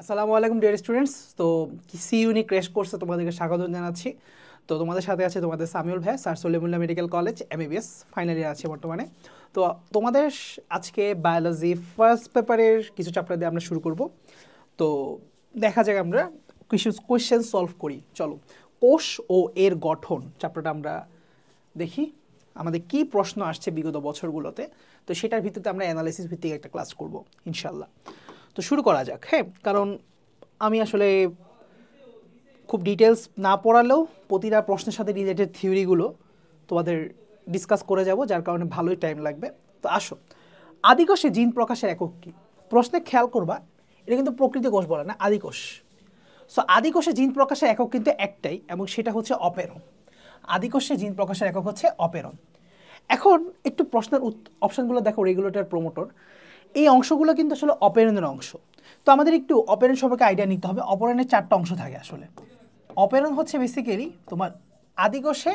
আসসালামু আলাইকুম dear students. তো সি ইউনি ক্র্যাশ কোর্সে তোমাদেরকে স্বাগত জানাচ্ছি। তো তোমাদের সাথে আছে তোমাদের সামিউল ভাই, sir Salimullah medical college MBBS final year আছে বর্তমানে। তো তোমাদের আজকে বায়োলজি ফার্স্ট পেপারের কিছু চ্যাপ্টার দিয়ে আমরা শুরু করব। তো দেখা যাক আমরা কিছু কোয়েশ্চেন সলভ করি। চলো, কোষ ও এর গঠন চ্যাপ্টারটা আমরা দেখি আমাদের কি প্রশ্ন আসছে বিগত বছরগুলোতে। তো সেটার ভিত্তিতে আমরা অ্যানালাইসিস ভিত্তিক একটা ক্লাস করব ইনশাল্লাহ। তো শুরু করা যাক। হ্যাঁ, কারণ আমি আসলে খুব ডিটেলস না পড়ালেও প্রতিটা প্রশ্নের সাথে রিলেটেড থিওরিগুলো তোমাদের ডিসকাস করে যাব, যার কারণে ভালোই টাইম লাগবে। তো আসো, আদিকোষে জিন প্রকাশের একক কী? প্রশ্নে খেয়াল করবা, এটা কিন্তু প্রকৃতি কোষ বলে না, আদিকোষ। সো আদিকোষে জিন প্রকাশের একক কিন্তু একটাই, এবং সেটা হচ্ছে অপেরণ। আদিকোষে জিন প্রকাশের একক হচ্ছে অপেরণ। এখন একটু প্রশ্নের অপশানগুলো দেখো, রেগুলেটর, প্রমোটর, এই অংশগুলো কিন্তু আসলে অপেরণের অংশ। তো আমাদের একটু অপেরণ সম্পর্কে আইডিয়া নিতে হবে। অপেরণের 4টা অংশ থাকে আসলে। অপেরণ হচ্ছে বেসিক্যালি তোমার আদিকোষে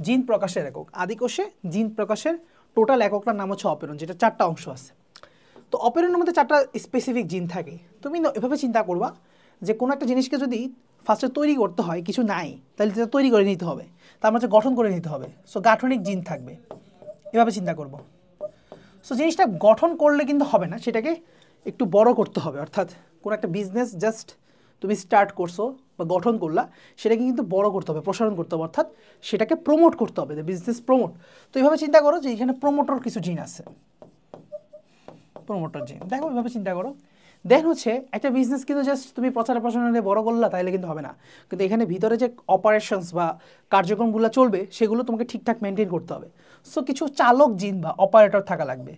জিন প্রকাশের একক। আদিকোষে জিন প্রকাশের টোটাল এককটার নাম হচ্ছে অপেরণ, যেটা 4টা অংশ আছে। তো অপেরণের মধ্যে 4টা স্পেসিফিক জিন থাকে। তুমি এভাবে চিন্তা করবা যে কোনো একটা জিনিসকে যদি ফার্স্টে তৈরি করতে হয়, কিছু নাই, তাহলে সেটা তৈরি করে নিতে হবে, তার মাঝে গঠন করে নিতে হবে। সো গাঠনিক জিন থাকবে, এভাবে চিন্তা করবো। সো জিনিসটা গঠন করলে কিন্তু হবে না, সেটাকে একটু বড় করতে হবে। অর্থাৎ কোনো একটা বিজনেস জাস্ট তুমি স্টার্ট করছো বা গঠন করলা, সেটাকে কিন্তু বড় করতে হবে, প্রসারণ করতে হবে, অর্থাৎ সেটাকে প্রমোট করতে হবে, বিজনেস প্রমোট। তো এইভাবে চিন্তা করো যে এখানে প্রমোটর কিছু জিন আছে, প্রমোটর জিন। দেখো এইভাবে চিন্তা করো। দেন হচ্ছে একটা বিজনেস কিন্তু জাস্ট তুমি প্রচার প্রসারণে বড় করলা তাইলে কিন্তু হবে না, কিন্তু এখানে ভিতরে যে অপারেশনস বা কার্যক্রমগুলো চলবে সেগুলো তোমাকে ঠিকঠাক মেনটেন করতে হবে। সো কিছু চালক জিন বা অপারেটর থাকা লাগবে,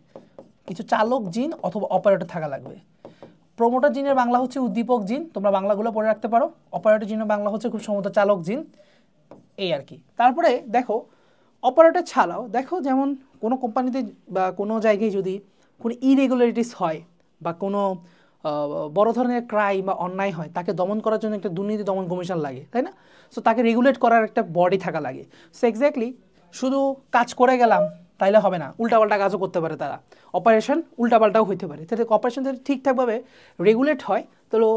কিছু চালক জিন অথবা অপারেটর থাকা লাগবে। প্রমোটর জিনের বাংলা হচ্ছে উদ্দীপক জিন, তোমরা বাংলাগুলো পড়ে রাখতে পারো। অপারেটর জিনের বাংলা হচ্ছে খুব সম্ভবত চালক জিন, এই আর কি। তারপরে দেখো অপারেটর ছাড়াও দেখো, যেমন কোনো কোম্পানিতে বা কোনো জায়গায় যদি কোনো ইরেগুলারিটিস হয় বা কোনো বড় ধরনের ক্রাইম বা অন্যায় হয়, তাকে দমন করার জন্য একটা দুর্নীতি দমন কমিশন লাগে, তাই না? সো তাকে রেগুলেট করার একটা বডি থাকা লাগে। সো এক্স্যাক্টলি শুধু কাজ করে গেলাম তাইলে হবে না, উল্টাপাল্টা কাজও করতে পারে তারা। অপারেশন উল্টাপাল্টাও হইতে পারে। তাহলে অপারেশন যদি ঠিকঠাকভাবে রেগুলেট হয়, তাহলে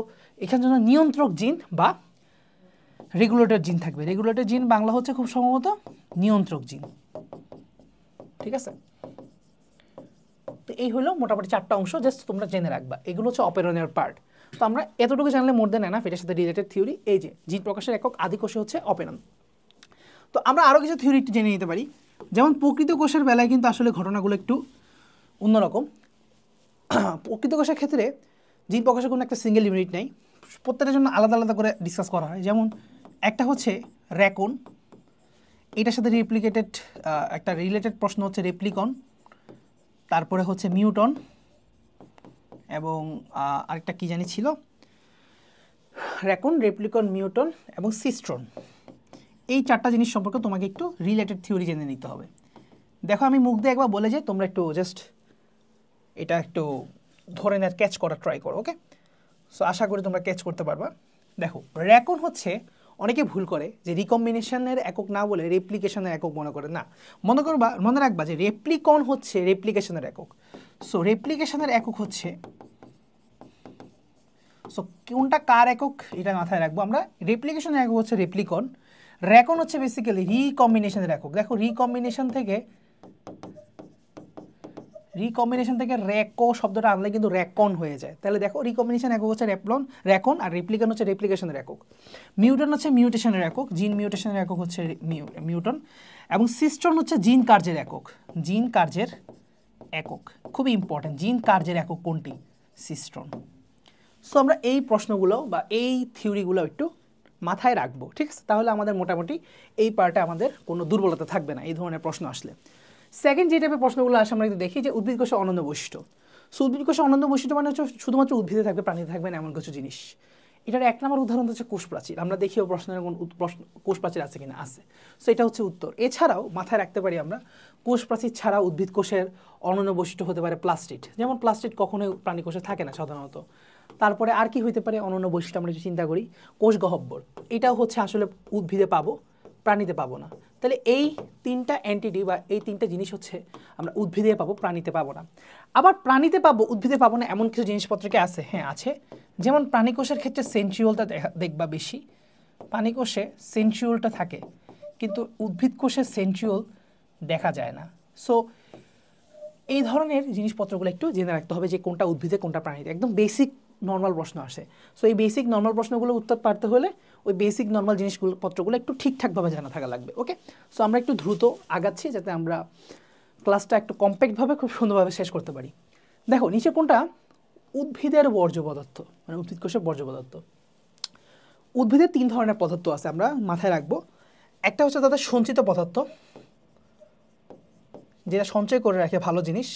এখানে জন্য নিয়ন্ত্রক জিন বা রেগুলেটর জিন থাকবে। রেগুলেটর জিন বাংলা হচ্ছে খুব সম্ভবত নিয়ন্ত্রক জিন, ঠিক আছে? তো এই হলো মোটামুটি 4টা অংশ, জাস্ট তোমরা জেনে রাখবা। এগুলো হচ্ছে অপেরণের পার্ট। তো আমরা এতটুকু জানলে মোর দেন এনাফ। এটার সাথে রিলেটেড থিওরি এই যে জিন প্রকাশের একক আদিকোষে হচ্ছে অপেরণ। তো আমরা আরও কিছু থিওরি একটু জেনে নিতে পারি। যেমন প্রকৃত কোষের বেলায় কিন্তু আসলে ঘটনাগুলো একটু অন্যরকম। প্রকৃত কোষের ক্ষেত্রে জিন প্রকাশের কোনো একটা সিঙ্গেল ইউনিট নেই, প্রত্যেকটার জন্য আলাদা আলাদা করে ডিসকাস করা হয়। যেমন একটা হচ্ছে র্যাকন, এটার সাথে রেপ্লিকেটেড একটা রিলেটেড প্রশ্ন হচ্ছে রেপ্লিকন, তারপরে হচ্ছে মিউটন, এবং আরেকটা কী জানি ছিল, র্যাকন, রেপ্লিকন, মিউটন এবং সিস্ট্রন। এই 4টা জিনিস সম্পর্কে তোমাকে একটু রিলেটেড থিওরি জেনে নিতে হবে। দেখো আমি মুখ দিয়ে একবার বলে যে তোমরা একটু জাস্ট এটা একটু ধরে নেওয়ার ক্যাচ করার ট্রাই করো, ওকে? সো আশা করি তোমরা ক্যাচ করতে পারবা। দেখো র্যাকন হচ্ছে, অনেকে ভুল করে যে রিকম্বিনেশনের একক না বলে রেপ্লিকেশনের একক মনে করে। না, মনে রাখবা যে রেপ্লিকন হচ্ছে রেপ্লিকেশনের একক। সো রেপ্লিকেশনের একক হচ্ছে, সো কোনটা কার একক এটা মাথায় রাখবো আমরা। রেপ্লিকেশনের একক হচ্ছে রেপ্লিকন, র্যাকন হচ্ছে বেসিক্যালি রিকম্বিনেশনের একক। দেখো রিকম্বিনেশন থেকে র্যাকো শব্দটা আনলে কিন্তু র্যাকন হয়ে যায়। তাহলে দেখো রিকম্বিনেশন একক হচ্ছে র্যাকন, আর রেপ্লিকন হচ্ছে রেপ্লিকেশনের একক। মিউটন হচ্ছে মিউটেশনের একক, জিন মিউটেশনের একক হচ্ছে মিউটন, এবং সিস্টন হচ্ছে জিন কার্যের একক। জিন কার্যের একক খুবই ইম্পর্টেন্ট। জিন কার্যের একক কোনটি? সিস্টন। সো আমরা এই প্রশ্নগুলো বা এই থিওরিগুলো একটু মাথায় রাখবো, ঠিক আছে? তাহলে আমাদের মোটামুটি এই পার্টে আমাদের কোনো দুর্বলতা থাকবে না এই ধরনের প্রশ্ন আসলে। সেকেন্ড যে টাইপের প্রশ্নগুলো আসে আমরা কিন্তু দেখি যে উদ্ভিদ কোষে অনন্য বৈশিষ্ট্য। সো উদ্ভিদ কোষে অনন্য বৈশিষ্ট্য মানে হচ্ছে শুধুমাত্র উদ্ভিদে থাকবে, প্রাণীতে থাকবে না এমন কিছু জিনিস। এটার 1 নম্বর উদাহরণ হচ্ছে কোষ প্রাচীর। আমরা দেখিও প্রশ্নের কোন কোষ প্রাচীর আছে কিনা, আছে। সো এটা হচ্ছে উত্তর। এছাড়াও মাথায় রাখতে পারি আমরা কোষ প্রাচীর ছাড়া উদ্ভিদ কোষের অনন্য বৈশিষ্ট্য হতে পারে প্লাস্টিড। যেমন প্লাস্টিড কখনোই প্রাণী কোষে থাকে না সাধারণত। তারপরে আর কি হইতে পারে অনন্য বৈশিষ্ট্য, আমরা যদি চিন্তা করি কোষ গহ্বর, এটাও হচ্ছে আসলে উদ্ভিদে পাবো, প্রাণীতে পাবো না। তাহলে এই তিনটা এন্টিটি বা এই তিনটা জিনিস হচ্ছে আমরা উদ্ভিদে পাবো, প্রাণীতে পাবো না। আবার প্রাণীতে পাবো, উদ্ভিদে পাবো না এমন কিছু জিনিসপত্র কি আছে? হ্যাঁ আছে। যেমন প্রাণীকোষের ক্ষেত্রে সেন্ট্রিওলটা দেখবা বেশি, প্রাণীকোষে সেন্ট্রিওলটা থাকে, কিন্তু উদ্ভিদ কোষে সেন্ট্রিওল দেখা যায় না। সো এই ধরনের জিনিসপত্রগুলো একটু জেনে রাখতে হবে যে কোনটা উদ্ভিদে কোনটা প্রাণীতে। একদম বেসিক নর্মাল প্রশ্ন আসে। সো এই বেসিক নর্মাল প্রশ্নগুলো উত্তর পারতে হলে ওই বেসিক নর্মাল জিনিসগুলো পত্রগুলো একটু ঠিকঠাকভাবে জানা থাকা লাগবে। ওকে, সো আমরা একটু দ্রুত আগাচ্ছি যাতে আমরা ক্লাসটা একটু কম্প্যাক্টভাবে খুব সুন্দরভাবে শেষ করতে পারি। দেখো নিচে কোনটা উদ্ভিদের বর্জ্য পদার্থ, মানে উদ্ভিদ কোষের বর্জ্য পদার্থ। উদ্ভিদের 3 ধরনের পদার্থ আছে, আমরা মাথায় রাখবো। একটা হচ্ছে তাদের সঞ্চিত পদার্থ, যেটা সঞ্চয় করে রাখে ভালো জিনিস।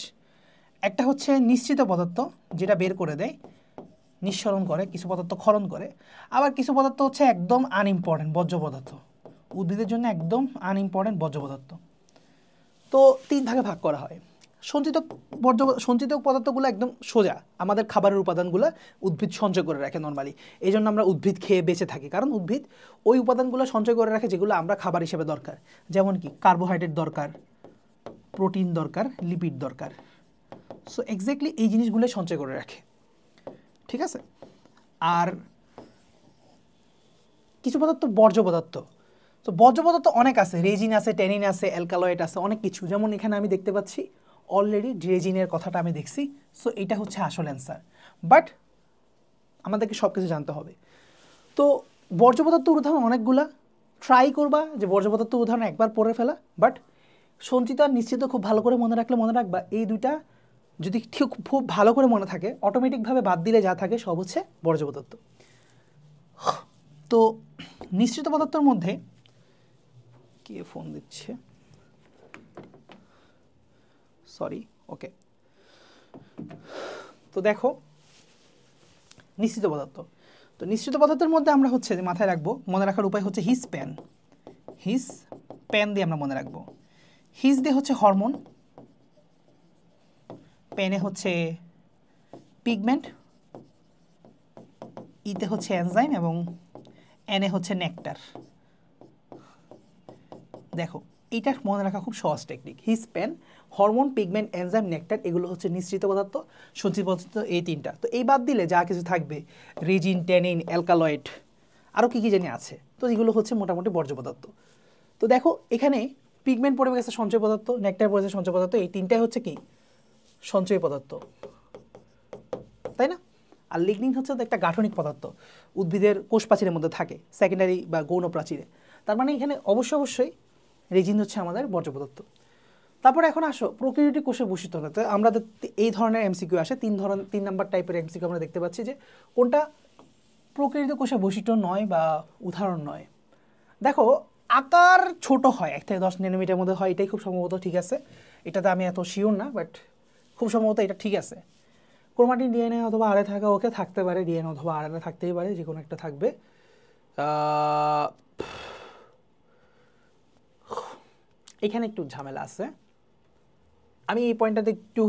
একটা হচ্ছে নিশ্চিত পদার্থ, যেটা বের করে দেয়, নিঃসরণ করে, কিছু পদার্থ ক্ষরণ করে। আবার কিছু পদার্থ হচ্ছে একদম আনইম্পর্টেন্ট বর্জ্য পদার্থ, উদ্ভিদের জন্য একদম আনইম্পর্টেন্ট বর্জ্য পদার্থ। তো 3 ভাগে ভাগ করা হয়। সঞ্চিত পদার্থগুলো একদম সোজা, আমাদের খাবারের উপাদানগুলো উদ্ভিদ সঞ্চয় করে রাখে নর্মালি। এই জন্য আমরা উদ্ভিদ খেয়ে বেঁচে থাকি, কারণ উদ্ভিদ ওই উপাদানগুলো সঞ্চয় করে রাখে যেগুলো আমরা খাবার হিসেবে দরকার। যেমন কি কার্বোহাইড্রেট দরকার, প্রোটিন দরকার, লিপিড দরকার। সো এক্স্যাক্টলি এই জিনিসগুলো সঞ্চয় করে রাখে, ঠিক আছে। আর কিছু পদার্থ বর্জ্য পদার্থ। তো বর্জ্য পদার্থ অনেক আছে, রেজিন আছে, ট্যানিন আছে, অ্যালকালয়েড আছে, অনেক কিছু। যেমন এখানে আমি দেখতে পাচ্ছি অলরেডি রেজিনের কথাটা আমি দেখছি। সো এটা হচ্ছে আসল অ্যান্সার, বাট আমাদেরকে সব কিছু জানতে হবে। তো বর্জ্য পদার্থ উদাহরণ অনেকগুলা, ট্রাই করবা যে বর্জ্য পদার্থ উদাহরণ একবার পড়ে ফেলা, বাট সঞ্চিত আর নিশ্চিত খুব ভালো করে মনে রাখলে মনে রাখবা এই দুইটা যদি ঠিক খুব ভালো করে মনে থাকে, অটোমেটিকভাবে বাদ দিলে যা থাকে সব হচ্ছে বর্জ্য পদার্থ। তো নিশ্চিত পদার্থের মধ্যে কে ফোন দিচ্ছে, সরি। ওকে, তো দেখো নিশ্চিত পদার্থ। তো নিশ্চিত পদার্থের মধ্যে আমরা হচ্ছে যে মাথায় রাখবো, মনে রাখার উপায় হচ্ছে হিস প্যান। হিস প্যান দিয়ে আমরা মনে রাখবো। হিস দিয়ে হচ্ছে হরমোন, পেনে হচ্ছে পিগমেন্ট, ইতে হচ্ছে এনজাইম এবং এনে হচ্ছে নেকটার। দেখো এইটা মনে রাখা খুব সহজ টেকনিক। হিস পেন, হরমোন, পিগমেন্ট, এনজাইম, নেকটার, এগুলো হচ্ছে নিশ্চিত পদার্থ। সঞ্চিত পদার্থ এই 3টা। তো এই বাদ দিলে যা কিছু থাকবে রেজিন, ট্যানিন, অ্যালকালয়েড, আরও কী কী জানি আছে, তো এগুলো হচ্ছে মোটামুটি বর্জ্য পদার্থ। তো দেখো এখানে পিগমেন্ট পড়ে গেছে সঞ্চয় পদার্থ, নেকটার পড়েছে সঞ্চয় পদার্থ, এই 3টাই হচ্ছে কি সঞ্চয় পদার্থ, তাই না? আর লিগনিন হচ্ছে একটা গাঠনিক পদার্থ, উদ্ভিদের কোষ প্রাচীরের মধ্যে থাকে, সেকেন্ডারি বা গৌণ প্রাচীরে। তার মানে এখানে অবশ্যই রেজিন হচ্ছে আমাদের বর্জ্য পদার্থ। তারপরে এখন আসো প্রোক্যারিওটিক কোষের বৈশিষ্ট্য। আমরা এই ধরনের এমসিকিউ আসে, 3 নাম্বার টাইপের এমসিকিউ আমরা দেখতে পাচ্ছি যে কোনটা প্রোক্যারিওটিক কোষের বৈশিষ্ট্য নয় বা উদাহরণ নয়। দেখো আকার ছোট হয়, 1 থেকে 10 ন্যানোমিটার মধ্যে হয়, এটাই খুব সম্ভবত ঠিক আছে। এটাতে আমি এত শিওর না, বাট খুব সম্ভবত এটা ঠিক আছে। ক্রোমাটিন ডিএনএ অথবা আরএনএ থাকা ওকে, থাকতে পারে ডিএনএ অথবা আরএনএ থাকতেই পারে, যে কোনো একটা থাকবে। এখানে একটু ঝামেলা আছে, আমি এই পয়েন্টটাতে একটু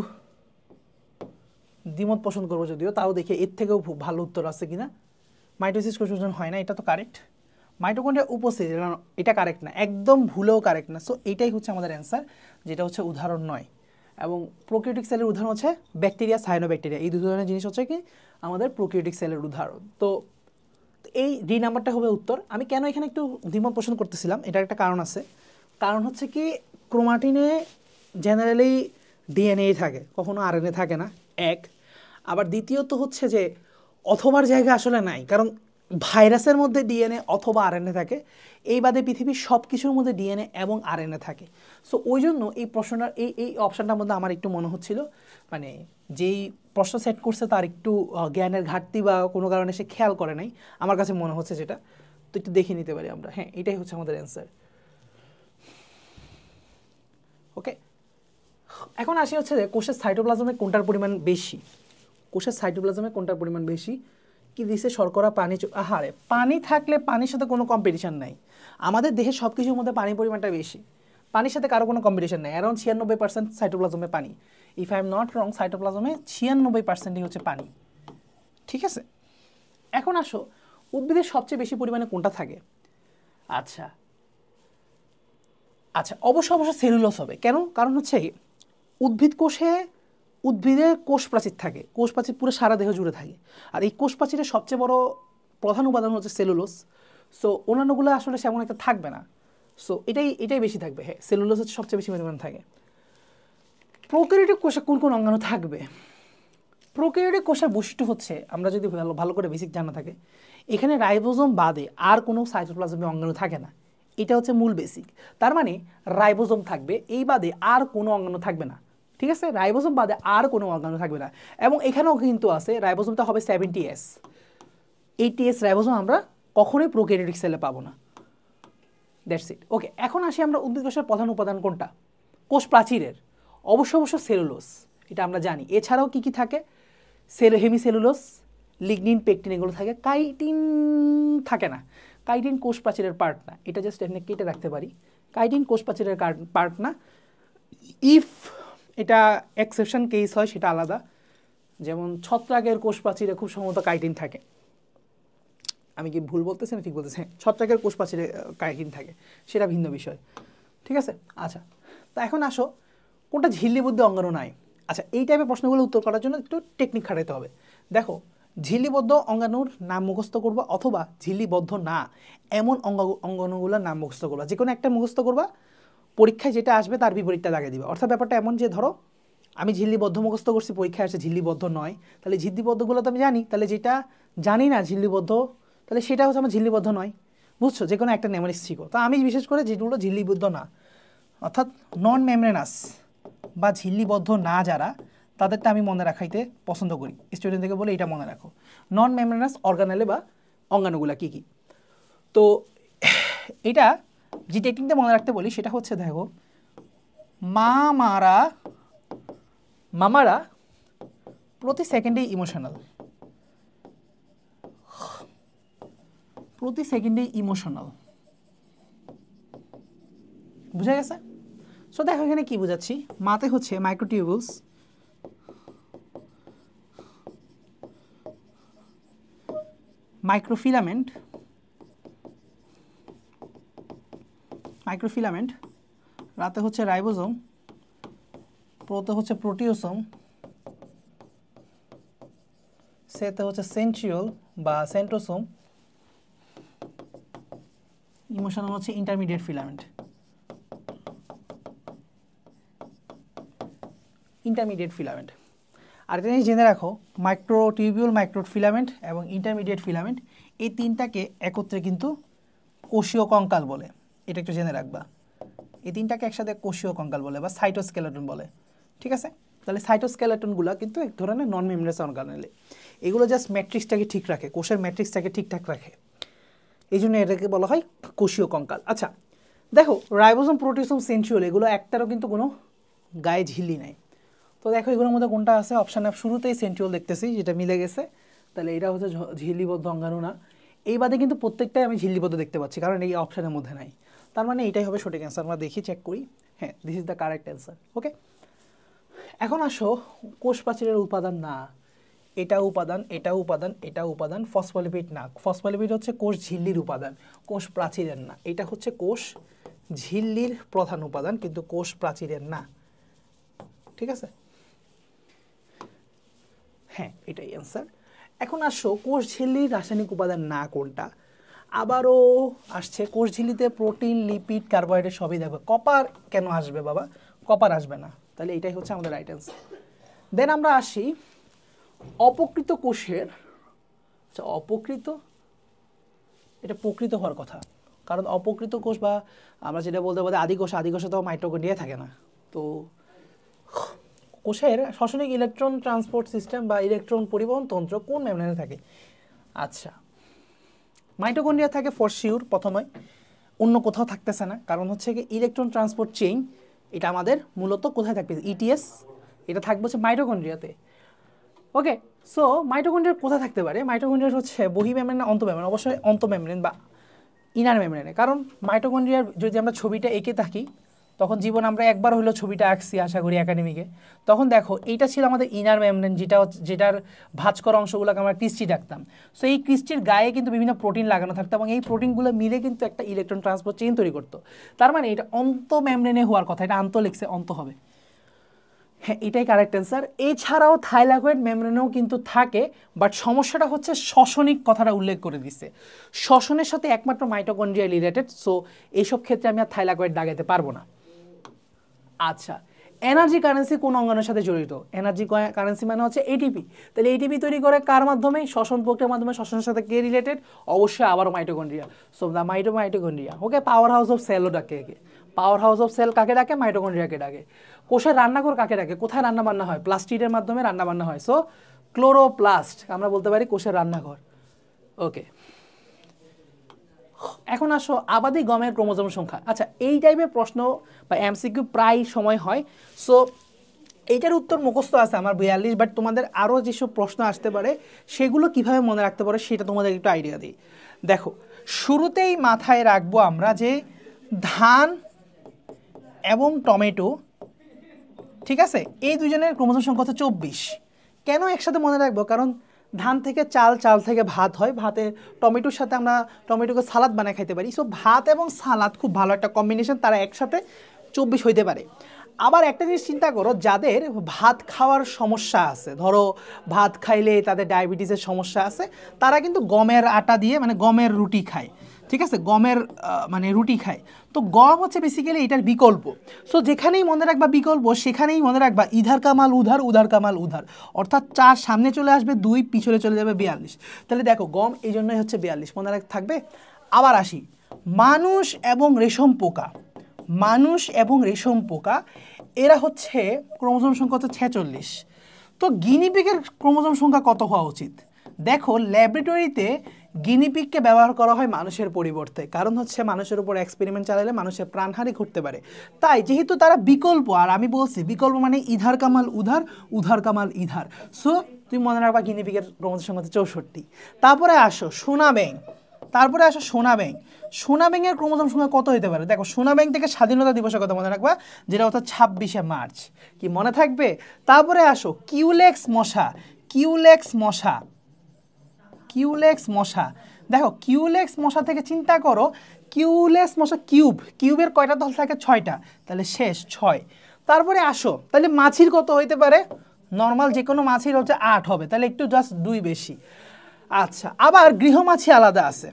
দ্বিমত পোষণ করবো, যদিও তাও দেখি এর থেকেও ভালো উত্তর আছে কিনা। মাইটোসিস কোষ বিভাজন হয় না, এটা তো কারেক্ট। মাইটোকন্ড্রিয়া উপস্থিত, এটা কারেক্ট না, একদম ভুলেও কারেক্ট না। সো এইটাই হচ্ছে আমাদের অ্যান্সার, যেটা হচ্ছে উদাহরণ নয়। এবং প্রোক্যারিওটিক সেলের উদাহরণ হচ্ছে ব্যাকটেরিয়া, সায়ানোব্যাকটেরিয়া, এই 2 ধরনের জিনিস হচ্ছে কি আমাদের প্রোক্যারিওটিক সেলের উদাহরণ। তো এই ডি নাম্বারটা হবে উত্তর। আমি কেন এখানে একটু দ্বিমত পোষণ করতেছিলাম, এটার একটা কারণ আছে। কারণ হচ্ছে কি ক্রোমাটিনে জেনারেলি ডিএনএ থাকে, কখনো আরএনএ থাকে না, এক। আবার দ্বিতীয়ত হচ্ছে যে অথবার জায়গা আসলে নাই, কারণ ভাইরাসের মধ্যে ডিএনএ অথবা আরএনএ থাকে, এই বাদে পৃথিবীর সব কিছুর মধ্যে ডিএনএ এবং আরএনএ থাকে। সো ওই জন্য এই প্রশ্নটার এই অপশানটার মধ্যে আমার একটু মনে হচ্ছিল, মানে যেই প্রশ্ন সেট করছে তার একটু জ্ঞানের ঘাটতি বা কোনো কারণে সে খেয়াল করে নাই, আমার কাছে মনে হচ্ছে যেটা। তো একটু দেখে নিতে পারি আমরা। হ্যাঁ, এটাই হচ্ছে আমাদের অ্যান্সার। ওকে, এখন আসি হচ্ছে যে কোষের সাইটোপ্লাজমে কোনটার পরিমাণ বেশি। কোষের সাইটোপ্লাজমে কোনটার পরিমাণ বেশি কি দিছে? শর্করা, পানি। আহারে, পানি থাকলে পানির সাথে কোনো কম্পিটিশন নাই। আমাদের দেহের সব কিছুর মধ্যে পানির পরিমাণটা বেশি, পানির সাথে কারো কোনো কম্পিটিশন নেই। অ্যারাউন্ড 96% সাইটোপ্লাজমে পানি। If I am not wrong, সাইটোপ্লাজমে 96%ই হচ্ছে পানি, ঠিক আছে। এখন আসো উদ্ভিদের সবচেয়ে বেশি পরিমাণে কোনটা থাকে। আচ্ছা, আচ্ছা, অবশ্যই সেলুলোজ হবে। কেন? কারণ হচ্ছে উদ্ভিদ কোষে উদ্ভিদের কোষ প্রাচীর থাকে, কোষ প্রাচীর পুরো সারা দেহ জুড়ে থাকে, আর এই কোষ প্রাচীরের সবচেয়ে বড় প্রধান উপাদান হচ্ছে সেলুলোজ। সো অন্যান্যগুলো আসলে সেমন একটা থাকবে না, সো এটাই বেশি থাকবে। হ্যাঁ, সেলুলোজ হচ্ছে সবচেয়ে বেশি পরিমাণ থাকে। প্রোক্যারিওটিক কোষে কোন কোন অঙ্গাণু থাকবে? প্রোক্যারিওটিক কোষের বৈশিষ্ট্য হচ্ছে, আমরা যদি ভালো করে বেসিক জানা থাকে, এখানে রাইবোজোম বাদে আর কোনো সাইটোপ্লাজমে অঙ্গাণু থাকে না। এটা হচ্ছে মূল বেসিক। তার মানে রাইবোজোম থাকবে, এই বাদে আর কোনো অঙ্গাণু থাকবে না। ঠিক আছে, রাইবোজোম বাদে আর কোনো অঙ্গাণু থাকবে না। এবং এখানেও কিন্তু আছে, রাইবোজোমটা হবে 70S। 80S রাইবোজোম আমরা কখনোই প্রোক্যারিওটিক সেলে পাবো না। That's it. ওকে, এখন আসি আমরা উদ্ভিদ কোষের প্রধান উপাদান কোনটা? কোষ প্রাচীরের অবশ্য সেলুলোজ, এটা আমরা জানি। এছাড়াও কি কি থাকে? হেমিসেলুলোজ, লিগনিন, পেকটিন এগুলো থাকে। কাইটিন থাকে না। কাইটিন কোষ প্রাচীরের পার্ট না, এটা জাস্ট এমনি কেটে রাখতে পারি। কাইটিন কোষ প্রাচীরের পার্ট না। ইফ এটা এক্সেপশন কেস হয় সেটা আলাদা, যেমন ছত্রাকের কোষ প্রাচীরে খুব সম্ভবত কাইটিন থাকে। আমি কি ভুল বলতেছি না ঠিক বলতেছি? হ্যাঁ, ছত্রাকের কোষ প্রাচীরে কাইটিন থাকে, সেটা ভিন্ন বিষয়। ঠিক আছে। আচ্ছা, তা এখন আসো কোনটা ঝিল্লিবদ্ধ অঙ্গাণু নাই। আচ্ছা, এই টাইপের প্রশ্নগুলো উত্তর করার জন্য একটু টেকনিক খাটাতে হবে। দেখো, ঝিল্লিবদ্ধ অঙ্গাণুর নাম মুখস্থ করবা, অথবা ঝিল্লিবদ্ধ না এমন অঙ্গাণুগুলোর নাম মুখস্থ করবা। যে কোনো একটা মুখস্থ করবা, পরীক্ষায় যেটা আসবে তার বিপরীতটা দাগিয়ে দিবা। অর্থাৎ ব্যাপারটা এমন যে, ধরো আমি ঝিল্লিবদ্ধ মুখস্থ করছি, পরীক্ষায় আসছে ঝিল্লিবদ্ধ নয়, তাহলে ঝিল্লিবদ্ধগুলো তো আমি জানি, তাহলে যেটা জানি না ঝিল্লিবদ্ধ, তাহলে সেটা হচ্ছে আমার ঝিল্লিবদ্ধ নয়। বুঝছো? যে কোনো একটা নেমারিস শিখো। তো আমি বিশেষ করে যেগুলো ঝিল্লিবদ্ধ না, অর্থাৎ নন মেমব্রেনাস বা ঝিল্লিবদ্ধ না যারা, তাদেরটা আমি মনে রাখাইতে পছন্দ করি। স্টুডেন্ট থেকে বলে এটা মনে রাখো, নন মেমব্রেনাস অর্গানেলে বা অঙ্গাণুগুলা কী কী। তো এটা যে টেকনিকটা মনে রাখতে বলি সেটা হচ্ছে, দেখো, মামারা প্রতি সেকেন্ডেই ইমোশনাল, প্রতি সেকেন্ডেই ইমোশনাল। বুঝা গেছে? সো দেখো এখানে কি বুঝাচ্ছি। মাতে হচ্ছে মাইক্রোটিউবুলস, মাইক্রোফিলামেন্ট, রাতে হচ্ছে রাইবোজোম, প্রোতে হচ্ছে প্রোটিওসোম, সেতে হচ্ছে সেন্ট্রিওল বা সেন্ট্রোসোম, ইমোশনাল হচ্ছে ইন্টারমিডিয়েট ফিলামেন্ট। আর এটা নিয়ে জেনে রাখো, মাইক্রোটিউবিউল, মাইক্রোফিলামেন্ট এবং ইন্টারমিডিয়েট ফিলামেন্ট, এই তিনটাকে একত্রে কিন্তু কোষীয় কঙ্কাল বলে। এটা একটু জেনে রাখবা। এই তিনটাকে একসাথে কোষীয় কঙ্কাল বলে বা সাইটোস্কেলেটন বলে। ঠিক আছে? তাহলে সাইটোস্কেলেটনগুলো কিন্তু এক ধরনের নন মেমব্রেনাস অর্গানেলে, এগুলো জাস্ট ম্যাট্রিক্সটাকে ঠিক রাখে, কোষের ম্যাট্রিক্সটাকে ঠিকঠাক রাখে, এই জন্য এটাকে বলা হয় কোষীয় কঙ্কাল। আচ্ছা দেখো, রাইবোসোম, প্রোটিওসোম, সেন্ট্রিওল এগুলো একটারও কিন্তু কোনো গায়ে ঝিল্লি নাই। তো দেখো এগুলোর মধ্যে কোনটা আছে? অপশান অফ শুরুতেই সেন্ট্রিওল দেখতেছি, যেটা মিলে গেছে, তাহলে এটা হচ্ছে ঝিল্লিবদ্ধ অঙ্গাণু না। এই বাদে কিন্তু প্রত্যেকটাই আমি ঝিল্লিবদ্ধ দেখতে পাচ্ছি, কারণ এই অপশানের মধ্যে নাই। তার মানে এটাই হবে সঠিক অ্যান্সার। আমরা দেখি, চেক করি। হ্যাঁ, this is the correct answer. Okay, এখন আসো কোষ প্রাচীরের উপাদান না, এটা উপাদান, এটা উপাদান, এটা উপাদান, ফসফোলিপিড না। ফসফোলিপিড হচ্ছে কোষ ঝিল্লির উপাদান, কোষ প্রাচীরের না। এটা হচ্ছে কোষ ঝিল্লির প্রধান উপাদান, কিন্তু কোষ প্রাচীরের না। ঠিক আছে? হ্যাঁ, এটাই অ্যান্সার। এখন আসো কোষ ঝিল্লির রাসায়নিক উপাদান না কোনটা। আবারও আসছে কোষ ঝিল্লিতে প্রোটিন, লিপিড, কার্বোহাইড্রেট সবই দেখবে। কপার কেন আসবে বাবা? কপার আসবে না। তাহলে এটাই হচ্ছে আমাদের রাইট অ্যান্সার। দেন আমরা আসি অপকৃত কোষের। আচ্ছা, অপকৃত, এটা প্রকৃত হওয়ার কথা, কারণ অপকৃত কোষ বা আমরা যেটা বলতে পারি আদিকোষে তো মাইটোকন্ড্রিয়া থাকে না। তো কোষের শ্বসনিক ইলেকট্রন ট্রান্সপোর্ট সিস্টেম বা ইলেকট্রন পরিবহন তন্ত্র কোন মেমব্রেনে থাকে? আচ্ছা, মাইটোকন্ড্রিয়া থাকে ফর শিওর, প্রথমে অন্য কোথাও থাকতেছে না, কারণ হচ্ছে কি ইলেকট্রন ট্রান্সপোর্ট চেইন এটা আমাদের মূলত কোথায় থাকবে? ইটিএস, এটা থাকবে হচ্ছে মাইটোকন্ড্রিয়াতে। ওকে, সো মাইটোকন্ড্রিয়া কোথায় থাকতে পারে? মাইটোকন্ড্রিয়া হচ্ছে বহি মেমব্রেন না অন্ত মেমব্রেন? অবশ্যই অন্ত মেমব্রেন বা ইনার মেমব্রেনে, কারণ মাইটোকন্ড্রিয়ার যদি আমরা ছবিটা এঁকে থাকি তখন জীবন আমরা একবার হলো ছবিটা আঁকছি আশা করি একাডেমিকে। তখন দেখো এইটা ছিল আমাদের ইনার মেমব্রেন, যেটার ভাঁজ করা অংশগুলোকে আমরা ক্রিস্টি ডাকতাম। সো এই ক্রিস্টির গায়ে কিন্তু বিভিন্ন প্রোটিন লাগানো থাকতো এবং এই প্রোটিনগুলো মিলে কিন্তু একটা ইলেকট্রন ট্রান্সপোর্ট চেইন তৈরি করতো। তার মানে এটা অন্ত মেমব্রেনে হওয়ার কথা, এটা আন্ত লিখছে, অন্ত হবে। হ্যাঁ, এটাই কারেক্ট অ্যান্সার। এছাড়াও থাইলাকয়েড মেমব্রেনেও কিন্তু থাকে, বাট সমস্যাটা হচ্ছে শ্বসনিক কথাটা উল্লেখ করে দিচ্ছে। শ্বসনের সাথে একমাত্র মাইটোকন্ড্রিয়া রিলেটেড, সো এইসব ক্ষেত্রে আমি আর থাইলাকয়েড দাগাতে পারবো না। আচ্ছা, এনার্জি কারেন্সি কোন অঙ্গাণুর সাথে জড়িত? এনার্জি কারেন্সি মানে হচ্ছে এটিপি। তাহলে এটিপি তৈরি করে কার মাধ্যমে? শ্বসন প্রক্রিয়ার মাধ্যমে। শ্বসনের সাথে কে রিলেটেড? অবশ্যই আবারও mitochondria. So the mitochondria. Okay, power house of সেলও ডাকে একে। পাওয়ার হাউস অফ সেল কাকে ডাকে? মাইটোকন্ড্রিয়াকে ডাকে। কোষের রান্নাঘর কাকে ডাকে? কোথায় রান্না বান্না হয়? প্লাস্টিডের মাধ্যমে রান্না বান্না হয়। সো ক্লোরোপ্লাস্ট আমরা বলতে পারি কোষের রান্নাঘর। ওকে, এখন আসো আবাদি গমের ক্রোমোজোম সংখ্যা। আচ্ছা, এই টাইপের প্রশ্ন বা এমসিকিউ প্রায় সময় হয়। সো এইটার উত্তর মুখস্থ আছে আমার 42, বাট তোমাদের আরও যেসব প্রশ্ন আসতে পারে সেগুলো কিভাবে মনে রাখতে পারে সেটা তোমাদের একটু আইডিয়া দিই। দেখো, শুরুতেই মাথায় রাখবো আমরা যে ধান এবং টমেটো, ঠিক আছে, এই দুজনের ক্রোমোজোম সংখ্যা হচ্ছে 24। কেন একসাথে মনে রাখবো? কারণ ধান থেকে চাল, চাল থেকে ভাত হয়, ভাতে টমেটোর সাথে আমরা টমেটোকে সালাদ বানায় খাইতে পারি। সো ভাত এবং সালাদ খুব ভালো একটা কম্বিনেশন, তারা একসাথে 24 হইতে পারে। আবার একটা জিনিস চিন্তা করো, যাদের ভাত খাওয়ার সমস্যা আছে, ধরো ভাত খাইলে তাদের ডায়াবেটিসের সমস্যা আছে, তারা কিন্তু গমের আটা দিয়ে মানে গমের রুটি খায়, ঠিক আছে, গমের মানে রুটি খায়। তো গম হচ্ছে বেসিক্যালি এটার বিকল্প। সো যেখানেই মনে রাখবা বিকল্প, সেখানেই মনে রাখবা ইধার কামাল উধার, উধার কামাল উধার, অর্থাৎ 4 সামনে চলে আসবে, 2 পিছনে চলে যাবে, 42। তাহলে দেখো গম এই জন্যই হচ্ছে 42 মনে থাকবে। আবার আসি মানুষ এবং রেশম পোকা। মানুষ এবং রেশম পোকা এরা হচ্ছে ক্রোমোজোম সংখ্যা হচ্ছে 46। তো গিনিপিগের ক্রোমোজোম সংখ্যা কত হওয়া উচিত? দেখো, ল্যাবরেটরিতে গিনিপিগকে ব্যবহার করা হয় মানুষের পরিবর্তে, কারণ হচ্ছে মানুষের উপর এক্সপেরিমেন্ট চালালে মানুষের প্রাণহানি ঘটতে পারে। তাই যেহেতু তারা বিকল্প, আর আমি বলছি বিকল্প মানে ইধার কামাল উধার, উধার কামাল ইধার। সো তুমি মনে রাখবা গিনিপিগের ক্রোমোজোম সংখ্যা হচ্ছে 64। তারপরে আসো সোনা ব্যাঙ। তারপরে আসো সোনা ব্যাঙ। সোনা ব্যাঙের ক্রোমোজোম সংখ্যা কত হতে পারে? দেখো, সোনা ব্যাঙ থেকে স্বাধীনতা দিবসের কথা মনে রাখবা, যেটা অর্থাৎ 26শে মার্চ। কি মনে থাকবে? তারপরে আসো কিউলেক্স মশা। কিউলেক্স মশা, কিউলেক্স মশা। দেখো, কিউলেক্স মশা থেকে চিন্তা করো, কিউলেক্স মশা কিউবের কয়টা দল থাকে? 6টা, তাহলে শেষ 6। তারপরে আসো, তাহলে মাছির কত হইতে পারে? নর্মাল যে কোনো মাছির হচ্ছে 8 হবে, তাহলে একটু জাস্ট 2 বেশি। আচ্ছা, আবার গৃহমাছি আলাদা আছে।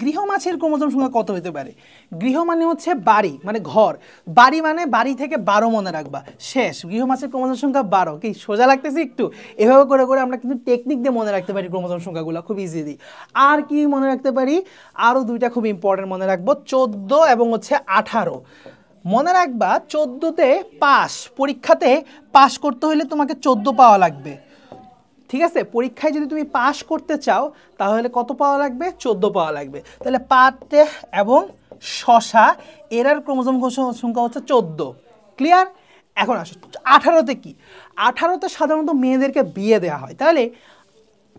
গৃহমাছির ক্রোমোজোম সংখ্যা কত হতে পারে? গৃহ মানে হচ্ছে বাড়ি, মানে ঘর। বাড়ি মানে বাড়ি থেকে 12 মনে রাখবা, শেষ। গৃহমাছির ক্রোমোজোম সংখ্যা 12। কি সোজা লাগতেছে একটু? এভাবে করে করে আমরা কিন্তু টেকনিক দিয়ে মনে রাখতে পারি ক্রোমোজোম সংখ্যাগুলো খুব ইজিলি। আর কি মনে রাখতে পারি? আরও 2টা খুব ইম্পর্টেন্ট মনে রাখবো, 14 এবং হচ্ছে 18। মনে রাখবা 14তে পাস, পরীক্ষাতে পাস করতে হলে তোমাকে 14 পাওয়া লাগবে, ঠিক আছে। পরীক্ষায় যদি তুমি পাস করতে চাও তাহলে কত পাওয়া লাগবে? 14 পাওয়া লাগবে। তাহলে পাতে এবং শশা এরার ক্রোমোজোম সংখ্যা হচ্ছে 14। ক্লিয়ার? এখন আসো 18তে কি? 18তে সাধারণত মেয়েদেরকে বিয়ে দেওয়া হয়, তাহলে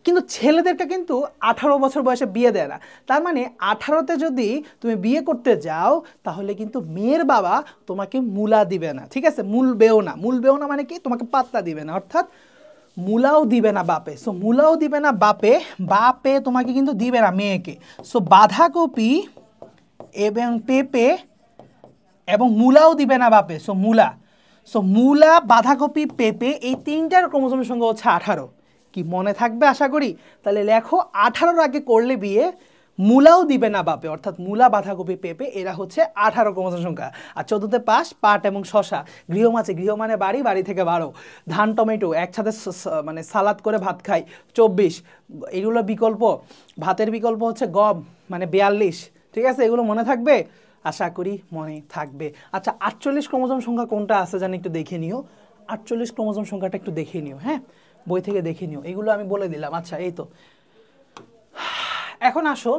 কিন্তু ছেলেদেরকে কিন্তু 18 বছর বয়সে বিয়ে দেয় না। তার মানে 18তে যদি তুমি বিয়ে করতে যাও তাহলে কিন্তু মেয়ের বাবা তোমাকে মূলা দিবে না, ঠিক আছে, মূল বেও না। মূল বেও না মানে কি? তোমাকে পাত্তা দিবে না, অর্থাৎ মূলাও দিবে না বাপে। সো মূলাও দিবে না বাপে, বাপে তোমাকে কিন্তু দিবে না মেয়েকে। সো বাঁধাকপি এবং পেঁপে এবং মূলাও দিবে না বাপে, সো মূলা। সো মূলা, বাঁধাকপি, পেঁপে এই 3টার ক্রোমোজোমের সংখ্যা হচ্ছে 18। কি মনে থাকবে আশা করি? তাহলে লেখো 18 আগে করলে বিয়ে মূলাও দিবে না বাপে, অর্থাৎ মূলা, বাঁধাকপি, পেঁপে এরা হচ্ছে 18 ক্রোমোজোম সংখ্যা। আর 14তে পাস, পাট এবং শশা। গৃহমাছি, গৃহ মানে বাড়ি, বাড়ি থেকে 12। ধান, টমেটো একসাথে মানে সালাদ করে ভাত খাই, 24। এগুলো বিকল্প। ভাতের বিকল্প হচ্ছে গম, মানে 42, ঠিক আছে। এগুলো মনে থাকবে? আশা করি মনে থাকবে। আচ্ছা, 48 ক্রোমোজোম সংখ্যা কোনটা আছে জানি একটু দেখে নিও। 48 ক্রোমোজোম সংখ্যাটা একটু দেখে নিও, হ্যাঁ, বই থেকে দেখে নিও। এগুলো আমি বলে দিলাম। আচ্ছা, এই তো। এখন আসো,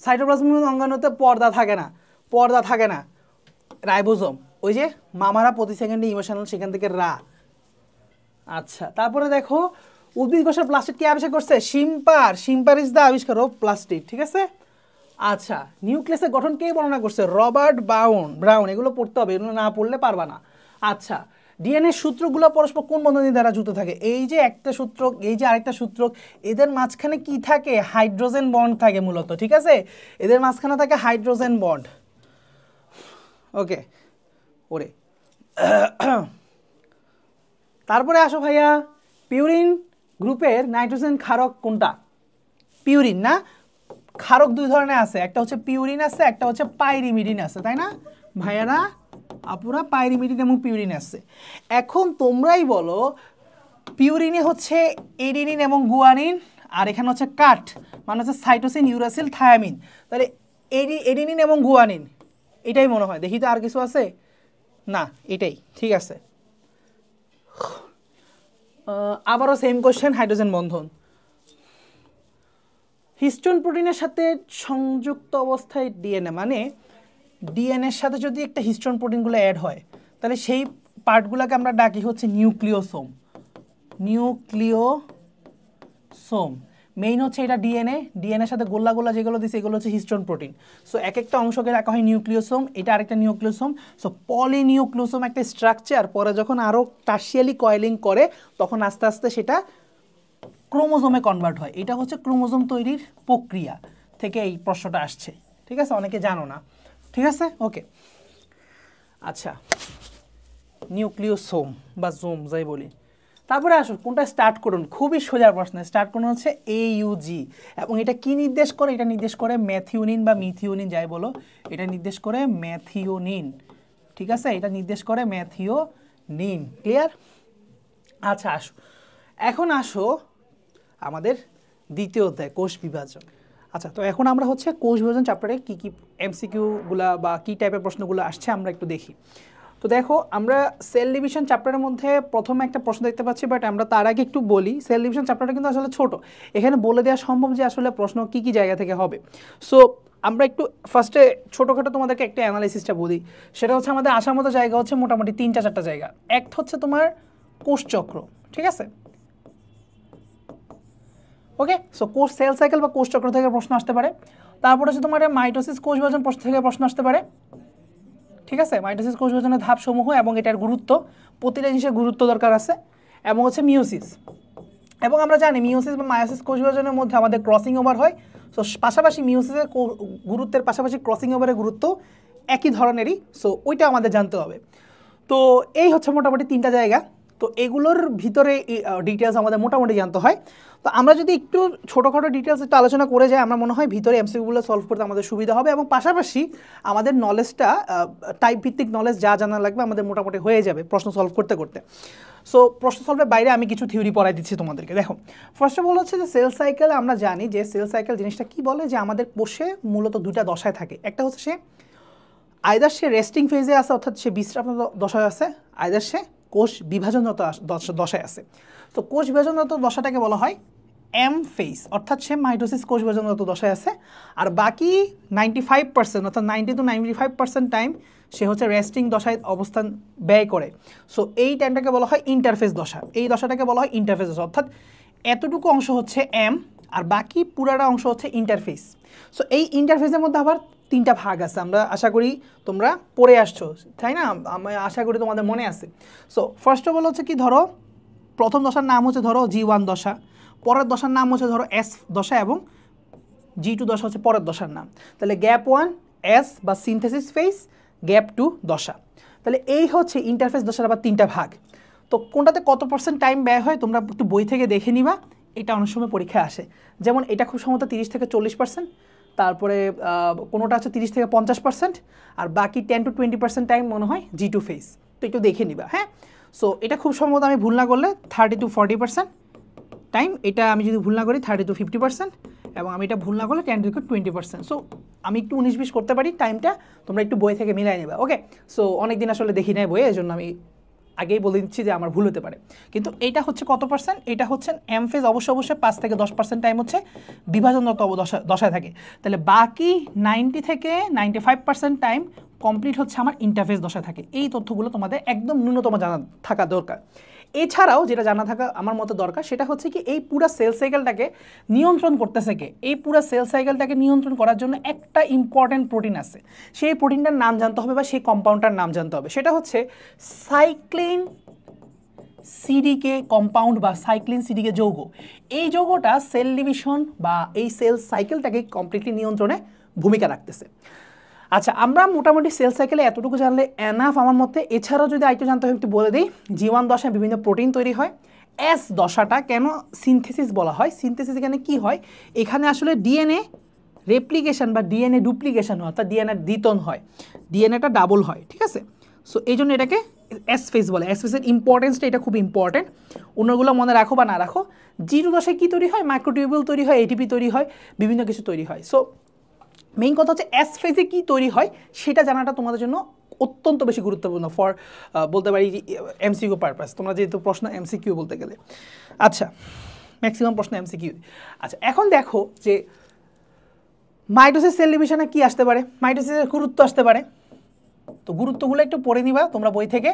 সাইটোপ্লাজমিক অঙ্গাণুতে পর্দা থাকে না, পর্দা থাকে না, রাইবোজোম। ওই যে মামারা প্রতি সেকেন্ডে ইমোশনাল, সেখান থেকে রা। আচ্ছা, তারপরে দেখো উদ্ভিদ কোষের প্লাস্টিড কে আবিষ্কার করছে? শিম্পার। শিম্পার ইজ দ্য আবিষ্কার অফ প্লাস্টিড, ঠিক আছে। আচ্ছা, নিউক্লিয়াসের গঠন কে বর্ণনা করছে? Robert brown. এগুলো পড়তে হবে, এগুলো না পড়লে পারবা না। আচ্ছা, ডিএনএ সূত্রগুলো পরস্পর কোন বন্ধনী দ্বারা যুক্ত থাকে? এই যে একটা সূত্র, এই যে আরেকটা সূত্র, এদের মাঝখানে কি থাকে? হাইড্রোজেন বন্ড থাকে মূলত, ঠিক আছে? এদের মাঝখানে থাকে হাইড্রোজেন বন্ড। ওকে, ওরে তারপরে আসো ভাইয়া, পিউরিন গ্রুপের নাইট্রোজেন ক্ষারক কোনটা? পিউরিন না, ক্ষারক দুই ধরনের আছে, একটা হচ্ছে পিউরিন আছে, একটা হচ্ছে পাইরিমিডিন আছে, তাই না ভাইয়ারা আপুরা? পাইরিমিডিন এবং পিউরিন আছে। এখন তোমরাই বলো, পিউরিনে হচ্ছে এডিনিন এবং গুয়ানিন, আর এখানে হচ্ছে কাঠ মানে হচ্ছে সাইটোসিন, ইউরাসিল, থায়ামিন। তাহলে এডিনিন এবং গুয়ানিন, এটাই মনে হয়। দেখি তো আর কিছু আছে না, এটাই ঠিক আছে। আবারও সেম কোশ্চেন, হাইড্রোজেন বন্ধন হিস্টোন প্রোটিনের সাথে সংযুক্ত অবস্থায় ডিএনএ, মানে ডিএনএর সাথে যদি একটা হিস্টোন প্রোটিনগুলো অ্যাড হয় তাহলে সেই পার্টগুলোকে আমরা ডাকি হচ্ছে নিউক্লিওসোম। মেইন হচ্ছে এটা ডিএনএর সাথে গোল্লা যেগুলো দিচ্ছে এগুলো হচ্ছে হিস্টোন প্রোটিন। সো এক একটা অংশকে রাখা হয় নিউক্লিওসোম, এটা আরেকটা নিউক্লিওসোম। সো পলিনিউক্লিওসোম একটা স্ট্রাকচার, পরে যখন আরও টার্সিয়ালি কয়েলিং করে তখন আস্তে আস্তে সেটা ক্রোমোজোমে কনভার্ট হয়। এটা হচ্ছে ক্রোমোজোম তৈরির প্রক্রিয়া থেকে এই প্রশ্নটা আসছে, ঠিক আছে? অনেকে জানো না, ঠিক আছে? ওকে, আচ্ছা, নিউক্লিওসোম বা জোম যাই বলি। তারপরে আসো কোনটা স্টার্ট করুন, খুবই সোজা প্রশ্ন। স্টার্ট করুন হচ্ছে AUG, এবং এটা কি নির্দেশ করে? এটা নির্দেশ করে ম্যাথিওনিন বা মিথিওনিন যাই বলো, এটা নির্দেশ করে ম্যাথিওনিন, ঠিক আছে? এটা নির্দেশ করে ম্যাথিওনিন। ক্লিয়ার? আচ্ছা আসো, এখন আসো আমাদের দ্বিতীয় অধ্যায়, কোষ বিভাজন। আচ্ছা, তো এখন আমরা হচ্ছে কোষ বিভাজন চ্যাপ্টারে কী কী MCQ-গুলা বা কী টাইপের প্রশ্নগুলো আসছে আমরা একটু দেখি। তো দেখো, আমরা সেল ডিভিশন চ্যাপ্টারের মধ্যে প্রথমে একটা প্রশ্ন দেখতে পাচ্ছি, বাট আমরা তার আগে একটু বলি, সেল ডিভিশন চ্যাপ্টারটা কিন্তু আসলে ছোট, এখানে বলে দেওয়া সম্ভব যে আসলে প্রশ্ন কী কী জায়গা থেকে হবে। সো আমরা একটু ফার্স্টে ছোটোখাটো তোমাদেরকে একটা অ্যানালাইসিসটা বলি। সেটা হচ্ছে আমাদের আসার মতো জায়গা হচ্ছে মোটামুটি 3-4টা জায়গা। একটা হচ্ছে তোমার কোষচক্র, ঠিক আছে? ওকে, সো কোষ সেল সাইকেল বা কোষ চক্র থেকে প্রশ্ন আসতে পারে। তারপর হচ্ছে তোমার মাইটোসিস কোষ বিভাজন থেকে প্রশ্ন আসতে পারে, ঠিক আছে? মাইটোসিস কোষ বিভাজনের ধাপসমূহ এবং এটার গুরুত্ব, প্রতিটা জিনিসের গুরুত্ব দরকার আছে। এবং হচ্ছে মিওসিস, এবং আমরা জানি মিওসিস বা মায়োসিস কোষ বিভাজনের মধ্যে আমাদের ক্রসিং ওভার হয়। সো পাশাপাশি মিওসিসের গুরুত্বের পাশাপাশি ক্রসিং ওভারের গুরুত্ব একই ধরনেরই, সো ওইটা আমাদের জানতে হবে। তো এই হচ্ছে মোটামুটি 3টা জায়গা। তো এগুলোর ভিতরে ডিটেলস আমাদের মোটামুটি জানতে হয়। তো আমরা যদি একটু ছোটোখাটো ডিটেলস একটু আলোচনা করে যাই, আমার মনে হয় ভিতরে MCQ-গুলো সলভ করতে আমাদের সুবিধা হবে, এবং পাশাপাশি আমাদের নলেজটা টাইপ ভিত্তিক নলেজ যা জানা লাগবে আমাদের মোটামুটি হয়ে যাবে প্রশ্ন সলভ করতে করতে। সো প্রশ্ন সলভের বাইরে আমি কিছু থিওরি পড়াই দিচ্ছি তোমাদেরকে। দেখো, ফার্স্ট অফ অল হচ্ছে যে সেল সাইকেল, আমরা জানি যে সেল সাইকেল জিনিসটা কি বলে, যে আমাদের কোষে মূলত 2টা দশায় থাকে। একটা হচ্ছে সে আইদার সে রেস্টিং ফেজে আছে, অর্থাৎ সে বিশ্রাম দশায় আছে, আইদার সে কোষ বিভাজনরত দশায় আছে। তো কোষ বিভাজনরত দশাটাকে বলা হয় M ফেজ, অর্থাৎ সে মাইটোসিস কোষ বিভাজনরত দশায় আছে। আর বাকি 95%, অর্থাৎ 90 to 95% টাইম সে হচ্ছে রেস্টিং দশায় অবস্থান ব্যয় করে। সো এই টাইমটাকে বলা হয় ইন্টারফেস দশা। এই দশাটাকে বলা হয় ইন্টারফেস দশা, অর্থাৎ এতটুকু অংশ হচ্ছে M আর বাকি পুরাটা অংশ হচ্ছে ইন্টারফেস। সো এই ইন্টারফেসের মধ্যে আবার 3টা ভাগ আছে, আমরা আশা করি তোমরা পড়ে আসছো, তাই না? আমি আশা করি তোমাদের মনে আছে। সো ফার্স্ট অফ অল হচ্ছে কি, ধরো প্রথম দশার নাম হচ্ছে ধরো G1 দশা, পরের দশার নাম হচ্ছে ধরো S দশা, এবং G2 দশা হচ্ছে পরের দশার নাম। তাহলে গ্যাপ 1 S বা সিনথেসিস ফেজ, গ্যাপ 2 দশা। তাহলে এই হচ্ছে ইন্টারফেস দশার আবার 3টা ভাগ। তো কোনটাতে কত % টাইম ব্যয় হয় তোমরা একটু বই থেকে দেখে নিবা, এটা অনেক সময় পরীক্ষায় আসে। যেমন এটা খুব সম্ভবত 30 থেকে 40%, তারপরে কোনোটা আছে 30 থেকে 50%, আর বাকি 10 to 20% টাইম মনে হয় G2 ফেজ। তো একটু দেখে নিবা, হ্যাঁ? সো এটা খুব সম্ভবত আমি ভুল না করলে 30 to 40% টাইম, এটা আমি যদি ভুল না করি 30 to 50%, এবং আমি এটা ভুল না করলে 10 to 20%। সো আমি একটু 19-20 করতে পারি টাইমটা, তোমরা একটু বই থেকে মিলাই নেবা। ওকে, সো অনেক দিন আসলে দেখি নাই বইয়ে, এই জন্য আমি আগেই বলে দিচ্ছি যে আমার ভুল হতে পারে। কিন্তু এইটা হচ্ছে কত %? এটা হচ্ছে M ফেজ, অবশ্যই 5 থেকে 10% টাইম হচ্ছে বিভাজনরত দশায় থাকে। তাহলে বাকি 90 থেকে 95% টাইম কমপ্লিট হচ্ছে আমার ইন্টারফেস দশায় থাকে। এই তথ্যগুলো তোমাদের একদম ন্যূনতম জানা থাকা দরকার। এছাড়াও যেটা জানা থাকা আমার মতে দরকার সেটা হচ্ছে কি এই পুরো সেল সাইকেলটাকে নিয়ন্ত্রণ করতেছে কে, এই পুরো সেল সাইকেলটাকে নিয়ন্ত্রণ করার জন্য একটা ইম্পর্টেন্ট প্রোটিন আছে, সেই প্রোটিনটার নাম জানতে হবে বা সেই কম্পাউন্ডটার নাম জানতে হবে, সেটা হচ্ছে সাইক্লিন সিডিকে কম্পাউন্ড বা সাইক্লিন সিডিকে যৌগ। এই যৌগটা সেল ডিভিশন বা এই সেল সাইকেলটাকে কমপ্লিটলি নিয়ন্ত্রণে ভূমিকা রাখতেছে। আচ্ছা, আমরা মোটামুটি সেল সাইকেলে এতটুকু জানলে এনাফ আমার মতে। এছাড়াও যদি আরেকটু জানতে হয় একটু বলে দিই, G1 দশায় বিভিন্ন প্রোটিন তৈরি হয়। S দশাটা কেন সিনথেসিস বলা হয়, সিনথেসিস এখানে কি হয়, এখানে আসলে ডিএনএ রেপ্লিকেশন বা ডিএনএ ডুপ্লিকেশন হয়, অর্থাৎ ডিএনএ দ্বিতন হয়, ডিএনএটা ডাবল হয়, ঠিক আছে। সো এই জন্য এটাকে এস ফেজ বলে। এস ফেজের ইম্পর্টেন্সটা এটা খুব ইম্পর্টেন্ট, অন্যগুলো মনে রাখো বা না রাখো। G2 দশায় কী তৈরি হয়, মাইক্রোটিউবিউল তৈরি হয়, এটিপি তৈরি হয়, বিভিন্ন কিছু তৈরি হয়। সো মেইন কথা হচ্ছে এস ফেজে কী তৈরি হয় সেটা জানাটা তোমাদের জন্য অত্যন্ত বেশি গুরুত্বপূর্ণ ফর বলতে পারি এমসিকিউ পারপাস, তোমরা যেহেতু প্রশ্ন এমসিকিউ বলতে গেলে। আচ্ছা, ম্যাক্সিমাম প্রশ্ন এমসিকিউ। আচ্ছা, এখন দেখো যে মাইটোসিস সেল ডিভিশনে কী আসতে পারে, মাইটোসিসের গুরুত্ব আসতে পারে, তো গুরুত্বগুলো একটু পড়ে নিবা তোমরা বই থেকে,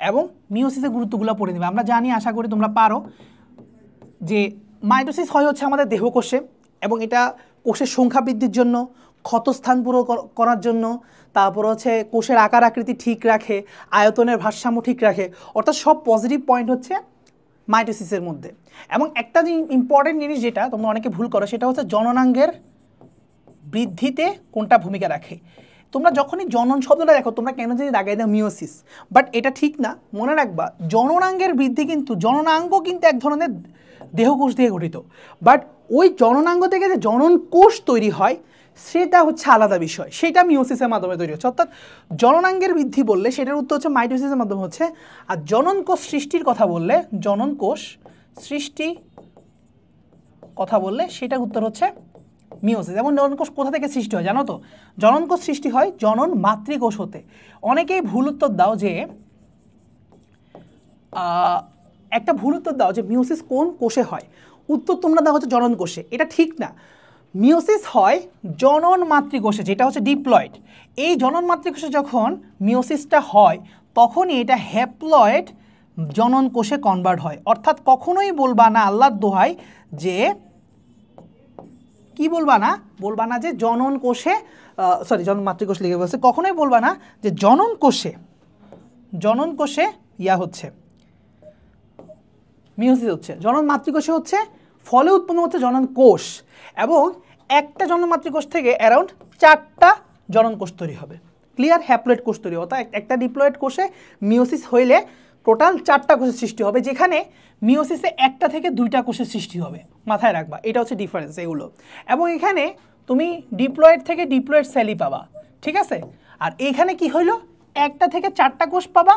এবং মিওসিসের গুরুত্বগুলো পড়ে নিবা। আমরা জানি, আশা করি তোমরা পারো, যে মাইটোসিস হয় হচ্ছে আমাদের দেহকোষে, এবং এটা কোষের সংখ্যা বৃদ্ধির জন্য, ক্ষতস্থান পুরো করার জন্য, তারপর হচ্ছে কোষের আকার আকৃতি ঠিক রাখে, আয়তনের ভারসাম্য ঠিক রাখে, অর্থাৎ সব পজিটিভ পয়েন্ট হচ্ছে মাইটোসিসের মধ্যে। এবং একটা যে ইম্পর্টেন্ট জিনিস যেটা তোমরা অনেকে ভুল করো সেটা হচ্ছে জননাঙ্গের বৃদ্ধিতে কোনটা ভূমিকা রাখে। তোমরা যখনই জনন শব্দটা দেখো তোমরা কেন জানি দাগাই দাও মিওসিস, বাট এটা ঠিক না, মনে রাখবা জননাঙ্গের বৃদ্ধি কিন্তু, জননাঙ্গ কিন্তু এক ধরনের দেহকোষ দিয়ে গঠিত, বাট ওই জননাঙ্গ থেকে যে জনন কোষ তৈরি হয় সেটা হচ্ছে আলাদা বিষয়, সেটা মিওসিসের মাধ্যমে তৈরি হচ্ছে। অর্থাৎ জননাঙ্গের বৃদ্ধি বললে সেটার উত্তর হচ্ছে মাইটোসিসের মাধ্যমে হচ্ছে, আর জনন কোষ সৃষ্টির কথা বললে, জনন কোষ সৃষ্টি কথা বললে সেটার উত্তর হচ্ছে মিওসিস। এবং জনন কোষ কোথা থেকে সৃষ্টি হয় জানো তো, জনন কোষ সৃষ্টি হয় জনন মাতৃকোষ হতে। অনেকেই ভুল উত্তর দাও যে একটা ভুল উত্তর দাও যে মিওসিস কোন কোষে হয়, উত্তর তোমরা দাও হচ্ছে জনন কোষে, এটা ঠিক না। মিওসিস হয় জনন মাতৃকোষে, যেটা হচ্ছে ডিপ্লয়েড। এই জনন মাতৃকোষে যখন মিওসিসটা হয় তখনই এটা হ্যাপ্লয়েড জনন কোষে কনভার্ট হয়। অর্থাৎ কখনোই বলবা না, আল্লাহর দোহাই, যে কি বলবা না যে জনন কোষে, সরি জনন মাতৃকোষ লিখে বলছে, কখনোই বলবা না যে জনন কোষে ইয়া হচ্ছে মিওসিস হচ্ছে, জনন মাতৃকোষে হচ্ছে, ফলে উৎপন্ন হচ্ছে জনন কোষ, এবং একটা জনন মাতৃকোষ থেকে অ্যারাউন্ড 4টা জনন কোষ তৈরি হবে। ক্লিয়ার? হ্যাপ্লয়েড কোষ তৈরি হবে, অর্থাৎ একটা ডিপ্লয়েড কোষে মিওসিস হইলে টোটাল 4টা কোষের সৃষ্টি হবে, যেখানে মিওসিসে 1টা থেকে 2টা কোষের সৃষ্টি হবে। মাথায় রাখবা, এটা হচ্ছে ডিফারেন্স এগুলো। এবং এখানে তুমি ডিপ্লয়েড থেকে ডিপ্লয়েড সেলই পাবা, ঠিক আছে। আর এখানে কি হইলো, 1টা থেকে 4টা কোষ পাবা,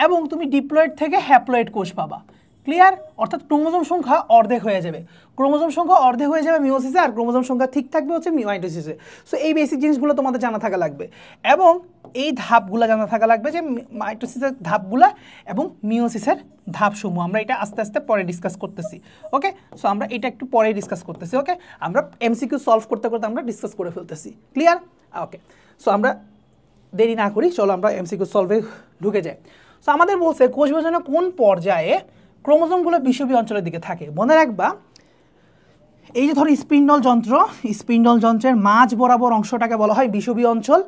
এবং তুমি ডিপ্লয়েড থেকে হ্যাপ্লয়েড কোষ পাবা। ক্লিয়ার? অর্থাৎ ক্রোমোজোম সংখ্যা অর্ধেক হয়ে যাবে, ক্রোমোজোম সংখ্যা অর্ধেক হয়ে যাবে মিওসিসে, আর ক্রোমোজোম সংখ্যা ঠিক থাকবে হচ্ছে মাইটোসিসে। সো এই বেসিক জিনিসগুলো তোমাদের জানা থাকা লাগবে, এবং এই ধাপগুলো জানা থাকা লাগবে, যে মাইটোসিসের ধাপগুলা এবং মিওসিসের ধাপসমূহ। আমরা এটা আস্তে আস্তে পরে ডিসকাস করতেছি, ওকে। সো আমরা এটা একটু পরে ডিসকাস করতেছি, ওকে। আমরা এমসিকিউ সলভ করতে করতে আমরা ডিসকাস করে ফেলতেছি, ক্লিয়ার? ওকে। সো আমরা দেরি না করি, চলো আমরা এমসিকিউ সলভে ঢুকে যাই। সো আমাদের বলছে কোষ বিভাজনের কোন পর্যায়ে ক্রোমোজোমগুলো বিষুবীয় অঞ্চলের দিকে থাকে। মনে রাখবা, এই যে ধরো স্পিন্ডল যন্ত্রের মাঝ বরাবর অংশটাকে বলা হয় বিষুবীয় অঞ্চল।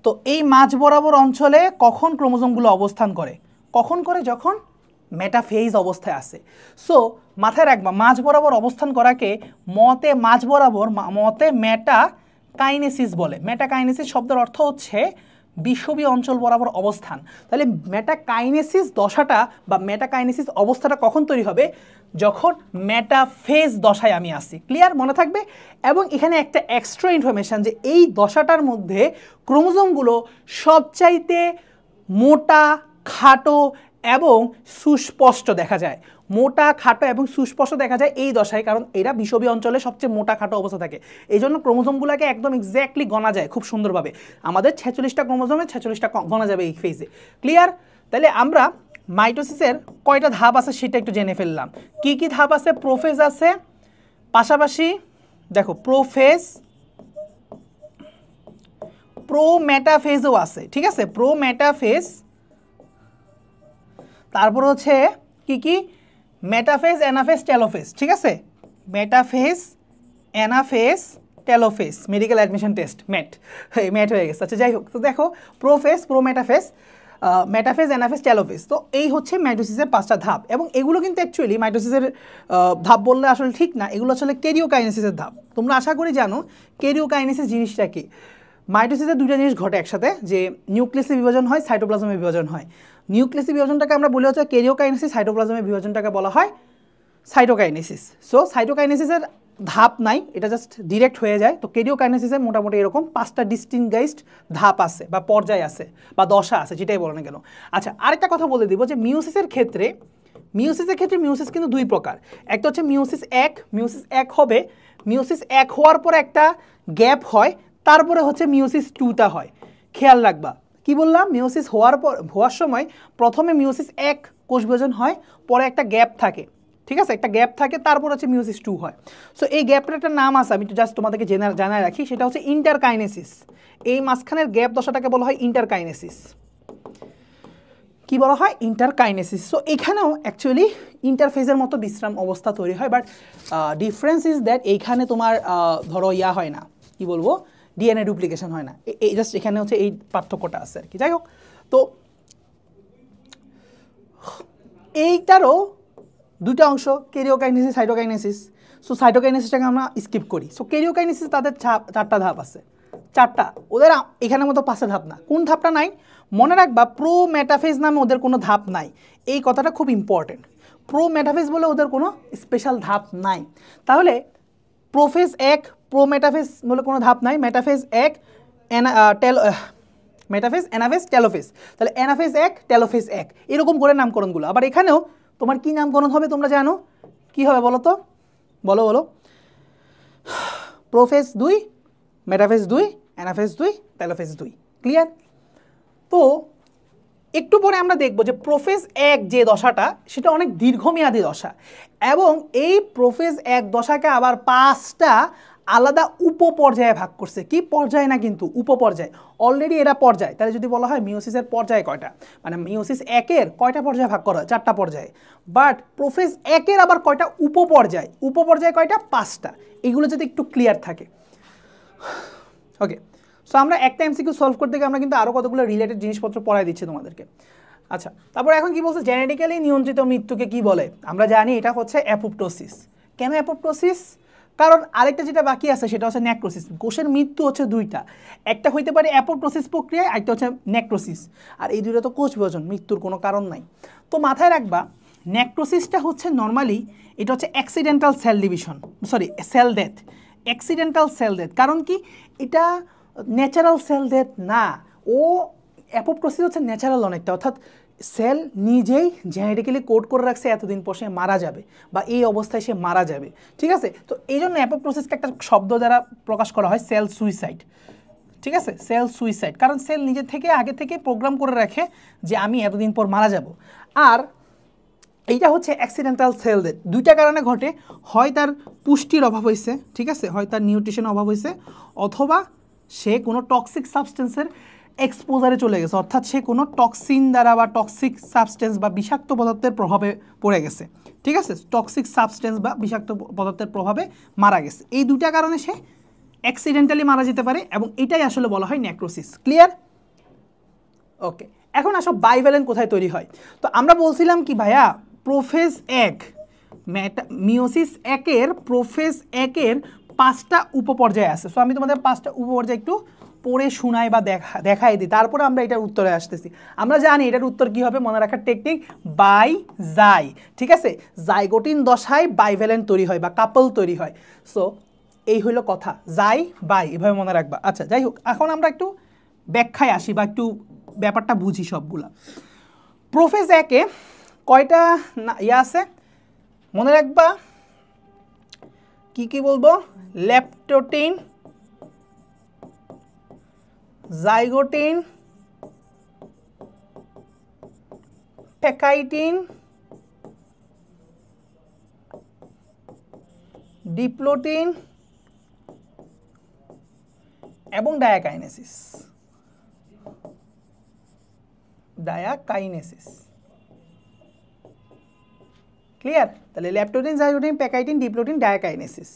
তো এই মাঝ বরাবর অঞ্চলে কখন ক্রোমোজোমগুলো অবস্থান করে, যখন মেটাফেজ অবস্থায় আসে। সো মাথায় রাখবা, মাঝ বরাবর অবস্থান করাকে মতে মেটাকাইনেসিস বলে। মেটাকাইনেসিস শব্দের অর্থ হচ্ছে বিষুবীয় অঞ্চল বরাবর অবস্থান। তাহলে মেটাকাইনেসিস দশাটা বা মেটাকাইনেসিস অবস্থাটা কখন তৈরি হবে, যখন মেটাফেজ দশায় আমি আসি। ক্লিয়ার? মনে থাকবে। এবং এখানে একটা এক্সট্রা ইনফরমেশান, যে এই দশাটার মধ্যে ক্রোমোজোমগুলো সবচাইতে মোটা, খাটো এবং সুস্পষ্ট দেখা যায়। মোটা, খাটো এবং সুস্পষ্ট দেখা যায় এই দশায়, কারণ এরা বিষুবীয় অঞ্চলে সবচেয়ে মোটা খাটো অবস্থা থাকে। এই জন্য ক্রোমোজোমগুলোকে একদম এক্স্যাক্টলি গণা যায় খুব সুন্দরভাবে। আমাদের 46টা ক্রোমোজোমে 46টা গণা যাবে এই ফেজে। ক্লিয়ার? তাহলে আমরা মাইটোসিসের কয়টা ধাপ আছে সেটা একটু জেনে ফেললাম। কি কি ধাপ আছে? প্রোফেজ আছে, পাশাপাশি দেখো প্রোফেজ, প্রোমেটাফেজও আছে, ঠিক আছে। প্রোমেটাফেজ, তারপর হচ্ছে কি কি? মেটাফেজ, অ্যানাফেজ, টেলোফেজ, ঠিক আছে? Metaphase, anaphase, telophase, medical admission test, ম্যাট হয়ে গেছে। আচ্ছা যাই হোক, তো দেখো prophase, prometaphase, metaphase, anaphase, telophase, তো এই হচ্ছে মাইটোসিসের 5টা ধাপ। এবং এগুলো কিন্তু অ্যাকচুয়ালি মাইটোসিসের ধাপ বললে আসলে ঠিক না, এগুলো আসলে ক্যারিওকাইনেসিসের ধাপ। তোমরা আশা করি জানো ক্যারিওকাইনেসিস জিনিসটা কি। মাইটোসিসে দুইটা জিনিস ঘটে একসাথে, যে নিউক্লিয়াসে বিভাজন হয়, সাইটোপ্লাজমে বিভাজন হয়। নিউক্লিয়াসে বিভাজনটাকে আমরা বলি হচ্ছে ক্যারিওকাইনেসিস, সাইটোপ্লাজমের বিভাজনটাকে বলা হয় সাইটোকাইনেসিস। সো সাইটোকাইনেসিসের ধাপ নাই, এটা জাস্ট ডিরেক্ট হয়ে যায়। তো ক্যারিওকাইনেসিসের মোটামুটি এরকম 5টা ডিস্টিংগাইজড ধাপ আছে বা পর্যায় আছে বা দশা আছে, যেটাই বলো না কেন। আচ্ছা, আরেকটা কথা বলে দিব যে মিওসিসের ক্ষেত্রে মিওসিস কিন্তু 2 প্রকার। একটা হচ্ছে মিওসিস 1, মিওসিস 1 হবে, মিওসিস 1 হওয়ার পর একটা গ্যাপ হয়, তারপরে হচ্ছে মিওসিস 2টা হয়। খেয়াল রাখবা, কি বললাম, মিওসিস হওয়ার সময় প্রথমে মিওসিস 1 কোষ বিভাজন হয়, পরে একটা গ্যাপ থাকে, ঠিক আছে, একটা গ্যাপ থাকে, তারপর হচ্ছে মিওসিস 2 হয়। সো এই গ্যাপটার একটা নাম আছে, আমি জাস্ট তোমাদেরকে জানায় রাখি, সেটা হচ্ছে ইন্টারকাইনেসিস। এই মাঝখানের গ্যাপ দশাটাকে বলা হয় ইন্টারকাইনেসিস। কি বলা হয়? ইন্টারকাইনেসিস। সো এখানেও অ্যাকচুয়ালি ইন্টারফেজের মতো বিশ্রাম অবস্থা তৈরি হয়, বাট ডিফারেন্স ইজ দ্যাট এইখানে তোমার ধরো হয় না, কি বলবো, ডিএনএ ডুপ্লিকেশন হয় না, এই জাস্ট এখানে হচ্ছে এই পার্থক্যটা আছে আর কি। যাই হোক, তো এইটারও 2টা অংশ, ক্যারিওকাইনেসিস, সাইটোকাইনেসিস। সো সাইটোকাইনেসিসটাকে আমরা স্কিপ করি। সো ক্যারিওকাইনেসিস তাদের 4টা ধাপ আছে, 4টা, ওদের এখানের মতো 5টা ধাপ না। কোন ধাপটা নাই? মনে রাখবা, প্রোমেটাফেজ নামে ওদের কোনো ধাপ নাই। এই কথাটা খুব ইম্পর্টেন্ট। প্রোমেটাফেজ বলে ওদের কোনো স্পেশাল ধাপ নাই। তাহলে প্রোফেজ 1, প্রোমেটাফেজ বলে কোনো ধাপ নাই। Metaphase 1, metaphase, anaphase, telophase. তাহলে অ্যানাফেজ 1, টেলোফেজ 1, এরকম করে নামকরণগুলো। আবার এখানেও তোমার কি নামকরণ হবে তোমরা জানো? কি হবে বলো তো? বলো। Prophase 2, metaphase 2, anaphase 2, telophase 2। Clear? তো একটু পরে আমরা দেখব যে প্রোফেজ 1 যে দশাটা, সেটা অনেক দীর্ঘমেয়াদী দশা, এবং এই প্রোফেজ 1 দশাকে আবার 5টা আলাদা উপপর্যায়ে ভাগ করছে। কি পর্যায় না, কিন্তু উপপর্যায়। অলরেডি এরা পর্যায়, তাহলে যদি বলা হয় মিওসিসের পর্যায় কয়টা, মানে মিওসিস 1-এর কয়টা পর্যায়ে ভাগ করা হয়? 4টা পর্যায়ে। বাট প্রোফেজ 1-এর আবার কয়টা উপপর্যায়? উপপর্যায় কয়টা? 5টা। এগুলো যদি একটু ক্লিয়ার থাকে। ওকে, সো আমরা একটা এমসিকিউ সলভ করতে গিয়ে আমরা কিন্তু আরও কতগুলো রিলেটেড জিনিসপত্র পড়াই দিচ্ছি তোমাদেরকে। আচ্ছা, তারপর এখন কি বলছে? জেনেটিক্যালি নিয়ন্ত্রিত মৃত্যুকে কি বলে? আমরা জানি এটা হচ্ছে অ্যাপোপ্টোসিস। কেন অ্যাপোপ্টোসিস? কারণ আরেকটা যেটা বাকি আছে সেটা হচ্ছে নেক্রোসিস। কোষের মৃত্যু হচ্ছে 2টা, একটা হইতে পারে অ্যাপোপ্টোসিস প্রক্রিয়া, একটা হচ্ছে নেক্রোসিস। আর এই 2টা তো কোষ বিভাজন, মৃত্যুর কোনো কারণ নাই। তো মাথায় রাখবা, নেক্রোসিসটা হচ্ছে নর্মালি এটা হচ্ছে accidental cell division, sorry sell death, accidental sell death. কারণ কি, এটা ন্যাচারাল সেল ডেথ না। ও অ্যাপোপ্টোসিস হচ্ছে ন্যাচারাল অনেকটা, অর্থাৎ সেল নিজেই জেনেটিক্যালি কোড করে রাখছে এতদিন পর সে মারা যাবে বা এই অবস্থায় সে মারা যাবে, ঠিক আছে? তো এই জন্য অ্যাপোপ্টোসিসকে একটা শব্দ দ্বারা প্রকাশ করা হয়, সেল সুইসাইড, ঠিক আছে? সেল সুইসাইড, কারণ সেল নিজে থেকে আগে থেকে প্রোগ্রাম করে রাখে যে আমি এতদিন পর মারা যাব। আর এইটা হচ্ছে অ্যাক্সিডেন্টাল সেল ডেথ। 2টা কারণে ঘটে, হয় তার পুষ্টির অভাব হয়েছে, ঠিক আছে, হয় তার নিউট্রিশন অভাব হয়েছে, অথবা সে কোনো টক্সিক সাবস্টেন্সের এক্সপোজারে চলে গেছে, অর্থাৎ সে কোনো টক্সিন দ্বারা বা টক্সিক সাবস্টেন্স বা বিষাক্ত পদার্থের প্রভাবে পড়ে গেছে, ঠিক আছে, টক্সিক সাবস্টেন্স বা বিষাক্ত পদার্থের প্রভাবে মারা গেছে। এই 2টা কারণে সে অ্যাক্সিডেন্টালি মারা যেতে পারে, এবং এটাই আসলে বলা হয় নেক্রোসিস। ক্লিয়ার? ওকে, এখন আসো বাইভ্যালেন্ট কোথায় তৈরি হয়। তো আমরা বলছিলাম কি ভাইয়া, প্রোফেজ 1, মিওসিস 1-এর প্রোফেজ 1-এর 5টা উপপর্যায় আছে। সো আমি তোমাদের 5টা উপপর্যায় একটু পড়ে শোনাই বা দেখাই দিই, তারপরে আমরা এটার উত্তরে আসতেছি। আমরা জানি এটার উত্তর কি হবে, মনে রাখার টেকনিক বাই জাই, ঠিক আছে? জাইগোটিন দশায় বাইভ্যালেন্ট তৈরি হয় বা কাপল তৈরি হয়। সো এই হলো কথা, জাই বাই, এভাবে মনে রাখবা। আচ্ছা যাই হোক, এখন আমরা একটু ব্যাখ্যায় আসি বা একটু ব্যাপারটা বুঝি সবগুলা। প্রোফেজ 1-এ কয়টা আছে মনে রাখবা, কি কি বলবো? লেপটোটিন, জাইগোটিন, পেকাইটিন, ডিপ্লোটিন এবং ডায়াকাইনেসিস। ক্লিয়ার? তাহলে ল্যাপটোটিন, জাইগোটিন, প্যাকাইটিন, ডিপ্লোটিন, ডায়াকাইনেসিস।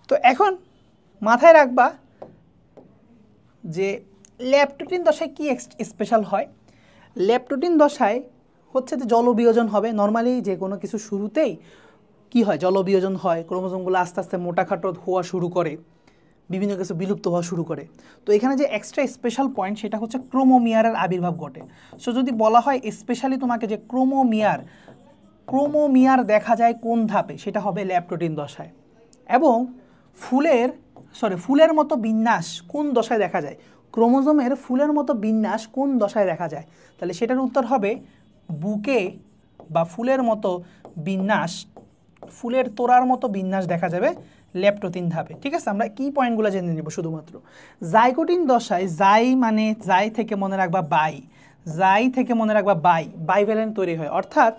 তো এখন মাথায় রাখবা যে ল্যাপটোটিন দশায় কি স্পেশাল হয়। ল্যাপটোটিন দশায় হচ্ছে যে জলবিয়োজন হবে। নর্মালি যে কোনো কিছু শুরুতেই কি হয়, জলবিয়োজন হয়, ক্রোমোজোমগুলো আস্তে আস্তে মোটাখাটো হওয়া শুরু করে, বিভিন্ন কিছু বিলুপ্ত হওয়া শুরু করে। তো এখানে যে এক্সট্রা স্পেশাল পয়েন্ট সেটা হচ্ছে ক্রোমোমিয়ারের আবির্ভাব ঘটে। সো যদি বলা হয় স্পেশালি তোমাকে যে ক্রোমোমিয়ার দেখা যায় কোন ধাপে, সেটা হবে ল্যাপটোটিন দশায়। এবং ফুলের মতো বিন্যাস কোন দশায় দেখা যায়, ক্রোমোজোমের ফুলের মতো বিন্যাস কোন দশায় দেখা যায়, তাহলে সেটার উত্তর হবে বুকে বা ফুলের মতো বিন্যাস, ফুলের তোড়ার মতো বিন্যাস দেখা যাবে ল্যাপটোটিন ধাপে। ঠিক আছে, আমরা কি পয়েন্টগুলো জেনে নেব শুধুমাত্র। জাইগোটিন দশায় জাই থেকে মনে রাখবা বাইভ্যালেন্ট তৈরি হয়, অর্থাৎ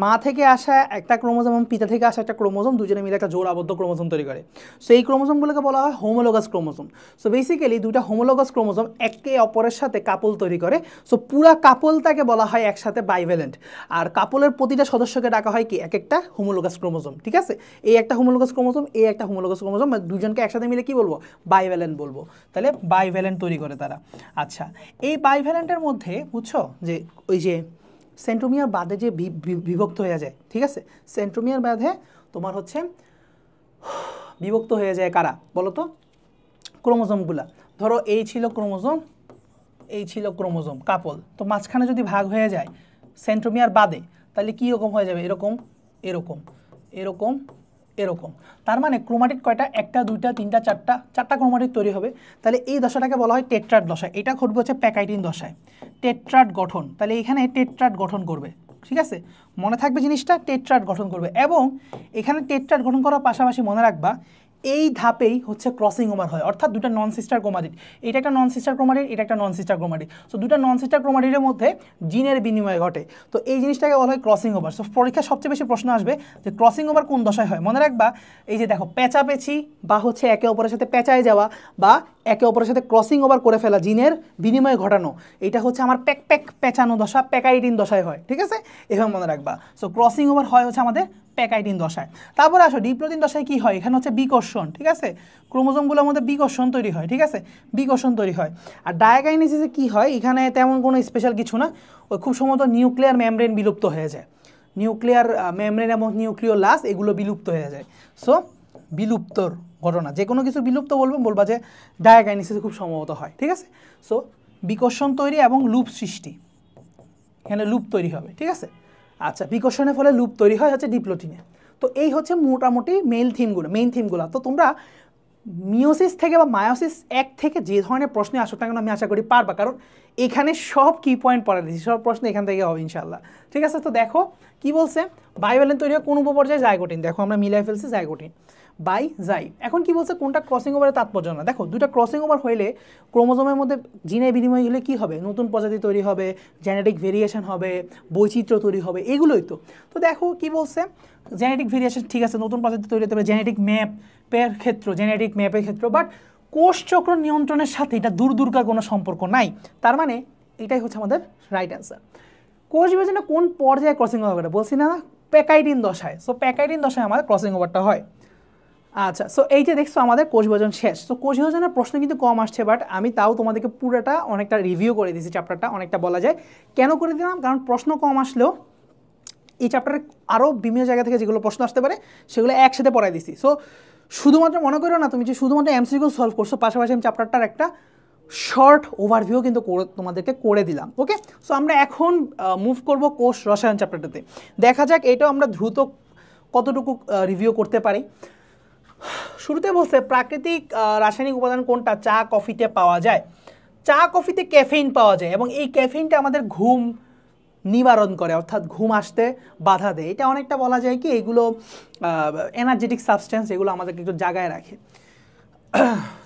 মা থেকে আসা একটা ক্রোমোজোম এবং পিতা থেকে আসা একটা ক্রোমোজোম দুজনে মিলে একটা জোড় আবদ্ধ ক্রোমোজোম তৈরি করে। সো এই ক্রোমোজোমগুলোকে বলা হয় হোমোলোগাস ক্রোমোজোম। সো বেসিক্যালি দুইটা হোমোলোগাস ক্রোমোজোম একে অপরের সাথে কাপল তৈরি করে। সো পুরা কাপলটাকে বলা হয় একসাথে বাইভ্যালেন্ট। আর কাপলের প্রতিটা সদস্যকে ডাকা হয় কি, এক একটা হোমোলোগাস ক্রোমোজোম। ঠিক আছে, এই একটা হোমোলোগাস ক্রোমোজোম, এই একটা হোমোলোগাস ক্রোমোজোম, দুজনকে একসাথে মিলে কি বলবো, বাইভ্যালেন্ট বলবো। তাহলে বাইভ্যালেন্ট তৈরি করে তারা। আচ্ছা, এই বাইভ্যালেন্টের মধ্যে বুঝছো যে ওই যে সেন্ট্রোমিয়ার বাদে যে বিভক্ত হয়ে যায়, ঠিক আছে, সেন্ট্রোমিয়ার বাদে তোমার হচ্ছে বিভক্ত হয়ে যায় কারা বলো তো, ক্রোমোজোমগুলা। ধরো এই ছিল ক্রোমোজোম কাপল, তো মাঝখানে যদি ভাগ হয়ে যায় সেন্ট্রোমিয়ার বাদে, তাহলে কি রকম হয়ে যাবে, এরকম এরকম এরকম এরকম। তার মানে ক্রোমাটিড কয়টা, একটা দুইটা তিনটা চারটা ক্রোমাটিড তৈরি হবে। তাহলে এই দশাটাকে বলা হয় টেট্রাড দশা। এটা ঘটবে হচ্ছে প্যাকাইটিন দশায়, টেট্রাড গঠন। তাহলে এখানে টেট্রাড গঠন করবে, ঠিক আছে, মনে থাকবে জিনিসটা, টেট্রাড গঠন করবে। এবং এখানে টেট্রাড গঠন করার পাশাপাশি মনে রাখবা এই ধাপেই হচ্ছে ক্রসিং ওভার হয়, অর্থাৎ দুটা নন সিস্টার ক্রোমাটিড, এটা একটা নন সিস্টার ক্রোমাটিড, এটা একটা নন সিস্টার ক্রোমাটিড। সো দুটা নন সিস্টার ক্রোমাটিডের মধ্যে জিনের বিনিময় ঘটে। তো এই জিনিসটাকে বলা হয় ক্রসিং ওভার। সো পরীক্ষায় সবচেয়ে বেশি প্রশ্ন আসবে যে ক্রসিং ওভার কোন দশায় হয়। মনে রাখবা এই যে দেখো পেঁচাপেচি বা হচ্ছে একে অপরের সাথে পেঁচায় যাওয়া বা একে অপরের সাথে ক্রসিং ওভার করে ফেলা, জিনের বিনিময় ঘটানো, এটা হচ্ছে আমার পেঁচানো দশা, প্যাকাইটিন দশায় হয়। ঠিক আছে, এভাবে মনে রাখবা। সো ক্রসিং ওভার হয় হচ্ছে আমাদের প্যাকাইটিন দশায়। তারপরে আসো ডিপ্লোটিন দশায় কি হয়, এখানে হচ্ছে বিকর্ষণ। ঠিক আছে, ক্রোমোজোমগুলোর মধ্যে বিকর্ষণ তৈরি হয়। ঠিক আছে, বিকর্ষণ তৈরি হয়। আর ডায়াকাইনেসিসে কি হয়, এখানে তেমন কোনো স্পেশাল কিছু না, ওই খুব সম্ভবত নিউক্লিয়ার মেমব্রেন বিলুপ্ত হয়ে যায়, নিউক্লিয়ার মেমব্রেন এবং নিউক্লিওলাস এগুলো বিলুপ্ত হয়ে যায়। সো বিলুপ্তর ঘটনা, যে কোনো কিছু বিলুপ্ত বলবা যে ডায়াকাইনেসিস খুব সম্ভবত হয়। ঠিক আছে, সো বিকর্ষণ তৈরি এবং লুপ সৃষ্টি, এখানে লুপ তৈরি হবে। ঠিক আছে, আচ্ছা, বিকর্ষণের ফলে লুপ তৈরি হয় হচ্ছে ডিপ্লোটিনে। তো এই হচ্ছে মোটামুটি মেইন থিমগুলো। তো তোমরা মিওসিস থেকে বা মায়োসিস এক থেকে যে ধরনের প্রশ্নে আসো না কেন আমি আশা করি পারবা, কারণ এখানে সব কি পয়েন্ট পড়া দিয়েছি, সব প্রশ্ন এখান থেকে হবে ইনশাল্লাহ। ঠিক আছে, তো দেখো কি বলছে, বাইভ্যালেন্ট তৈরি হয় কোন উপপর্যায়ে, জাইগোটিন। দেখো আমরা মিলাই ফেলছি জাইগোটিন বাই জাই। এখন কি বলছে, কোনটা ক্রসিং ওভারের তাৎপর্য না। দেখো দুটা ক্রসিং ওভার হইলে ক্রোমোজোমের মধ্যে জিনের বিনিময় হলে কি হবে, নতুন প্রজাতি তৈরি হবে, জেনেটিক ভেরিয়েশন হবে, বৈচিত্র্য তৈরি হবে, এগুলোই তো। তো দেখো কি বলছে, জেনেটিক ভেরিয়েশন ঠিক আছে, নতুন প্রজাতি তৈরি হতে হবে, জেনেটিক ম্যাপের ক্ষেত্র, বাট কোষচক্র নিয়ন্ত্রণের সাথে এটা দূরকার কোনো সম্পর্ক নাই। তার মানে এটাই হচ্ছে আমাদের রাইট অ্যান্সার। কোষ বিভাজনে কোন পর্যায়ে ক্রসিং ওভার করে বলছি না, প্যাকাইটিন দশায়। সো প্যাকাইটিন দশায় আমাদের ক্রসিং ওভারটা হয়। আচ্ছা, সো এই যে দেখছো আমাদের কোষ বিভাজন শেষ। তো কোষ বিভাজনের প্রশ্ন কিন্তু কম আসছে, বাট আমি তাও তোমাদেরকে পুরোটা অনেকটা রিভিউ করে দিয়েছি, চ্যাপ্টারটা অনেকটা বলা যায়। কেন করে দিলাম, কারণ প্রশ্ন কম আসলেও এই চ্যাপ্টারে আরও বিভিন্ন জায়গা থেকে যেগুলো প্রশ্ন আসতে পারে সেগুলো একসাথে পড়াই দিছি। সো শুধুমাত্র মনে করো না তুমি যে শুধুমাত্র এমসিকিউ সলভ করছো, পাশাপাশি আমি চ্যাপ্টারটার একটা শর্ট ওভারভিউ কিন্তু তোমাদেরকে করে দিলাম। ওকে, সো আমরা এখন মুভ করব কোষ রসায়ন চ্যাপ্টারটাতে। দেখা যাক এটাও আমরা দ্রুত কতটুকু রিভিউ করতে পারি। শুরুতে বলছে প্রাকৃতিক রাসায়নিক উপাদান কোনটা চা কফিতে পাওয়া যায়। চা কফিতে ক্যাফেইন পাওয়া যায় এবং এই ক্যাফেইনটা আমাদের ঘুম নিবারণ করে, অর্থাৎ ঘুম আসতে বাধা দেয়। এটা অনেকটা বলা যায় কি এগুলো এনার্জেটিক সাবস্টেন্স, এগুলো আমাদেরকে একটু জাগায় রাখে।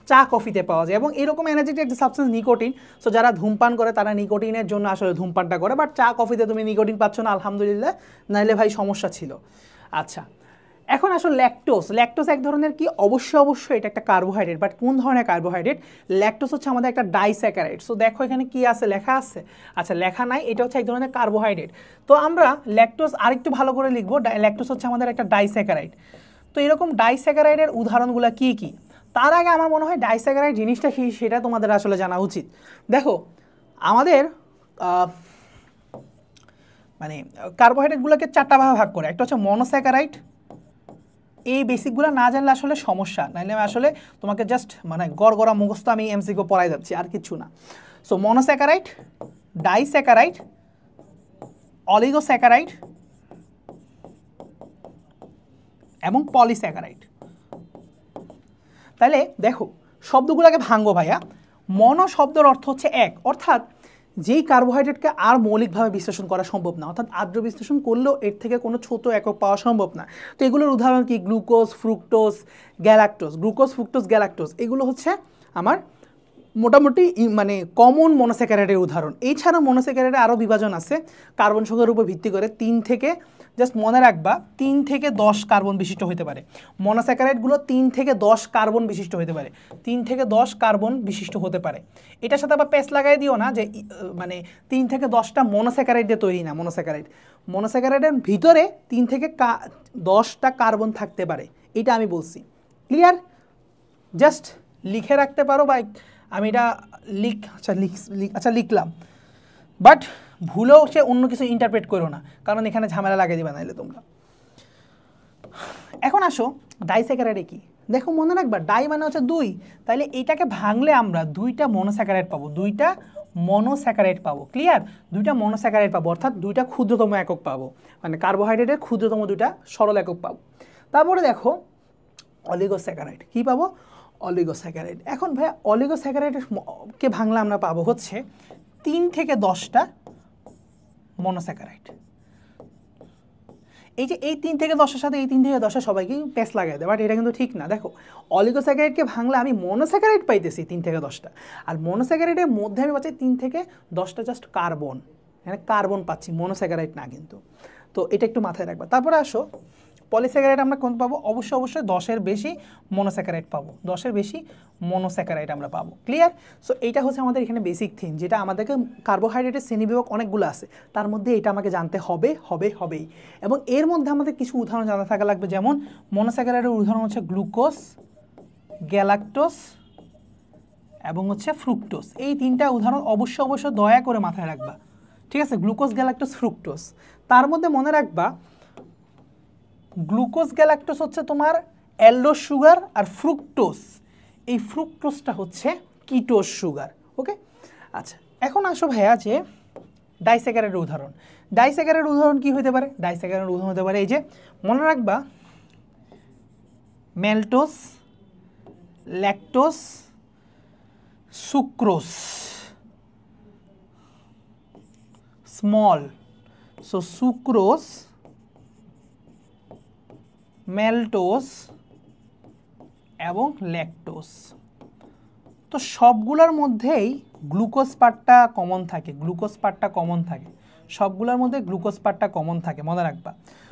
চা কফিতে পাওয়া যায় এবং এরকম এনার্জেটিক একটা সাবস্টেন্স নিকোটিন। সো যারা ধূমপান করে তারা নিকোটিনের জন্য আসলে ধূমপানটা করে, বাট চা কফিতে তুমি নিকোটিন পাচ্ছ না আলহামদুলিল্লাহ, নাইলে ভাই সমস্যা ছিল। আচ্ছা, এখন আসলে ল্যাকটোজ, ল্যাকটোজ এক ধরনের কি, অবশ্যই এটা একটা কার্বোহাইড্রেট, বাট কোন ধরনের কার্বোহাইড্রেট? ল্যাকটোজ হচ্ছে আমাদের একটা ডাইস্যাকারাইড। সো দেখো এখানে কি আছে, লেখা আছে? আচ্ছা লেখা নাই, এটা হচ্ছে এক ধরনের কার্বোহাইড্রেট। তো আমরা ল্যাকটোজ আরেকটু ভালো করে লিখবো, ল্যাকটোজ হচ্ছে আমাদের একটা ডাইস্যাকারাইড। তো এরকম ডাইস্যাকারাইডের উদাহরণগুলো কি কি? তার আগে আমার মনে হয় ডাইস্যাকারাইড জিনিসটা কি সেটা তোমাদের আসলে জানা উচিত। দেখো আমাদের মানে কার্বোহাইড্রেটগুলোকে চারটা ভাগে ভাগ করে, একটা হচ্ছে মনোস্যাকারাইড। এই বেসিকগুলো না জানলে আসলে সমস্যা, নাইলে আসলে তোমাকে জাস্ট মানে গড়গড়া মুখস্থ আমি এমসিকিউ পড়াই যাচ্ছি, আর কিছু না। সো মনোস্যাকারাইড, ডাইস্যাকারাইড, অলিগোস্যাকারাইড এবং পলিস্যাকারাইড। তাহলে দেখো শব্দগুলোকে ভাঙবো ভাইয়া। মনো শব্দের অর্থ হচ্ছে এক, অর্থাৎ যেই কার্বোহাইড্রেটকে আর মৌলিকভাবে বিশ্লেষণ করা সম্ভব না, অর্থাৎ আর্দ্র বিশ্লেষণ করলেও এর থেকে কোনো ছোট একক পাওয়া সম্ভব না। তো এগুলোর উদাহরণ কি? Glucose, fructose, galactose. Glucose, fructose, galactose এগুলো হচ্ছে আমার মোটামুটি মানে কমন মনোস্যাকারাইডের উদাহরণ। এছাড়া মনোস্যাকারাইডে আরও বিভাজন আছে কার্বন সংখ্যার উপর ভিত্তি করে। 3 থেকে, জাস্ট মনে রাখবা, 3 থেকে 10 কার্বন বিশিষ্ট হতে পারে মনোস্যাকারাইডগুলো। 3 থেকে 10 কার্বন বিশিষ্ট হতে পারে, 3 থেকে 10 কার্বন বিশিষ্ট হতে পারে। এটার সাথে আবার পেস লাগাই দিও না যে মানে 3 থেকে 10টা মনোস্যাকারাইড দিয়ে তৈরি না। মনোস্যাকারাইডের ভিতরে 3 থেকে 10টা কার্বন থাকতে পারে, এটা আমি বলছি। ক্লিয়ার? জাস্ট লিখে রাখতে পারো, বা আমি এটা লিখলাম, বাট ভুলেও সে অন্য কিছু ইন্টারপ্রেট করো না, কারণ এখানে ঝামেলা লাগিয়ে দিবা নাইলে তোমরা। এখন আসো ডাইস্যাকারাইডে কি। দেখো মনে রাখবা, ডাই মানে হচ্ছে 2, তাইলে এইটাকে ভাঙলে আমরা 2টা মনোস্যাকারাইড পাবো, 2টা মনোস্যাকারাইড পাবো। ক্লিয়ার? 2টা মনোস্যাকারাইড পাবো, অর্থাৎ 2টা ক্ষুদ্রতম একক পাবো, মানে কার্বোহাইড্রেটের ক্ষুদ্রতম 2টা সরল একক পাবো। তারপরে দেখো অলিগোস্যাকারাইড, কি পাবো? অলিগোস্যাকারাইড। এখন ভাই অলিগোস্যাকারাইডকে ভাঙলে আমরা পাবো হচ্ছে 3 থেকে 10টা মনোস্যাকারাইড। এই যে এই 3 থেকে 10-এর সাথে এই 3 থেকে 10-এ সবাইকে পেস লাগাই দেয়, বাট এটা কিন্তু ঠিক না। দেখো অলিগোস্যাকারাইডকে ভাঙলে আমি মনোস্যাকারাইড পাইতেছি 3 থেকে 10টা, আর মনোস্যাকারাইডের মধ্যে আমি পাচ্ছি 3 থেকে 10টা জাস্ট কার্বন, এখানে কার্বন পাচ্ছি, মনোস্যাকারাইড না কিন্তু। তো এটা একটু মাথায় রাখবা। তারপরে আসো পলিস্যাকারাইড আমরা কোন পাবো? অবশ্যই 10-এর বেশি মনোস্যাকারাইড পাবো, 10-এর বেশি মনোস্যাকারাইড আমরা পাবো। ক্লিয়ার? সো এইটা হচ্ছে আমাদের এখানে বেসিক থিম, যেটা আমাদেরকে কার্বোহাইড্রেটের শ্রেণীবিভাগ অনেকগুলো আছে, তার মধ্যে এটা আমাকে জানতে হবেই। এবং এর মধ্যে আমাদের কিছু উদাহরণ জানা থাকা লাগবে, যেমন মনোস্যাকারাইডের উদাহরণ হচ্ছে গ্লুকোজ, গ্যালাক্টোজ এবং হচ্ছে ফ্রুক্টোজ। এই 3টা উদাহরণ অবশ্যই দয়া করে মাথায় রাখবা, ঠিক আছে? Glucose, galactose, fructose. তার মধ্যে মনে রাখবা গ্লুকোজ, গ্যালাক্টোজ হচ্ছে তোমার অ্যালডোজ সুগার, আর ফ্রুক্টোজ, এই ফ্রুক্টোজটা হচ্ছে কিটোজ সুগার। ওকে, আচ্ছা এখন আসো ভাইয়া যে ডাইস্যাকারাইডের উদাহরণ। ডাইস্যাকারাইডের উদাহরণ কি হতে পারে? ডাইস্যাকারাইডের উদাহরণ হতে পারে এই যে, মনে রাখবা ম্যালটোজ, lactose, sucrose, small. So sucrose, ম্যালটোজ এবং ল্যাকটোজ। তো সবগুলোর মধ্যেই গ্লুকোজ পার্টটা কমন থাকে, সবগুলোর মধ্যে গ্লুকোজ পার্টটা কমন থাকে, মনে রাখবা।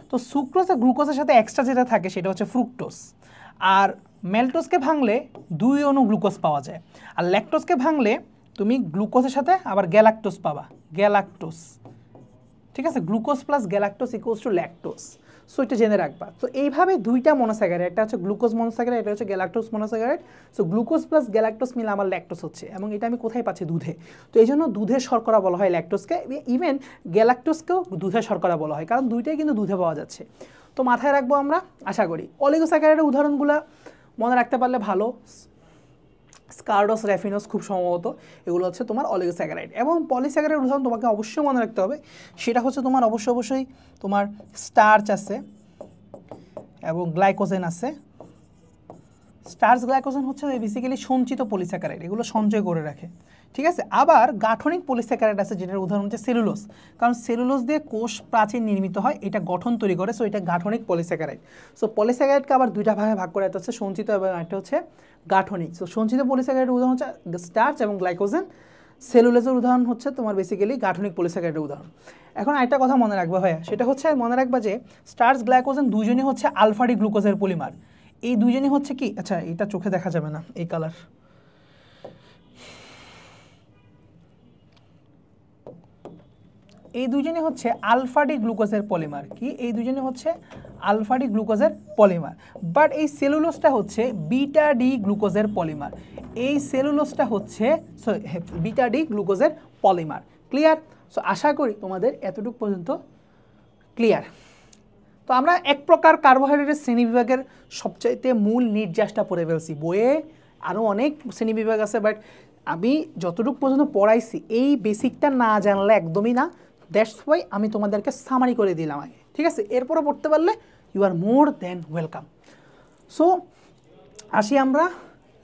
তো সুক্রোজ আর গ্লুকোজের সাথে এক্সট্রা যেটা থাকে সেটা হচ্ছে ফ্রুক্টোজ। আর ম্যালটোজকে ভাঙলে 2 অণু গ্লুকোজ পাওয়া যায়, আর ল্যাকটোজকে ভাঙলে তুমি গ্লুকোজের সাথে আবার গ্যালাক্টোজ পাবা, গ্যালাক্টোজ। ঠিক আছে? Glucose plus galactose equals to lactose. So এটা জেনে রাখবা। তো এইভাবে 2টা মনোস্যাকারাইড, একটা হচ্ছে গ্লুকোজ মনোস্যাকারাইড, এটা হচ্ছে galactose monosaccharide. So glucose plus galactose মিলে আমার ল্যাকটোজ হচ্ছে, এবং এটা আমি কোথায় পাচ্ছি? দুধে। তো এই জন্য দুধের শর্করা বলা হয় ল্যাকটোজকে, ইভেন গ্যালাক্টোজকেও দুধের শর্করা বলা হয়, কারণ 2টাই কিন্তু দুধে পাওয়া যাচ্ছে। তো মাথায় রাখবো আমরা, আশা করি। অলিগোস্যাকারাইডের উদাহরণগুলো মনে রাখতে পারলে ভালো। স্কারডোস, র্যাফিনোস খুব সম্ভবত এগুলো হচ্ছে তোমার অলিগোস্যাকারাইড। এবং পলিস্যাকারাইডের উদাহরণ তোমাকে অবশ্যই মনে রাখতে হবে, সেটা হচ্ছে তোমার অবশ্যই তোমার স্টার্চ আছে এবং গ্লাইকোজেন আছে। স্টার্চ, গ্লাইকোজেন হচ্ছে বেসিক্যালি সঞ্চিত পলিস্যাকারাইড, এগুলো সঞ্চয় করে রাখে। ঠিক আছে? আবার গাঠনিক পলিস্যাকারাইড আছে, যেটার উদাহরণ হচ্ছে সেলুলোজ, কারণ সেলুলোজ দিয়ে কোষ প্রাচীর নির্মিত হয়, এটা গঠন তৈরি করে। সো এটা গাঠনিক পলিস্যাকারাইড। সো পলিস্যাকারাইডকে আবার 2টা ভাগে ভাগ করে, একটা হচ্ছে সঞ্চিত এবং একটা হচ্ছে গাঠনিক। সো সঞ্চিত পলিস্যাকারাইডের উদাহরণ হচ্ছে স্টার্চ এবং গ্লাইকোজেন, সেলুলোজের উদাহরণ হচ্ছে তোমার বেসিক্যালি গাঠনিক পলিস্যাকারাইডের উদাহরণ। এখন একটা কথা মনে রাখবা ভাইয়া, সেটা হচ্ছে মনে রাখবা যে স্টার্চ গ্লাইকোজেন দুজনই হচ্ছে আলফা ডি গ্লুকোজের পলিমার। এই দুজনই হচ্ছে কি, আচ্ছা এটা চোখে দেখা যাবে না এই কালার, এই দুজনই হচ্ছে আলফা ডি গ্লুকোজের পলিমার। কি এই দুজনই হচ্ছে আলফা ডি গ্লুকোজের পলিমার, বাট এই সেলুলোজটা হচ্ছে বিটা ডি গ্লুকোজের পলিমার। এই সেলুলোজটা হচ্ছে বিটা ডি গ্লুকোজের পলিমার। ক্লিয়ার? সো আশা করি তোমাদের এতটুকু পর্যন্ত ক্লিয়ার। তো আমরা এক প্রকার কার্বোহাইড্রেটের শ্রেণীবিভাগের সবচাইতে মূল নির্যাসটা পড়ে ফেলছি। বইয়ে আরও অনেক শ্রেণীবিভাগ আছে, বাট আমি যতটুকু পর্যন্ত পড়াইছি এই বেসিকটা না জানলে একদমই না। দ্যাটস ওয়াই আমি তোমাদেরকে সামারি করে দিলাম আগে, ঠিক আছে? এরপরও পড়তে পারলে you are more than welcome. So আসি আমরা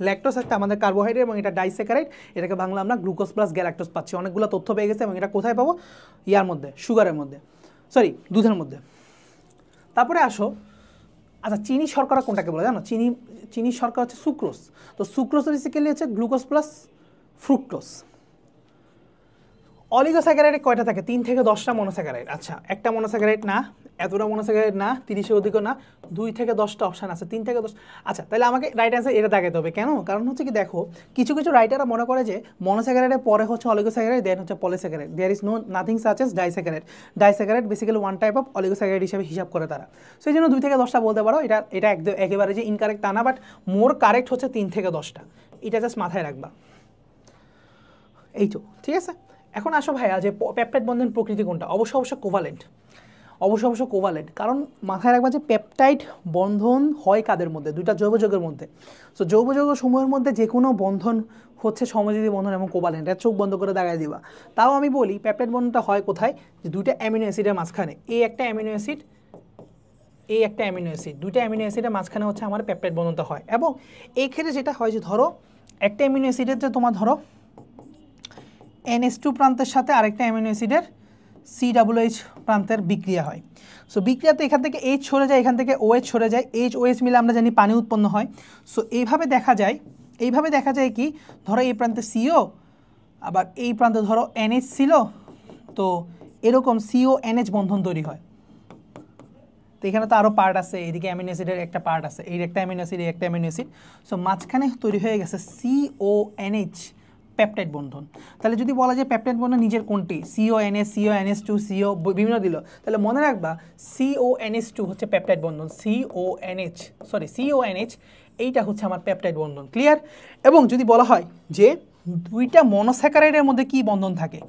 ল্যাকটোজ একটা আমাদের কার্বোহাইড্রেট এবং এটা ডাইস্যাকারাইড, এটাকে বাংলা আমরা গ্লুকোজ প্লাস গ্যালাক্টোজ পাচ্ছি। অনেকগুলো তথ্য পেয়ে গেছে এবং এটা কোথায় পাবো? ইয়ার মধ্যে, সুগারের মধ্যে, সরি দুধের মধ্যে। তারপরে আসো, আচ্ছা চিনি শর্করা কোনটাকে বলে জানো? চিনি শর্করা হচ্ছে সুক্রোজ। তো সুক্রোজ বেসিক্যালি হচ্ছে গ্লুকোজ প্লাস ফ্রুক্টোজ। অলিগোস্যাকারাইডে কয়টা থাকে? 3 থেকে 10টা মনোস্যাকারাইড। আচ্ছা একটা মনোস্যাকারাইড না, এতটা মনোস্যাকারাইড না, 30-এর অধিকও না, 2 থেকে 10টা অপশান আছে, 3 থেকে 10। আচ্ছা তাহলে আমাকে রাইট অ্যান্সার এটা দেখাতে হবে। কেন? কারণ হচ্ছে কি দেখো, কিছু কিছু রাইটাররা মনে করে যে মনোস্যাকারাইডের পরে হচ্ছে অলিগোস্যাকারাইড, দেন হচ্ছে polysaccharide. There is nothing such as disaccharide. Disaccharide basically one type of oligosaccharide হিসেবে হিসাব করে তারা। সেই জন্য 2 থেকে 10টা বলতে পারো। এটা একেবারে যে ইনকারেক্ট তা না, বাট মোর কারেক্ট হচ্ছে 3 থেকে 10টা। এটা জাস্ট মাথায় রাখবা। এই তো ঠিক আছে। এখন আসো ভাইয়া যে পেপটাইড বন্ধনের প্রকৃতি কোনটা? অবশ্যই কোভালেন্ট। অবশ্যই কোভালেন্ট, কারণ মাথায় রাখবা যে পেপটাইড বন্ধন হয় কাদের মধ্যে? দুইটা জৈব যৌগের মধ্যে। সো জৈব যৌগ সমূহের মধ্যে যে কোনো বন্ধন হচ্ছে সমযোজী বন্ধন এবং কোভালেন্ট। এটা চোখ বন্ধ করে দাগায় দিবা। তাও আমি বলি পেপটাইড বন্ধনটা হয় কোথায়? যে দুইটা অ্যামিনো অ্যাসিডের মাঝখানে। এই একটা অ্যামিনো অ্যাসিড, এই একটা অ্যামিনো অ্যাসিড, দুইটা অ্যামিনো অ্যাসিডের মাঝখানে হচ্ছে আমার পেপটাইড বন্ধনটা হয়। এবং এই ক্ষেত্রে যেটা হয় যে ধরো একটা অ্যামিনো অ্যাসিডের যে তোমার ধরো NH2 প্রান্তের সাথে আরেকটা অ্যামিনো অ্যাসিডের COOH প্রান্তের বিক্রিয়া হয়। সো বিক্রিয়াতে এখান থেকে H সরে যায়, এখান থেকে OH সরে যায়, H-OH মিলে আমরা জানি পানি উৎপন্ন হয়। সো এইভাবে দেখা যায় কি, ধরো এই প্রান্তে CO, আবার এই প্রান্তে ধরো NH ছিল, তো এরকম CONH বন্ধন তৈরি হয়। তো এখানে তো আরও পার্ট আছে, এইদিকে অ্যামিনো অ্যাসিডের একটা পার্ট আছে, এই একটা অ্যামিনো অ্যাসিড, এই একটা অ্যামিনো অ্যাসিড। সো মাঝখানে তৈরি হয়ে গেছে CONH পেপটাইড বন্ধন। তাহলে যদি বলা যায় পেপটাইড বন্ধন নিজের কোনটি? CONH, CONH2, CO বিভিন্ন দিল, তাহলে মনে রাখবা CONH2 হচ্ছে পেপটাইড বন্ধন। CONH এইটা হচ্ছে আমার পেপটাইড বন্ধন। ক্লিয়ার? এবং যদি বলা হয় যে দুইটা মনোস্যাকারাইডের মধ্যে কি বন্ধন থাকে?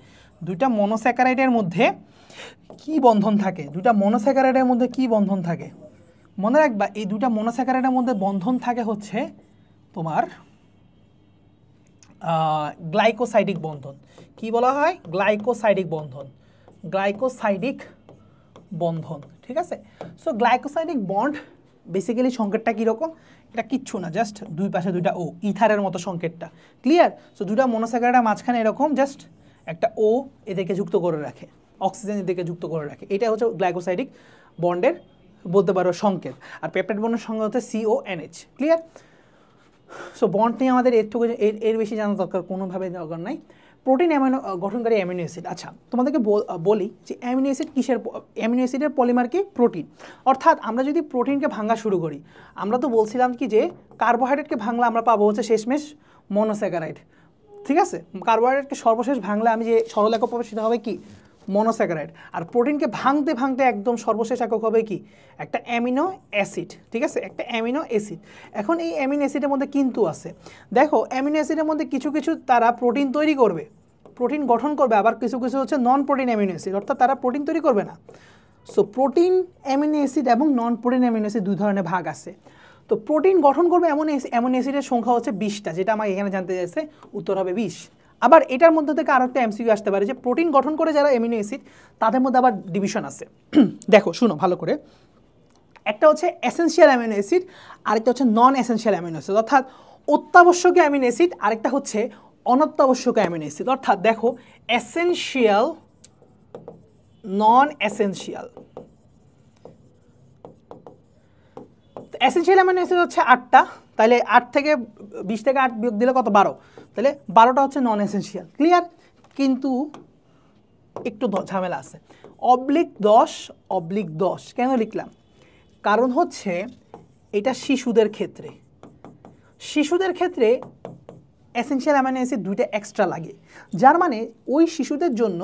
দুইটা মনোস্যাকারাইডের মধ্যে কি বন্ধন থাকে? দুইটা মনোস্যাকারাইডের মধ্যে কি বন্ধন থাকে? মনে রাখবা এই দুইটা মনোস্যাকারাইডের মধ্যে বন্ধন থাকে হচ্ছে তোমার গ্লাইকোসাইডিক বন্ধন। কি বলা হয়? গ্লাইকোসাইডিক বন্ধন। গ্লাইকোসাইডিক বন্ধন, ঠিক আছে? সো গ্লাইকোসাইডিক বন্ড বেসিক্যালি সংকেতটা কীরকম? এটা কিচ্ছু না, জাস্ট দুই পাশে দুইটা ও, ইথারের মতো সংকেতটা। ক্লিয়ার? সো দুইটা মনোস্যাকারাইডের মাঝখানে এরকম জাস্ট একটা ও এদেরকে যুক্ত করে রাখে, অক্সিজেন এদেরকে যুক্ত করে রাখে। এটা হচ্ছে গ্লাইকোসাইডিক বন্ডের বলতে পারো সংকেত। আর পেপটাইড বন্ডের সংকেত হচ্ছে CONH। ক্লিয়ার? সো বন্ড নিয়ে আমাদের এর বেশি জানা দরকার কোনোভাবে দরকার নাই। প্রোটিন গঠনকারী অ্যামিনো অ্যাসিড। আচ্ছা তোমাদেরকে বলি যে অ্যামিনো অ্যাসিড কিসের? অ্যামিনো অ্যাসিডের পলিমার কি? প্রোটিন। অর্থাৎ আমরা যদি প্রোটিনকে ভাঙা শুরু করি, আমরা তো বলছিলাম কি যে কার্বোহাইড্রেটকে ভাঙলে আমরা পাবো হচ্ছে শেষমেশ মনোস্যাকারাইড। ঠিক আছে? কার্বোহাইড্রেটকে সর্বশেষ ভাঙলে আমি যে সরল একক পাবো সেটা হবে কি? মনোস্যাকারাইড। আর প্রোটিনকে ভাঙতে ভাঙতে একদম সর্বশেষ একক হবে কি? একটা অ্যামিনো অ্যাসিড। ঠিক আছে? একটা অ্যামিনো অ্যাসিড। এখন এই অ্যামিনো অ্যাসিডের মধ্যে কিন্তু আছে, দেখো অ্যামিনো অ্যাসিডের মধ্যে কিছু কিছু তারা প্রোটিন তৈরি করবে, প্রোটিন গঠন করবে, আবার কিছু কিছু হচ্ছে নন প্রোটিন অ্যামিনো অ্যাসিড, অর্থাৎ তারা প্রোটিন তৈরি করবে না। সো প্রোটিন অ্যামিনো অ্যাসিড এবং নন প্রোটিন অ্যামিনো অ্যাসিড দুই ধরনের ভাগ আছে। তো প্রোটিন গঠন করবে এমন অ্যামিনো অ্যাসিডের সংখ্যা হচ্ছে 20টা, যেটা আমার এখানে জানতে চাইছে, উত্তর হবে 20। আবার এটার মধ্যে থেকে আরও একটা MCQ আসতে পারে যে প্রোটিন গঠন করে যারা অ্যামিনো অ্যাসিড তাদের মধ্যে আবার ডিভিশন আছে। দেখো শুনো ভালো করে, একটা হচ্ছে এসেনশিয়াল অ্যামিনো অ্যাসিড, আরেকটা হচ্ছে নন এসেনশিয়াল অ্যামিনো অ্যাসিড, অর্থাৎ অত্যাবশ্যকীয় অ্যামিনো অ্যাসিড, আরেকটা হচ্ছে অনত্যাবশ্যকীয় অ্যামিনো অ্যাসিড। অর্থাৎ দেখো এসেনশিয়াল, নন এসেনশিয়াল। এসেনশিয়াল অ্যামিনো অ্যাসিড হচ্ছে 8টা, তাহলে 8 থেকে 20 থেকে 8 বিয়োগ দিলে কত? 12। তাহলে 12টা হচ্ছে নন এসেনশিয়াল, ক্লিয়ার? কিন্তু একটু ঝামেলা আছে। /10 কেন লিখলাম? কারণ হচ্ছে এটা শিশুদের ক্ষেত্রে এসেনশিয়াল অ্যামাইনো অ্যাসিড 2টা এক্সট্রা লাগে, যার মানে ওই শিশুদের জন্য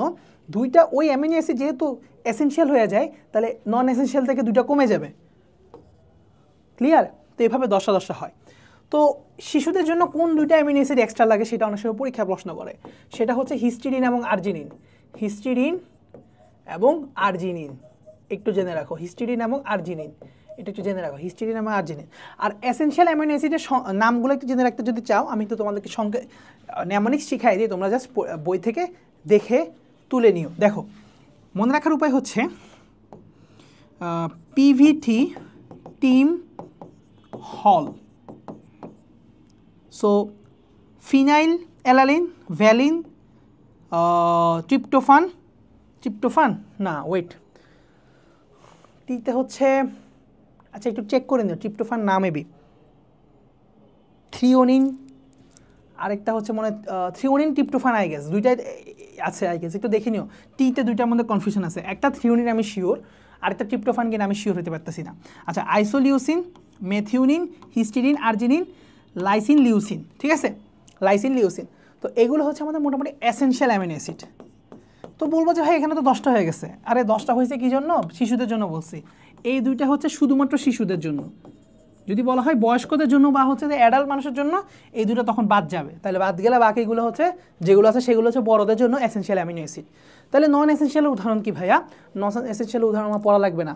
2টা ওই অ্যামাইনো অ্যাসিড যেহেতু এসেনশিয়াল হয়ে যায়, তাহলে নন এসেনশিয়াল থেকে 2টা কমে যাবে, ক্লিয়ার? তো এভাবে 10টা হয়। তো শিশুদের জন্য কোন 2টা অ্যামিনো অ্যাসিড এক্সট্রা লাগে সেটা অনেক সময় পরীক্ষা প্রশ্ন করে, সেটা হচ্ছে হিস্টিডিন এবং আর্জিনিন। হিস্টিডিন এবং আর্জিনিন একটু জেনে রাখো, হিস্টিডিন এবং আর্জিনিন এটা একটু জেনে রাখো, হিস্টিডিন এবং আর্জিনিন। আর এসেনশিয়াল অ্যামিনো অ্যাসিডের নামগুলো একটু জেনে রাখতে যদি চাও, আমি তো তোমাদেরকে নেমোনিক্স শিখাই দিই, তোমরা জাস্ট বই থেকে দেখে তুলে নিও। দেখো, মনে রাখার উপায় হচ্ছে পিভিটি টিম হল, সো ফিনাইল অ্যালানিন, ভ্যালিন, ট্রিপ্টোফান না ওয়েট, টিতে হচ্ছে, আচ্ছা একটু চেক করে নিও, ট্রিপ্টোফান না মেবি, থ্রিওনিন, আরেকটা হচ্ছে মনে থ্রিওনিন ট্রিপ্টোফান আই গেস, 2টাই আছে আই গেস, একটু দেখে নিও। টিতে 2টার মধ্যে কনফিউশন আছে, একটা থ্রিওনিন আমি শিওর, আরেকটা ট্রিপ্টোফান কিনা আমি শিওর হতে পারতেছি না। আচ্ছা, isoleucine, methionine, histidine, arginine, lysine, leucine, ঠিক আছে, লাইসিন, লিউসিন। তো এগুলো হচ্ছে আমাদের মোটামুটি এসেনশিয়াল অ্যামিনো অ্যাসিড। তো বলবো যে ভাই এখানে তো 10টা হয়ে গেছে, আরে 10টা হয়েছে কী জন্য? শিশুদের জন্য বলছি। এই 2টা হচ্ছে শুধুমাত্র শিশুদের জন্য, যদি বলা হয় বয়স্কদের জন্য বা হচ্ছে যে অ্যাডাল্ট মানুষের জন্য, এই 2টা তখন বাদ যাবে। তাহলে বাদ গেলে বাকিগুলো হচ্ছে যেগুলো আছে সেগুলো হচ্ছে বড়দের জন্য এসেনশিয়াল অ্যামিনো অ্যাসিড। তাহলে নন এসেনশিয়াল উদাহরণ কি ভাইয়া? নন এসেনশিয়াল উদাহরণ আমার পড়া লাগবে না,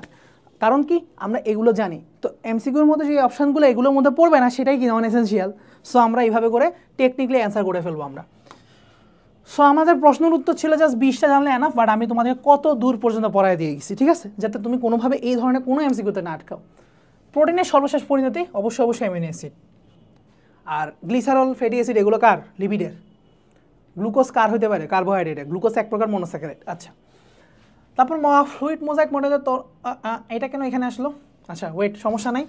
কারণ কি আমরা এগুলো জানি। তো এমসিকিউর মধ্যে যে অপশানগুলো এগুলোর মধ্যে পড়বে না সেটাই কি নন এসেনশিয়াল। সো আমরা এইভাবে করে টেকনিক্যালি অ্যান্সার করে ফেলবো আমরা। সো আমাদের প্রশ্নের উত্তর ছিল জাস্ট 20টা জানলে এনাফ, বাট আমি তোমাদের কত দূর পর্যন্ত পড়াই দিয়ে গেছি, ঠিক আছে, যাতে তুমি কোনোভাবে এই ধরনের কোনো এমসিকিউতে না আটকাও। প্রোটিনের সর্বশেষ পরিণতি অবশ্যই অ্যামিনো অ্যাসিড, আর গ্লিসারল, ফ্যাটি অ্যাসিড এগুলো কার? লিপিডের। গ্লুকোজ কার হতে পারে? কার্বোহাইড্রেট। গ্লুকোজ এক প্রকার মনোস্যাকারাইড। আচ্ছা, তারপর ফ্লুইড মোজাইক মডেলের এটা কেন এখানে আসলো? আচ্ছা ওয়েট, সমস্যা নাই।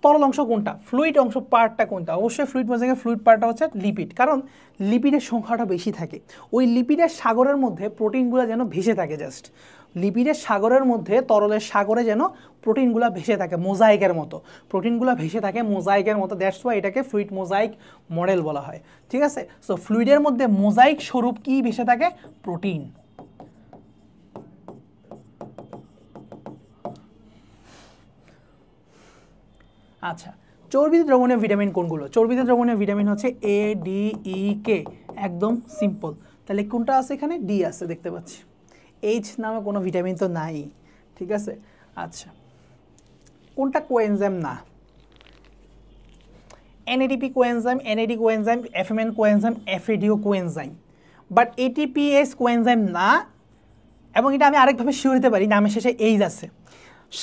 তরল অংশ কোনটা? ফ্লুইড অংশ পার্টটা কোনটা? অবশ্যই ফ্লুইড মোজাইকের ফ্লুইড পার্টটা হচ্ছে লিপিড, কারণ লিপিডের সংখ্যাটা বেশি থাকে। ওই লিপিডের সাগরের মধ্যে প্রোটিনগুলো যেন ভেসে থাকে, জাস্ট লিপিডের সাগরের মধ্যে, তরলের সাগরে যেন প্রোটিনগুলো ভেসে থাকে মোজাইকের মতো, প্রোটিনগুলো ভেসে থাকে মোজাইকের মতো, দ্যাটস ওয়াই এটাকে ফ্লুইড মোজাইক মডেল বলা হয়, ঠিক আছে। সো ফ্লুইডের মধ্যে মোজাইক স্বরূপ কি ভেসে থাকে? প্রোটিন। আচ্ছা, চর্বিতে দ্রবণীয় ভিটামিন কোনগুলো? চর্বিতে দ্রবণীয় ভিটামিন হচ্ছে এ, ডি, ই, কে, একদম সিম্পল। তাহলে কোনটা আছে এখানে? ডি আছে, দেখতে পাচ্ছি। এইচ নামে কোনো ভিটামিন তো নাই, ঠিক আছে। আচ্ছা, কোনটা কোএনজাইম না? NADP coenzyme, NAD coenzyme, FMN coenzyme, এফএডিও কোএনজাইম, বাট এটিপিএস কোএনজাইম না। এবং এটা আমি আরেকভাবে শিওর হতে পারি, নামের শেষে এইচ আছে।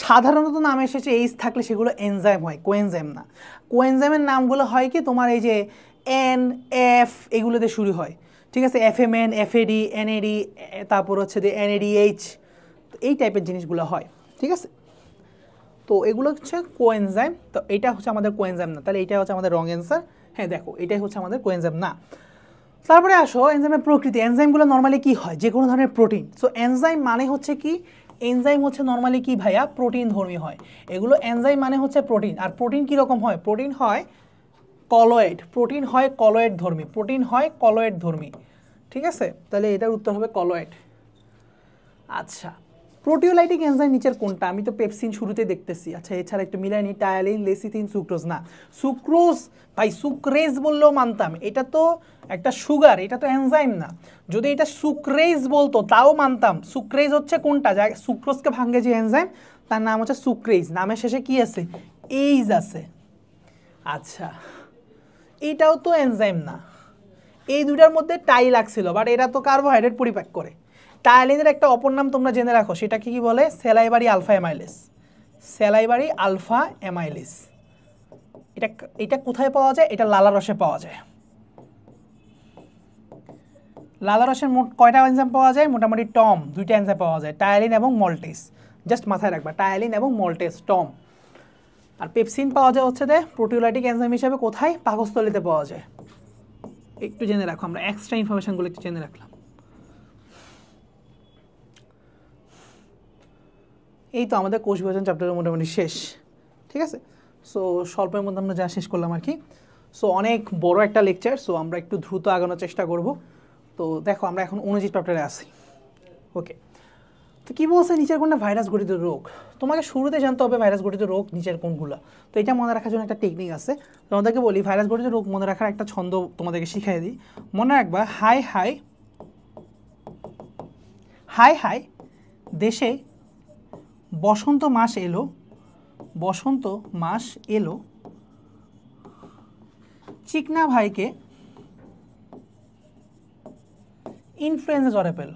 সাধারণত নামের শেষে এইচ থাকলে সেগুলো এনজাইম হয়, কোএনজাইম না। কোএনজাইমের নামগুলো হয় কি তোমার এই যে এন, এফ এগুলোতে শুরু হয়, ঠিক আছে, এফএমএন, এফএডি, এনএডি, তারপর হচ্ছে যে এনএডিএইচ, এই টাইপের জিনিসগুলো হয়, ঠিক আছে। তো এগুলো হচ্ছে কোএনজাইম। তো এটা হচ্ছে আমাদের কোএনজাইম না, তাহলে এটা হচ্ছে আমাদের রং অ্যান্সার। হ্যাঁ দেখো, এটাই হচ্ছে আমাদের কোএনজাইম না। তারপরে আসো এনজাইমের প্রকৃতি। এনজাইমগুলো নর্মালি কি হয়? যে কোনো ধরনের প্রোটিন। সো এনজাইম মানে হচ্ছে কি? এনজাইম হচ্ছে নর্মালি কি ভাইয়া? প্রোটিন ধর্মী হয় এগুলো। এনজাইম মানে হচ্ছে প্রোটিন। আর প্রোটিন কীরকম হয়? প্রোটিন হয় কলয়েড, প্রোটিন হয় কলয়েড ধর্মী, প্রোটিন হয় কলয়েড ধর্মী, ঠিক আছে। তাহলে এটার উত্তর হবে কলয়েড। আচ্ছা, প্রোটিওলাইটিক এনজাইম নিচের কোনটা? আমি তো পেপসিন শুরুতে দেখতেছি। আচ্ছা, এছাড়া একটু মিলাইনি, টায়ালিন, লেসিথিন, সুক্রোজ না। সুক্রোজ ভাই, সুক্রেজ বললেও মানতাম, এটা তো একটা সুগার, এটা তো এনজাইম না। যদি এটা সুক্রেজ বলতো তাও মানতাম। সুক্রেজ হচ্ছে কোনটা? যা সুক্রোজকে ভাঙে যে এনজাইম, তার নাম হচ্ছে সুক্রেজ। নামের শেষে কি আছে? এইজ আছে। আচ্ছা, এটাও তো এনজাইম না। এই দুটার মধ্যে টাই লাগছিল, বাট এরা তো কার্বোহাইড্রেট পরিপাক করে। টায়ালিনের একটা অপর নাম তোমরা জেনে রাখো, সেটাকে কি বলে? Salivary alpha amylase. Salivary alpha amylase. এটা কোথায় পাওয়া যায়? এটা লালারসে পাওয়া যায়। লালারসের মোট কয়টা এনজাইম পাওয়া যায়? মোটামুটি টম 2টা এনজাইম পাওয়া যায়, টায়ালিন এবং মল্টেস। জাস্ট মাথায় রাখবা, টায়ালিন এবং মল্টেস, টম। আর পেপসিন পাওয়া যায় হচ্ছে যে প্রোটিওলাইটিক এনজাইম হিসেবে কোথায়? পাকস্থলীতে পাওয়া যায়। একটু জেনে রাখো, আমরা এক্সট্রা ইনফরমেশনগুলো একটু জেনে রাখলাম। এই তো আমাদের কোষ বিভাজন চ্যাপ্টারের মোটামুটি শেষ, ঠিক আছে। সো স্বল্পের মধ্যে আমরা যা শেষ করলাম আর কি। সো অনেক বড় একটা লেকচার, সো আমরা একটু দ্রুত আগানোর চেষ্টা করব। তো দেখো আমরা এখন অনুজিৎ চ্যাপ্টারে আসি। ওকে, তো কী বলছে নিচের কোনটা ভাইরাস ঘটিত রোগ। তোমাকে শুরুতে জানতে হবে ভাইরাস ঘটিত রোগ নিচের কোনগুলো। তো এটা মনে রাখার জন্য একটা টেকনিক আছে, তোমাদেরকে বলি ভাইরাস ঘটিত রোগ মনে রাখার একটা ছন্দ তোমাদেরকে শিখিয়ে দিই। মনে রাখবা, হাই হাই হাই হাই দেশে বসন্ত মাস এলো, বসন্ত মাস এলো, চিকনা ভাইকে ইনফ্লুয়েঞ্জা জ্বরে পেল।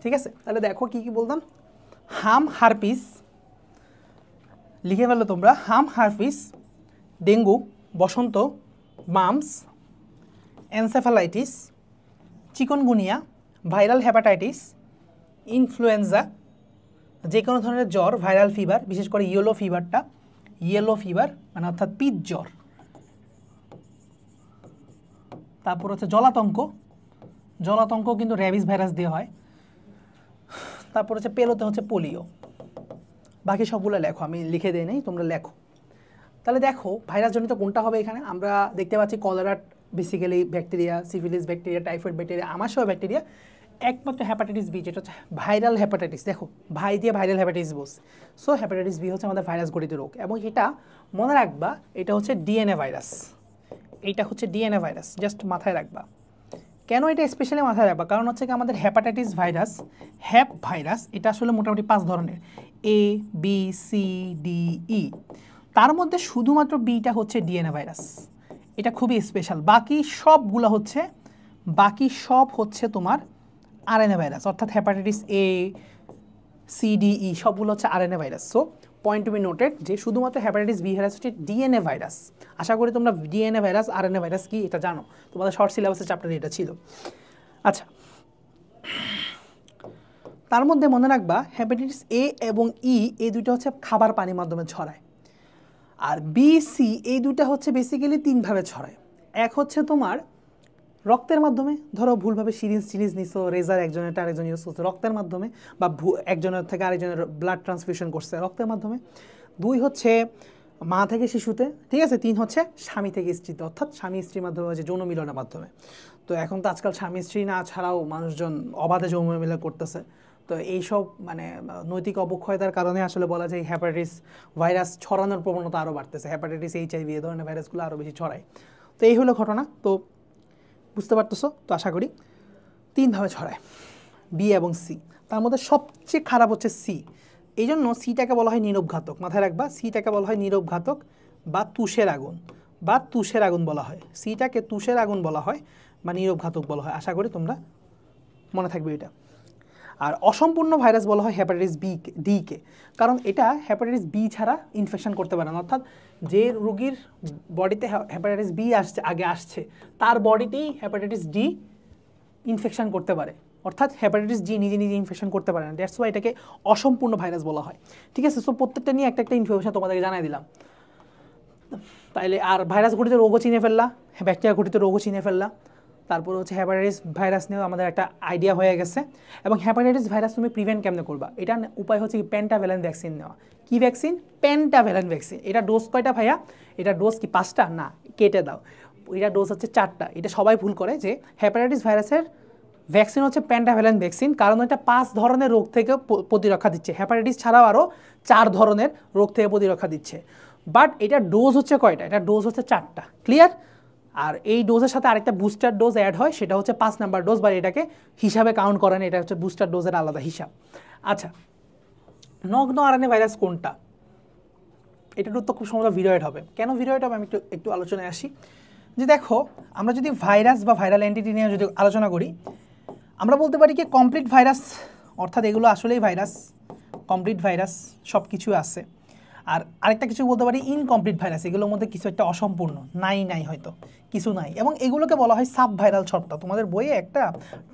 ঠিক আছে, তাহলে দেখো কি কি বলতাম। হাম হারপিস লিখে ফেলো তোমরা, হাম হারপিস, ডেঙ্গু, বসন্ত, mumps, encephalitis, chikungunya, viral hepatitis, influenza, যে কোনো ধরনের জ্বর, ভাইরাল ফিভার, বিশেষ করে ইয়েলো ফিভারটা, ইয়েলো ফিভার মানে অর্থাৎ পিত জ্বর। তারপর হচ্ছে জলাতঙ্ক, জলাতঙ্ক কিন্তু র্যাবিস ভাইরাস দিয়ে হয়। তারপর হচ্ছে পেলোতে হচ্ছে পোলিও। বাকি সবগুলো লেখো, আমি লিখে দিই নাই, তোমরা লেখো। তাহলে দেখো ভাইরাস জনিত কোনটা হবে এখানে। আমরা দেখতে পাচ্ছি cholera basically bacteria, syphilis bacteria, typhoid bacteria, আমাশয় ব্যাকটেরিয়া, একমাত্র হ্যাপাটাইটিস বি যেটা হচ্ছে ভাইরাল হ্যাপাটাইটিস। দেখো ভাই দিয়ে viral hepatitis boss. So hepatitis B হচ্ছে আমাদের ভাইরাস ঘটিত রোগ, এবং এটা মনে রাখবা এটা হচ্ছে ডিএনএ ভাইরাস। এইটা হচ্ছে ডিএনএ ভাইরাস, জাস্ট মাথায় রাখবা। কেন এটা স্পেশালি মাথায় রাখবা, কারণ হচ্ছে কি আমাদের হ্যাপাটাইটিস ভাইরাস, হ্যাপ ভাইরাস, এটা আসলে মোটামুটি 5 ধরনের, এ বি সি ডি ই। তার মধ্যে শুধুমাত্র বিটা হচ্ছে ডিএনএ ভাইরাস, এটা খুবই স্পেশাল। বাকি সব হচ্ছে তোমার আরএনএ ভাইরাস, অর্থাৎ hepatitis A C D E সবগুলো হচ্ছে RNA virus. So point to be noted যে শুধুমাত্র হ্যাপাটাইটিস বি ভাইরাস হচ্ছে ডিএনএ ভাইরাস। আশা করি তোমরা ডিএনএ ভাইরাস আরএনএ ভাইরাস কি এটা জানো, তোমাদের শর্ট সিলেবাসের চ্যাপ্টারে এটা ছিল। আচ্ছা, তার মধ্যে মনে রাখবা হ্যাপাটাইটিস এ এবং ই এই দুটো হচ্ছে খাবার পানির মাধ্যমে ছড়ায়, আর বি সি এই দুটো হচ্ছে বেসিক্যালি 3 ভাবে ছড়ায়। এক হচ্ছে তোমার রক্তের মাধ্যমে, ধরো ভুলভাবে সিরিঞ্জ নিছো, রেজার একজনের আরেকজন ইউজ করছে রক্তের মাধ্যমে, বা একজনের থেকে আরেকজনের ব্লাড ট্রান্সফিউশন করছে রক্তের মাধ্যমে। 2 হচ্ছে মা থেকে শিশুতে, ঠিক আছে। 3 হচ্ছে স্বামী থেকে স্ত্রীতে, অর্থাৎ স্বামী স্ত্রীর মাধ্যমে হচ্ছে যৌন মিলনের মাধ্যমে। তো এখন তো আজকাল স্বামী স্ত্রী না ছাড়াও মানুষজন অবাধে যৌন মিলন করতেছে। তো এইসব মানে নৈতিক অবক্ষয়তার কারণে আসলে বলা যায় হ্যাপাটাইটিস ভাইরাস ছড়ানোর প্রবণতা আরও বাড়তেছে। হ্যাপাটাইটিস এইচআইভি এই ধরনের ভাইরাসগুলো আরও বেশি ছড়ায়। তো এই হলো ঘটনা। তো বুঝতে পারতেছো তো আশা করি। 3 ভাবে ছড়ায়, বি এবং সি। তার মধ্যে সবচেয়ে খারাপ হচ্ছে সি। এই জন্য সিটাকে বলা হয় নীরবঘাতক, মাথায় রাখবা। সিটাকে বলা হয় নীরবঘাতক বা তুষের আগুন বলা হয়। সিটাকে তুষের আগুন বলা হয় বা নীরবঘাতক বলা হয়। আশা করি তোমরা মনে থাকবে এটা। আর অসম্পূর্ণ ভাইরাস বলা হয় হ্যাপাটাইটিস ডিকে, কারণ এটা হ্যাপাটাইটিস বি ছাড়া ইনফেকশন করতে পারে না। অর্থাৎ যে রোগীর বডিতে হ্যাপাটাইটিস বি আসছে তার বডিতেই হ্যাপাটাইটিস ডি ইনফেকশন করতে পারে, অর্থাৎ হ্যাপাটাইটিস ডি নিজে ইনফেকশন করতে পারে না। দ্যাটস ওয়াই এটাকে অসম্পূর্ণ ভাইরাস বলা হয়। ঠিক আছে, সো প্রত্যেকটা নিয়ে একটা ইনফরমেশন তোমাদেরকে জানিয়ে দিলাম। তাইলে আর ভাইরাস ঘটিত রোগও চিনে ফেললা, ব্যাকটেরিয়া ঘটিত রোগও চিনে ফেললা। তারপর হচ্ছে হ্যাপাটাইটিস ভাইরাস নিয়েও আমাদের একটা আইডিয়া হয়ে গেছে। এবং হ্যাপাটাইটিস ভাইরাস তুমি প্রিভেন্ট কেমনে করবা, এটা উপায় হচ্ছে কি পেন্টাভ্যালেন্ট ভ্যাকসিন নেওয়া। কি ভ্যাকসিন? Pentavalent vaccine. এটা ডোজ কয়টা ভাইয়া? এটা ডোজ কি 5টা? না, কেটে দাও। এটা ডোজ হচ্ছে 4টা। এটা সবাই ভুল করে যে হ্যাপাটাইটিস ভাইরাসের ভ্যাকসিন হচ্ছে পেন্টাভ্যালেন্ট ভ্যাকসিন, কারণ এটা 5 ধরনের রোগ থেকে প্রতিরক্ষা দিচ্ছে। হ্যাপাটাইটিস ছাড়াও আরও 4 ধরনের রোগ থেকে প্রতিরক্ষা দিচ্ছে। বাট এটা ডোজ হচ্ছে কয়টা? এটা ডোজ হচ্ছে 4টা। ক্লিয়ার? আর এই ডোজের সাথে আরেকটা বুস্টার ডোজ অ্যাড হয়, সেটা হচ্ছে 5 নাম্বার ডোজ, বা এটাকে হিসাবে কাউন্ট করেন, এটা হচ্ছে বুস্টার ডোজের আলাদা হিসাব। আচ্ছা, নগ্ন আরএনএ ভাইরাস কোনটা? এটার উত্তর খুব সম্ভবত ভিরয়েড হবে। কেন ভিরয়েড হবে আমি একটু আলোচনায় আসি। যে দেখো, আমরা যদি ভাইরাস বা ভাইরাল এন্টিটি নিয়ে যদি আলোচনা করি, আমরা বলতে পারি কি কমপ্লিট ভাইরাস, অর্থাৎ এগুলো আসলেই ভাইরাস, কমপ্লিট ভাইরাস সব কিছু আছে। আর আরেকটা কিছু বলতে পারি ইনকমপ্লিট ভাইরাস, এগুলোর মধ্যে কিছু একটা অসম্পূর্ণ, নাই হয়তো কিছু নাই, এবং এগুলোকে বলা হয় সাব ভাইরাল সত্তা। তোমাদের বইয়ে একটা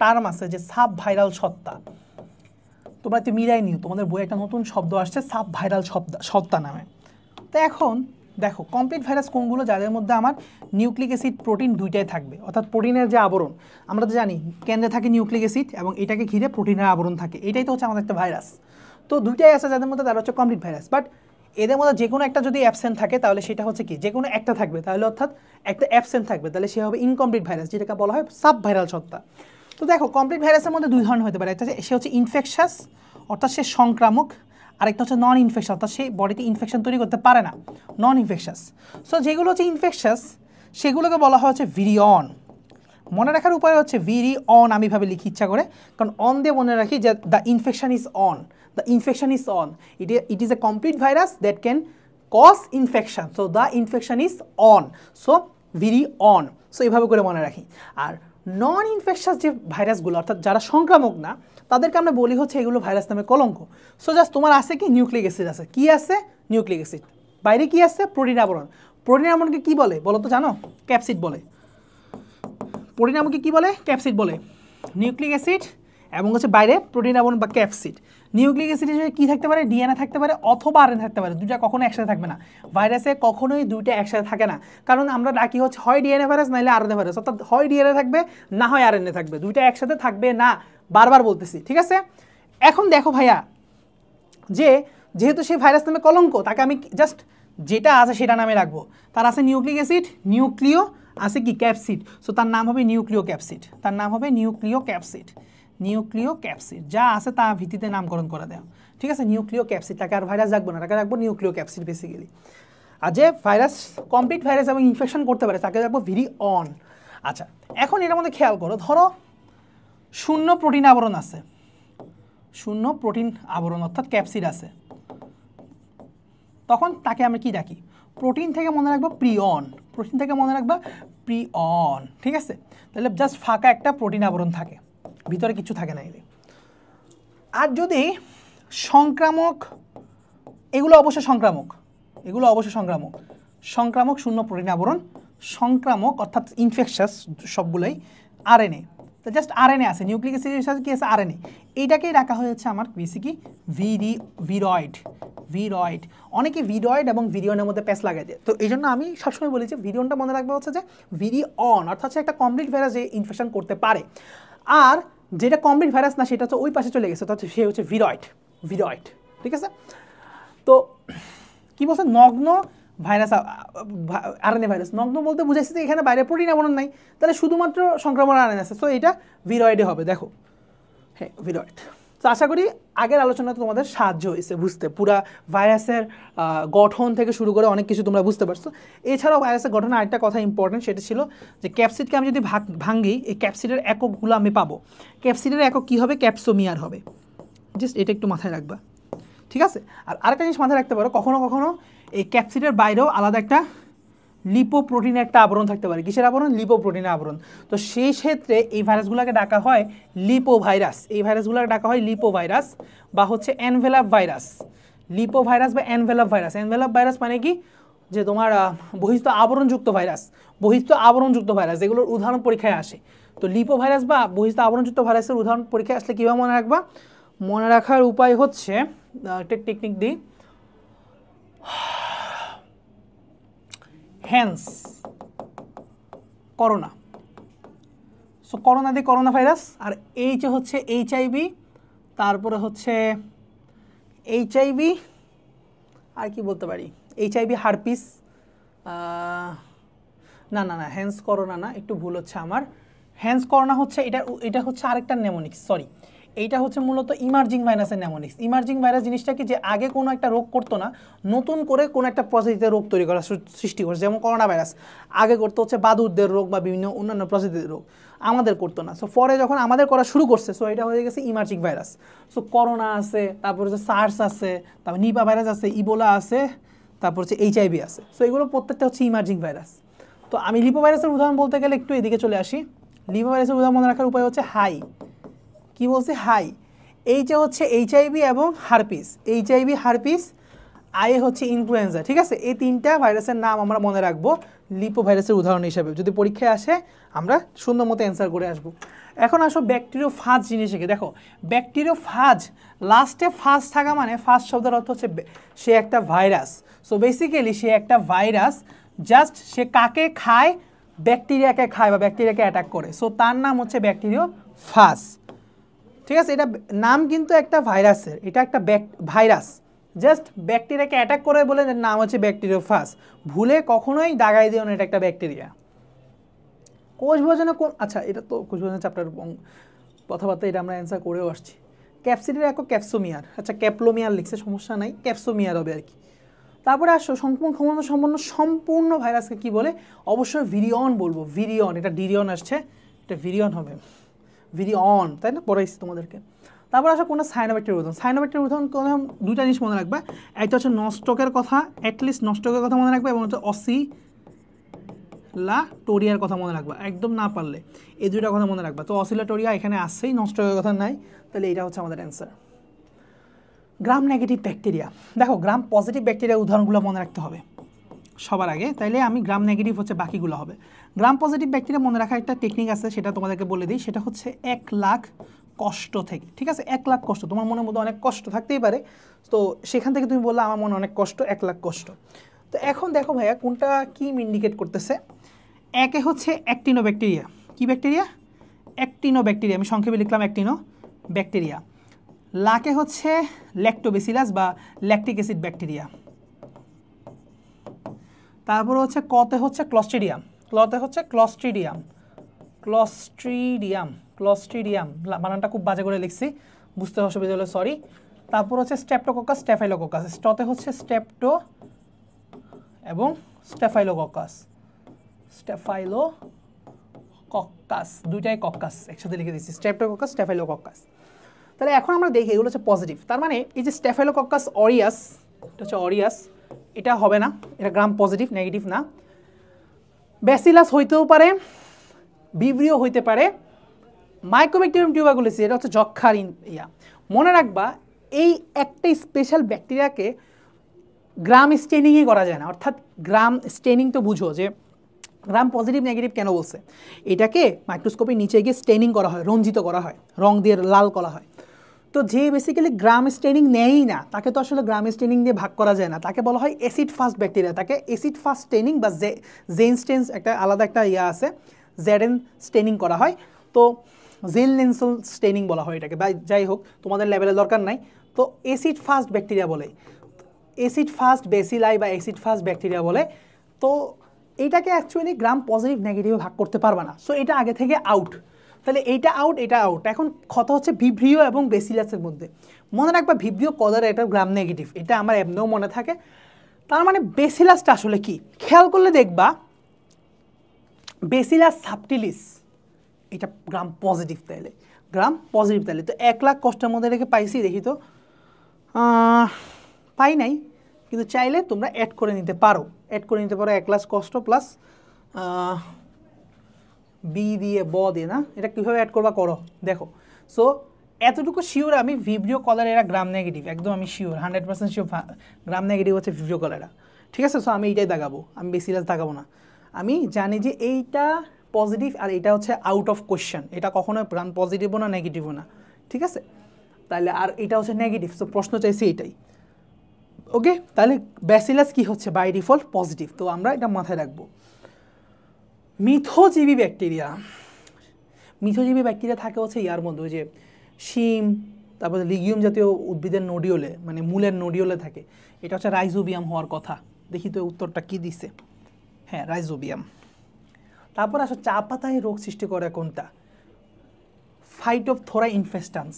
টার্ম আছে যে সাব ভাইরাল সত্তা। তোমরা তো মিলাই নিও, তোমাদের বইয়ে একটা নতুন শব্দ আসছে সাব ভাইরাল সত্তা নামে। তো এখন দেখো কমপ্লিট ভাইরাস কোনগুলো, যাদের মধ্যে আমার নিউক্লিক অ্যাসিড প্রোটিন দুইটাই থাকবে, অর্থাৎ প্রোটিনের যে আবরণ, আমরা তো জানি কেন্দ্রে থাকে নিউক্লিক অ্যাসিড এবং এটাকে ঘিরে প্রোটিনের আবরণ থাকে, এটাই তো হচ্ছে আমাদের একটা ভাইরাস। তো দুইটাই আছে যাদের মধ্যে, তারা হচ্ছে কমপ্লিট ভাইরাস। বাট এদের মধ্যে যে কোনো একটা যদি অ্যাবসেন্ট থাকে তাহলে সেটা হচ্ছে কি, যে কোনো একটা থাকবে তাহলে, অর্থাৎ একটা অ্যাবসেন্ট থাকবে তাহলে সে হবে ইনকমপ্লিট ভাইরাস, যেটাকে বলা হয় সাব ভাইরাল সত্তা। তো দেখো কমপ্লিট ভাইরাসের মধ্যে দুই ধরনের হতে পারে, একটা সে হচ্ছে ইনফেকশাস অর্থাৎ সে সংক্রামক, আরেকটা হচ্ছে নন ইনফেকশাস অর্থাৎ সেই বডিতে ইনফেকশন তৈরি করতে পারে না, নন ইনফেকশাস। সো যেগুলো হচ্ছে ইনফেকশাস সেগুলোকে বলা হয় হচ্ছে ভিরিয়ন। মনে রাখার উপায় হচ্ছে ভিরিয়ন, আমি ভাবে লিখি ইচ্ছা করে, কারণ অন দিয়ে মনে রাখি যে the infection is on, the infection is on, it is a complete virus that can cause infection, so the infection is on, so virion. So এইভাবে করে মনে রাখি। আর নন ইনফেকশাস যে ভাইরাসগুলো অর্থাৎ যারা সংক্রামক না, তাদেরকে আমরা বলি হচ্ছে এগুলো ভাইরাস নামে কলঙ্ক। সো জাস্ট তোমার আছে কি নিউক্লিক অ্যাসিড আছে, কি আছে নিউক্লিক অ্যাসিড, বাইরে কি আছে প্রোটিন আবরণ। প্রোটিন আবরণকে কি বলে বলো তো জানো? ক্যাপসিড বলে। প্রোটিন আবরণকে কি বলে? ক্যাপসিড বলে। নিউক্লিক অ্যাসিড এবং হচ্ছে বাইরে প্রোটিন আবরণ বা ক্যাপসিড। নিউক্লিক অ্যাসিড হিসেবে কী থাকতে পারে? ডিএনএ থাকতে পারে অথবা আরএনএ থাকতে পারে, দুইটা কখনো একসাথে থাকবে না। ভাইরাসে কখনোই দুইটা একসাথে থাকে না, কারণ আমরা ডাকি হচ্ছে হয় ডিএনএ ভাইরাস নাহলে আরএনএ ভাইরাস, অর্থাৎ হয় ডিএনএ থাকবে না হয় আরএনএ থাকবে, দুইটা একসাথে থাকবে না, বারবার বলতেছি, ঠিক আছে? এখন দেখো ভাইয়া, যেহেতু সেই ভাইরাস নামে কলঙ্ক, তাকে আমি জাস্ট যেটা আছে সেটা নামে রাখবো। তার আছে নিউক্লিক অ্যাসিড, নিউক্লিও আছে কি ক্যাপসিড, সো তার নাম হবে নিউক্লিও ক্যাপসিড, তার নাম হবে নিউক্লিও ক্যাপসিড। নিউক্লিও ক্যাপসিড যা আছে তা ভিত্তিতে নামকরণ করে দেওয়া, ঠিক আছে? নিউক্লিও ক্যাপসিড, তাকে আর ভাইরাস রাখবো না, তাকে রাখবো নিউক্লিও ক্যাপসিড বেসিক্যালি। আর যে ভাইরাস কমপ্লিট ভাইরাস এবং ইনফেকশন করতে পারে তাকে রাখবো ভিরিয়ন। আচ্ছা, এখন এটার মধ্যে খেয়াল করো, ধরো শূন্য প্রোটিন আবরণ আছে, শূন্য প্রোটিন আবরণ অর্থাৎ ক্যাপসিড আছে, তখন তাকে আমরা কি ডাকি? প্রোটিন থেকে মনে রাখবো প্রিয়ন, প্রোটিন থেকে মনে রাখবা প্রিয়ন, ঠিক আছে? তাহলে জাস্ট ফাঁকা একটা প্রোটিন আবরণ থাকে, ভিতরে কিছু থাকে না এদের। আর যদি সংক্রামক, এগুলো অবশ্যই সংক্রামক, এগুলো অবশ্যই সংক্রামক, সংক্রামক শূন্য প্রোটিন আবরণ, সংক্রামক অর্থাৎ ইনফেকশাস সবগুলোই আরএনএ, তো জাস্ট আরএনএ আছে, নিউক্লিক অ্যাসিডের সাথে কি আছে? আরএনএ। এইটাকেই রাখা হয়েছে আমার বেসিকলি ভিরয়েড। ভিরয়েড, অনেকে ভিরয়েড এবং ভিরিয়নের মধ্যে প্যাচ লাগাই দেয়, তো এই জন্য আমি সবসময় বলি যে ভিরিয়নটা মনে রাখবে হচ্ছে যে ভিরিয়ন, অর্থাৎ হচ্ছে একটা কমপ্লিট ভাইরাস যে ইনফেকশন করতে পারে। আর যেটা কমপ্লিট ভাইরাস না সেটা হচ্ছে ওই পাশে চলে গেছে, অর্থাৎ সে হচ্ছে ভিরয়েড, ভিরয়েড, ঠিক আছে? তো কি বলছে? নগ্ন ভাইরাস, আরএনএ ভাইরাস। নগ্ন বলতে বুঝাইছে যে এখানে বাইরে প্রোটিন আবরণ নাই, তাহলে শুধুমাত্র সংক্রমণ আরএনএ আছে, সো এটা ভিরয়েডে হবে। দেখো, হ্যাঁ ভিরয়েড। তো আশা করি আগের আলোচনা তোমাদের সাহায্য হয়েছে বুঝতে, পুরা ভাইরাসের গঠন থেকে শুরু করে অনেক কিছু তোমরা বুঝতে পারছো। এছাড়াও ভাইরাসের গঠনে আরেকটা কথা ইম্পর্টেন্ট, সেটা ছিল যে ক্যাপসিডকে আমি যদি ভাঙি, এই ক্যাপসিডের এককগুলো আমি পাবো। ক্যাপসিডের একক কী হবে? ক্যাপসোমিয়ার হবে, জাস্ট এটা একটু মাথায় রাখবা, ঠিক আছে? আর আরেকটা জিনিস মাথায় রাখতে পারো, কখনো কখনো এই ক্যাপসিডের বাইরেও আলাদা একটা লিপোপ্রোটিনের একটা আবরণ থাকতে পারে। কিসের আবরণ? লিপোপ্রোটিনের আবরণ। তো সেই ক্ষেত্রে এই ভাইরাসগুলোকে ডাকা হয় লিপোভাইরাস, এই ভাইরাসগুলোকে ডাকা হয় লিপোভাইরাস বা হচ্ছে এনভেলাপ ভাইরাস। লিপোভাইরাস বা এনভেলাপ ভাইরাস। এনভেলাপ ভাইরাস মানে কি? যে তোমার বহিস্থ আবরণযুক্ত ভাইরাস, বহিস্থ আবরণযুক্ত ভাইরাস, যেগুলোর উদাহরণ পরীক্ষায় আসে। তো লিপোভাইরাস বা বহিস্থ আবরণযুক্ত ভাইরাসের উদাহরণ পরীক্ষায় আসলে কীভাবে মনে রাখবা? মনে রাখার উপায় হচ্ছে, একটা টেকনিক দিই, হ্যান্স করোনা। সো করোনা দিয়ে করোনা ভাইরাস, আর এইচে হচ্ছে এইচআইভি, তারপরে হচ্ছে এইচআইভি, আর কি বলতে পারি? এইচআইভি হারপিস, না না না হ্যান্স করোনা না, একটু ভুল হচ্ছে আমার। হ্যান্স করোনা হচ্ছে এটা হচ্ছে আরেকটা নেমোনিক্স, সরি, এইটা হচ্ছে মূলত ইমার্জিং ভাইরাসের নেমোনিক্স। ইমার্জিং ভাইরাস জিনিসটা কি? যে আগে কোনো একটা রোগ করতো না, নতুন করে কোনো একটা প্রজাতিতে রোগ তৈরি করা সৃষ্টি করছে। যেমন করোনা ভাইরাস আগে করতো হচ্ছে বাদুড়দের রোগ বা বিভিন্ন অন্যান্য প্রজাতির রোগ, আমাদের করতো না। সো পরে যখন আমাদের করা শুরু করছে, সো এটা হয়ে গেছে ইমার্জিং ভাইরাস। সো করোনা আছে, তারপর হচ্ছে সার্স আছে, তারপর নিপা ভাইরাস আছে, ইবোলা আছে, তারপর হচ্ছে এইচআইভি আছে। সো এগুলো প্রত্যেকটা হচ্ছে ইমার্জিং ভাইরাস। তো আমি লিপো ভাইরাসের উদাহরণ বলতে গেলে একটু এদিকে চলে আসি। লিপো ভাইরাসের উদাহরণ মনে রাখার উপায় হচ্ছে হাই, কি বলছে? হাই। এইচে হচ্ছে এইচআইভি এবং হারপিস, এইচআইভি হারপিস, আই হচ্ছে ইনফ্লুয়েঞ্জা, ঠিক আছে? এই তিনটা ভাইরাসের নাম আমরা মনে রাখবো লিপো ভাইরাসের উদাহরণ হিসাবে, যদি পরীক্ষায় আসে আমরা সুন্দর মতো অ্যান্সার করে আসবো। এখন আসো ব্যাকটেরিওফাজ জিনিসকে দেখো, ব্যাকটেরিওফাজ লাস্টে ফাজ থাকা মানে ফাজ শব্দের অর্থ হচ্ছে সে একটা ভাইরাস। সো বেসিক্যালি সে একটা ভাইরাস, জাস্ট সে কাকে খায়, ব্যাকটেরিয়াকে খায় বা ব্যাকটেরিয়াকে অ্যাটাক করে, সো তার নাম হচ্ছে ব্যাকটেরিওফাজ। ঠিক আছে, এটা নাম কিন্তু একটা ভাইরাসের, এটা একটা ভাইরাস জাস্ট ব্যাকটেরিয়াকে অ্যাটাক করে বলে নাম হচ্ছে ব্যাকটেরিওফাজ। ভুলে কখনোই দাগাই দিও না এটা একটা ব্যাকটেরিয়া। কোষ বিভাজনে কোন, আচ্ছা এটা তো কোষ বিভাজনের চ্যাপ্টার কথাবার্তা, এটা আমরা অ্যান্সার করেও আসছি। ক্যাপসিডের একক ক্যাপসোমিয়ার, আচ্ছা ক্যাপলোমিয়ার লিখছে সমস্যা নাই, ক্যাপসোমিয়ার হবে আর কি। তারপরে আসো সংক্রমণ ক্ষমতা সম্পন্ন সম্পূর্ণ ভাইরাসকে কি বলে, অবশ্যই ভিরিয়ন বলবো, ভিরিয়ন, এটা ডিরিয়ন আসছে, এটা ভিরিয়ন হবে, ভিরিয়ন, তাই না, পড়াইছি তোমাদেরকে। তারপর আসো কোনটা সায়ানোব্যাকটেরিয়ার উদাহরণ, সায়ানোব্যাকটেরিয়ার উদাহরণ কোন দুইটা জিনিস মনে রাখবা, একটা হচ্ছে নস্টকের কথা, অ্যাটলিস্ট নস্টকের কথা মনে রাখবা, এবং হচ্ছে অসিলাটোরিয়ার কথা মনে রাখবা, একদম না পারলে এই দুইটা কথা মনে রাখবা। তো অসিলাটোরিয়া এখানে আসছেই, নস্টকের কথা নাই, তাহলে এটা হচ্ছে আমাদের অ্যান্সার। গ্রাম নেগেটিভ ব্যাকটেরিয়া, দেখো গ্রাম পজিটিভ ব্যাকটেরিয়ার উদাহরণগুলো মনে রাখতে হবে সবার আগে, তাইলে আমি গ্রাম নেগেটিভ হচ্ছে বাকিগুলো হবে। গ্রাম পজিটিভ ব্যাকটেরিয়া মনে রাখার একটা টেকনিক আছে, সেটা তোমাদেরকে বলে দিই, সেটা হচ্ছে 1 লাখ কষ্ট থেকে। ঠিক আছে, 1 লাখ কষ্ট, তোমার মনের মধ্যে অনেক কষ্ট থাকতেই পারে, তো সেখান থেকে তুমি বললে আমার মনে অনেক কষ্ট, 1 লাখ কষ্ট। তো এখন দেখো ভাইয়া কোনটা কি ইন্ডিকেট করতেছে। একে হচ্ছে অ্যাক্টিনো ব্যাকটেরিয়া, কি ব্যাকটেরিয়া, অ্যাক্টিনো ব্যাকটেরিয়া, আমি সংক্ষেপে লিখলাম অ্যাক্টিনো ব্যাকটেরিয়া। লাকে হচ্ছে ল্যাক্টোবেসিলাস বা ল্যাকটিক অ্যাসিড ব্যাকটেরিয়া। তারপর হচ্ছে কতে হচ্ছে ক্লস্ট্রিডিয়াম, ক্লতে হচ্ছে ক্লস্ট্রিডিয়াম, ক্লস্ট্রিডিয়াম, ক্লস্ট্রিডিয়াম, বানানটা খুব বাজে করে লিখছি, বুঝতে অসুবিধা হলো সরি। তারপর হচ্ছে স্ট্রেপ্টোককাস, স্ট্যাফাইলোককাস, স্টতে হচ্ছে স্ট্রেপ্টো এবং স্ট্যাফাইলোককাস, স্ট্যাফাইলোককাস, দুইটাই কক্কাস একসাথে লিখে দিচ্ছি, স্ট্রেপ্টোককাস, স্ট্যাফাইলোককাস। তাহলে এখন আমরা দেখি এগুলো হচ্ছে পজিটিভ, তার মানে এই যে স্ট্যাফাইলোককাস অরিয়াস, এটা হচ্ছে অরিয়াস, এটা হবে না, এটা গ্রাম পজিটিভ, নেগেটিভ না। ব্যাসিলাস হইতেও পারে, ভিব্রিও হইতে পারে, মাইক্রোব্যাকটেরিয়াম টিউবারকুলোসিস, এটা হচ্ছে যক্ষার ইয়া। মনে রাখবা এই একটা স্পেশাল ব্যাকটেরিয়াকে গ্রাম স্টেনিংই করা যায় না, অর্থাৎ গ্রাম স্টেনিং তো বুঝো যে গ্রাম পজিটিভ নেগেটিভ কেন বলছে, এটাকে মাইক্রোস্কোপের নিচে গিয়ে স্টেনিং করা হয়, রঞ্জিত করা হয়, রং দিয়ে লাল করা হয়। তো যে বেসিক্যালি গ্রাম স্টেনিং নেয়ই না, তাকে তো আসলে গ্রাম স্টেনিং দিয়ে ভাগ করা যায় না, তাকে বলা হয় অ্যাসিড ফাস্ট ব্যাকটেরিয়া, তাকে অ্যাসিড ফাস্ট স্টেনিং বা জেন স্টেন্স একটা আলাদা একটা ইয়া আছে, জেডেন স্টেনিং করা হয়, তো জেল লেন্সল স্টেনিং বলা হয় এটাকে, বা যাই হোক তোমাদের লেভেলের দরকার নাই। তো অ্যাসিড ফাস্ট ব্যাকটেরিয়া বলে, অ্যাসিড ফাস্ট বেসিলাই বা অ্যাসিড ফাস্ট ব্যাকটেরিয়া বলে। তো এইটাকে অ্যাকচুয়ালি গ্রাম পজিটিভ নেগেটিভে ভাগ করতে পারবে না, সো এটা আগে থেকে আউট। তাহলে এইটা আউট, এটা আউট। এখন কথা হচ্ছে ভিব্রিও এবং বেসিলাসের মধ্যে, মনে রাখবা ভিব্রিও কদারে এটা গ্রাম নেগেটিভ, এটা আমার এমনিও মনে থাকে। তার মানে বেসিলাসটা আসলে কি, খেয়াল করলে দেখবা বেসিলাস সাবটিলিস, এটা গ্রাম পজিটিভ, তাইলে গ্রাম পজিটিভ, তাইলে তো 1 লাখ কষ্টের মধ্যে রেখে পাইছি, দেখি তো পাই নাই, কিন্তু চাইলে তোমরা অ্যাড করে নিতে পারো, অ্যাড করে নিতে পারো 1 লাখ কষ্ট প্লাস বি দিয়ে ব দিয়ে, না এটা কীভাবে অ্যাড করবা করো দেখো। সো এতটুকু শিওর আমি, ভিব্রিও কলার এরা গ্রাম নেগেটিভ, একদম আমি শিওর, 100% শিওর গ্রাম নেগেটিভ হচ্ছে ভিব্রিও কলারা। ঠিক আছে, সো আমি এইটাই দাগাবো, আমি বেসিলাস দাগাবো না। আমি জানি যে এইটা পজিটিভ আর এটা হচ্ছে আউট অফ কোয়েশ্চেন, এটা কখনো গ্রাম পজিটিভও না নেগেটিভও না, ঠিক আছে। তাহলে আর এটা হচ্ছে নেগেটিভ, সো প্রশ্ন চাইছি এইটাই। ওকে, তাহলে ব্যাসিলাস কি হচ্ছে বাই ডিফল্ট পজিটিভ, তো আমরা এটা মাথায় রাখবো। মিথজীবী ব্যাকটেরিয়া, মিথজীবী ব্যাকটেরিয়া থাকে হচ্ছে ইয়ার মধ্যে, ওই যে শিম, তারপরে লিগিউম জাতীয় উদ্ভিদের নোডিওলে, মানে মূলের নোডিওলে থাকে, এটা হচ্ছে রাইজোবিয়াম হওয়ার কথা। দেখি তো উত্তরটা কি দিছে, হ্যাঁ রাইজোবিয়াম। তারপর আসো চা পাতায় রোগ সৃষ্টি করে কোনটা, ফাইটোপথোরা ইনফেস্টান্স,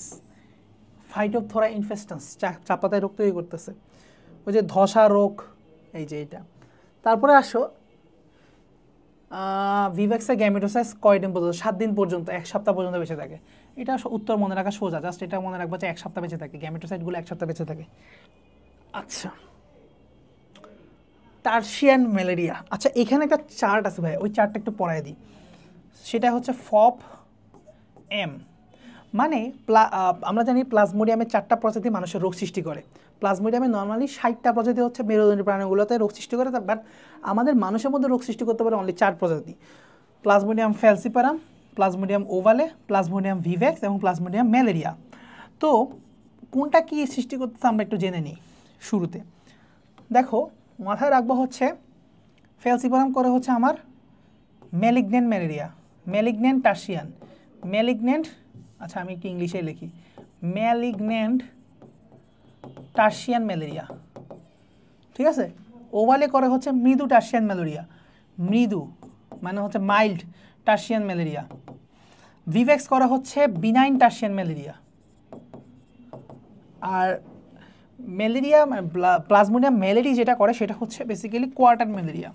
ফাইটোপথোরা ইনফেস্টান্স চা পাতায় রোগ তৈরি করতেছে, ওই যে ধসা রোগ, এই যে এটা। তারপরে আসো ভিভ্যাক্সা গ্যামেটোসাইস কয়দিন পর্যন্ত, 7 দিন পর্যন্ত, 1 সপ্তাহ পর্যন্ত বেঁচে থাকে। এটা উত্তর মনে রাখা সোজা, জাস্ট এটা মনে রাখবো যে 1 সপ্তাহ বেঁচে থাকে, গ্যামেটোসাইটগুলো 1 সপ্তাহ বেঁচে থাকে। আচ্ছা, টার্সিয়ান ম্যালেরিয়া, আচ্ছা এখানে একটা চার্ট আছে ভাই, ওই চার্টটা একটু পড়ায় দিই। সেটা হচ্ছে ফপ এম, মানে আমরা জানি প্লাজমোডিয়ামের 4টা প্রজাতি মানুষের রোগ সৃষ্টি করে। প্লাজমোডিয়ামে নর্মালি 60টা প্রজাতি হচ্ছে মেরুদণ্ডী প্রাণীগুলোতে রোগ সৃষ্টি করে, বাট আমাদের মানুষের মধ্যে রোগ সৃষ্টি করতে পারে অনলি 4 প্রজাতি, প্লাজমোডিয়াম ফ্যালসিপারাম, প্লাজমোডিয়াম ওভালে, প্লাজমোডিয়াম ভিভেক্স এবং প্লাজমোডিয়াম ম্যালেরিয়া। তো কোনটা কি সৃষ্টি করতেছে আমরা একটু জেনে নিই শুরুতে। দেখো মাথায় রাখবো হচ্ছে ফ্যালসিপারাম করে হচ্ছে আমার malignant malaria, malignant tertian, malignant, আচ্ছা আমি একটু ইংলিশে লিখি, ম্যালিগন্যান্ট টার্সিয়ান ম্যালেরিয়া, ঠিক আছে। ওভালে করে হচ্ছে মৃদু টার্সিয়ান ম্যালেরিয়া, মৃদু মানে হচ্ছে মাইল্ড টার্সিয়ান ম্যালেরিয়া। ভিভেক্স করা হচ্ছে বিনাইন টার্সিয়ান ম্যালেরিয়া। আর ম্যালেরিয়া প্লাজমোডিয়াম ম্যালেরি যেটা করে সেটা হচ্ছে বেসিক্যালি কোয়ার্টার ম্যালেরিয়া,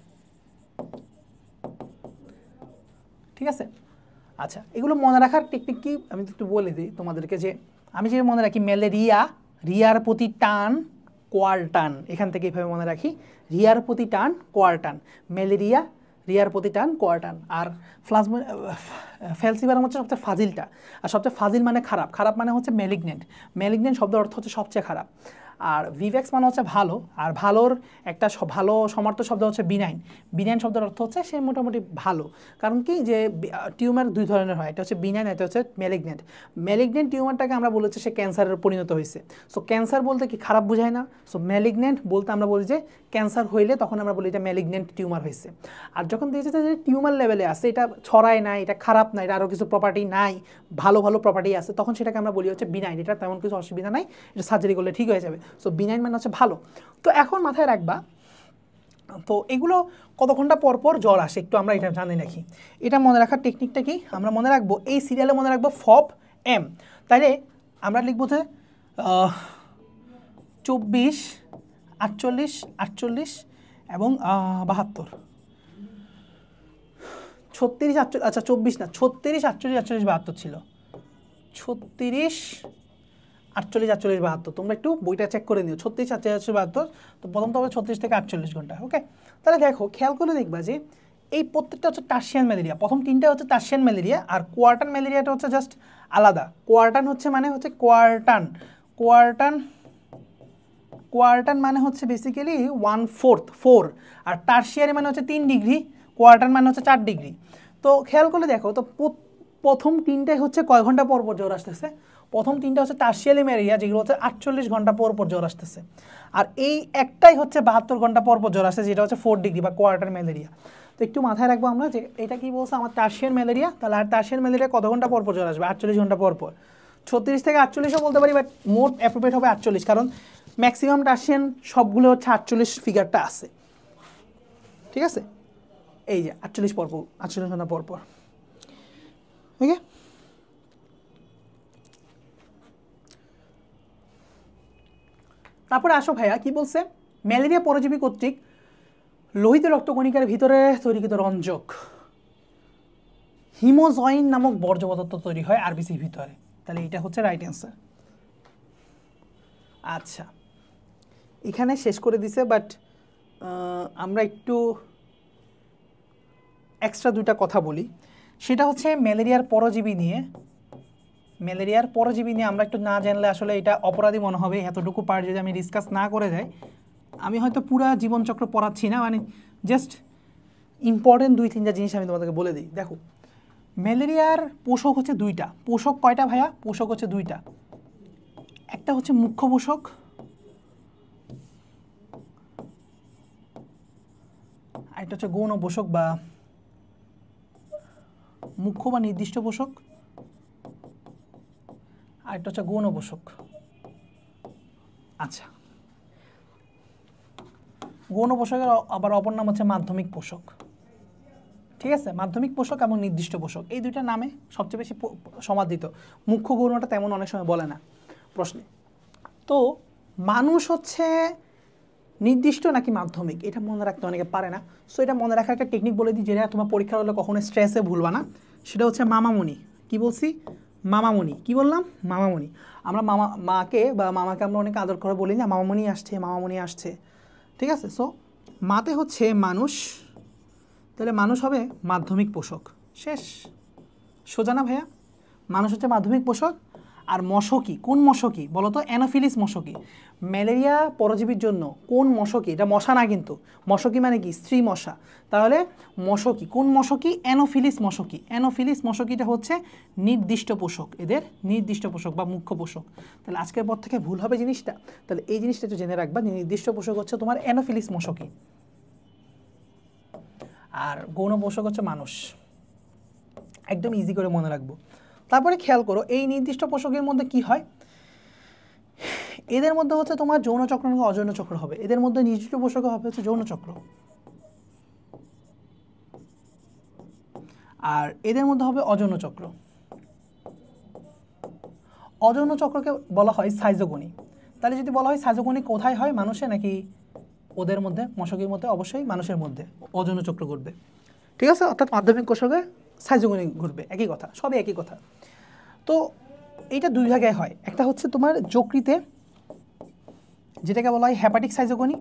ঠিক আছে। আচ্ছা এগুলো মনে রাখার টেকনিক কি আমি একটু বলে দিই তোমাদেরকে, যে আমি যে মনে রাখি ম্যালেরিয়া, রিয়ার প্রতি টান কোয়ার্টান, এখান থেকে এইভাবে মনে রাখি, রিয়ার প্রতি টান কোয়ার্টান, ম্যালেরিয়া রিয়ার প্রতি টান কোয়ার্টান। আর ফ্যালসিপারাম হচ্ছে সবচেয়ে ফাজিলটা, আর সবচেয়ে ফাজিল মানে খারাপ, খারাপ মানে হচ্ছে ম্যালিগন্যান্ট, ম্যালিগন্যান্ট শব্দের অর্থ হচ্ছে সবচেয়ে খারাপ। আর ভিভেক্স মানে হচ্ছে ভালো, আর ভালোর একটা ভালো সমার্থক শব্দ হচ্ছে বিনাইন, বিনাইন শব্দের অর্থ হচ্ছে সে মোটামুটি ভালো। কারণ কি যে টিউমার দুই ধরনের হয়, এটা হচ্ছে বিনাইন, এটা হচ্ছে ম্যালিগন্যান্ট। ম্যালিগন্যান্ট টিউমারটাকে আমরা বলেছি সে ক্যান্সারের পরিণত হয়েছে। সো ক্যান্সার বলতে কি খারাপ বোঝায় না, সো ম্যালিগন্যান্ট বলতে আমরা বলি যে ক্যান্সার হইলে তখন আমরা বলি এটা ম্যালিগন্যান্ট টিউমার হয়েছে। আর যখন দেখেছে যে টিউমার লেভেলে আছে, এটা ছড়ায় না, এটা খারাপ না, এটা আরও কিছু প্রপার্টি নাই, ভালো ভালো প্রপার্টি আছে, তখন সেটাকে আমরা বলি হচ্ছে বিনাইন, এটা তেমন কিছু অসুবিধা নাই, এটা সার্জারি করলে ঠিক হয়ে যাবে। সো বিনাইন মানে হচ্ছে ভালো। তো এখন মাথায় রাখবা, তো এগুলো কত ঘন্টা পর পর জ্বর আসে একটু আমরা এটা জানি রাখি। এটা মনে রাখার টেকনিকটা কি আমরা মনে রাখবো, এই সিরিয়ালে মনে রাখবো ফব এম, তাইলে আমরা লিখবো যে 24, 48, 48 এবং 72, 36, 48, আচ্ছা 24 না, 36, 48, 48, 72 ছিল, 36, 48, 48, 72। তোমরা একটু বইটা চেক করে নিও, 36, 48, 72। তো প্রথম তো হবে 36 থেকে 48 ঘন্টা, ওকে। তাহলে দেখো খেয়াল করে দেখবা যে এই প্রত্যেকটা হচ্ছে টার্সিয়ান ম্যালেরিয়া, প্রথম তিনটা হচ্ছে টার্সিয়ান ম্যালেরিয়া, আর কোয়ার্টান ম্যালেরিয়াটা হচ্ছে জাস্ট আলাদা। কোয়ার্টান হচ্ছে মানে হচ্ছে কোয়ার্টান, কোয়ার্টান, কোয়ার্টান মানে হচ্ছে বেসিক্যালি 1/4, 4, আর টার্সিয়ারি মানে হচ্ছে 3 ডিগ্রি, কোয়ার্টান মানে হচ্ছে 4 ডিগ্রি। তো খেয়াল করে দেখো, তো প্রথম তিনটাই হচ্ছে কয় ঘন্টা পর পর জ্বর আসতেছে, প্রথম তিনটা হচ্ছে টার্সিয়ারি ম্যালেরিয়া, যেগুলো হচ্ছে 48 ঘন্টা পর পর জ্বর আসতেছে, আর এই একটাই হচ্ছে 72 ঘন্টা পর পর জ্বর আসছে, যেটা হচ্ছে 4 ডিগ্রি বা কোয়ার্টার ম্যালেরিয়া। তো একটু মাথায় রাখবো আমরা যে এটা কি বলছে আমার টার্সিয়ান ম্যালেরিয়া, তাহলে আর টার্সিয়ান ম্যালেরিয়া কত ঘন্টা পর পর জ্বর আসবে, 48 ঘন্টা পর পর। 36 থেকে 48ও বলতে পারি, বাট মোট অ্যাপ্রোপ্রিয়েট হবে 48, কারণ ম্যাক্সিমাম টার্সিয়ান সবগুলো হচ্ছে 48 ফিগারটা আছে, ঠিক আছে। এই যে 48 পর পর, 48 ঘন্টা পর পর, ওকে। তারপরে আসো ভাইয়া কি বলছে, ম্যালেরিয়া পরজীবী কর্তৃক লোহিত রক্তকণিকার ভিতরে তৈরিকৃত রঞ্জক হিমোজয়েন নামক বর্জ্য পদার্থ তৈরি হয় আরবিসির ভিতরে, তাহলে এটা হচ্ছে রাইট অ্যান্সার। আচ্ছা এখানে শেষ করে দিছে, বাট আমরা একটু এক্সট্রা দুইটা কথা বলি, সেটা হচ্ছে ম্যালেরিয়ার পরজীবী নিয়ে। ম্যালেরিয়ার পরজীবী নিয়ে আমরা একটু না জানলে আসলে এটা অপরাধী মনে হবে, এতটুকু পার্ট যদি আমি ডিসকাস না করে যাই, আমি হয়তো পুরো জীবনচক্র পড়াচ্ছি না, মানে জাস্ট ইম্পর্টেন্ট 2-3টা জিনিস আমি তোমাদেরকে বলে দিই। দেখো ম্যালেরিয়ার পোষক হচ্ছে দুইটা, পোষক কয়টা ভাইয়া, পোষক হচ্ছে দুইটা, একটা হচ্ছে মুখ্য পোষক, আর একটা হচ্ছে গৌণ পোষক বা মুখ্য বা নির্দিষ্ট পোষক, আর একটা হচ্ছে গৌণ পোষক। আচ্ছা গৌণ পোষকের আবার অপর নাম হচ্ছে মাধ্যমিক পোষক, ঠিক আছে। মাধ্যমিক পোষক এবং নির্দিষ্ট পোষক এই দুইটা নামে সবচেয়ে বেশি সমাদৃত, মুখ্য গৌণটা তেমন অনেক সময় বলে না প্রশ্নে। তো মানুষ হচ্ছে নির্দিষ্ট নাকি মাধ্যমিক, এটা মনে রাখতে অনেকে পারে না। সো এটা মনে রাখার একটা টেকনিক বলে দিই, যেটা তোমার পরীক্ষা হলে কখনো স্ট্রেসে ভুলবা না, সেটা হচ্ছে মামামণি। কি বলছি, মামামণি, কি বললাম, মামামণি। আমরা মাকে বা মামাকে আমরা অনেক আদর করে বলি না, মামামণি আসছে, মামামণি আসছে, ঠিক আছে। সো মাতে হচ্ছে মানুষ, তাহলে মানুষ হবে মাধ্যমিক পোষক, শেষ, সোজা না ভাইয়া। মানুষ হচ্ছে মাধ্যমিক পোষক আর মশকি, কোন মশকি বলো তো? অ্যানোফিলিস মশকি। ম্যালেরিয়া পরজীবীর জন্য কোন মশকি? এটা মশা না কিন্তু, মশকি মানে কি? স্ত্রী মশা। তাহলে মশকি, কোন মশকি? অ্যানোফিলিস মশকি। অ্যানোফিলিস মশকিটা হচ্ছে নির্দিষ্ট পোষক, এদের নির্দিষ্ট পোষক বা মুখ্য পোষক। তাহলে আজকের পর থেকে ভুল হবে জিনিসটা, তাহলে এই জিনিসটা একটু জেনে রাখবা, নির্দিষ্ট পোষক হচ্ছে তোমার অ্যানোফিলিস মশকি, আর গৌণ পোষক হচ্ছে মানুষ। একদম ইজি করে মনে রাখবো। তারপরে খেয়াল করো এই নির্দিষ্ট পোষকের মধ্যে কি হয়, এদের মধ্যে হচ্ছে তোমার যৌন চক্র নাকি অযৌন চক্র হবে। এদের মধ্যে নির্দিষ্ট পোষক হবে হচ্ছে যৌন চক্র, আর এদের মধ্যে হবে অযৌন চক্র। অযৌন চক্রকে বলা হয় সাইজোগনি। তাহলে যদি বলা হয় সাইজোগনি কোথায় হয়, মানুষে নাকি ওদের মধ্যে? মশকের মধ্যে, অবশ্যই মানুষের মধ্যে অযৌন চক্র ঘটবে। ঠিক আছে, অর্থাৎ মাধ্যমিক কোষকে সাইজোগনি ঘটবে, একই কথা, সবই একই কথা। তো এইটা দুই জায়গায় হয়, একটা হচ্ছে তোমার যকৃতে যেটাকে বলা হয় হেপাটিক সাইজোগনি,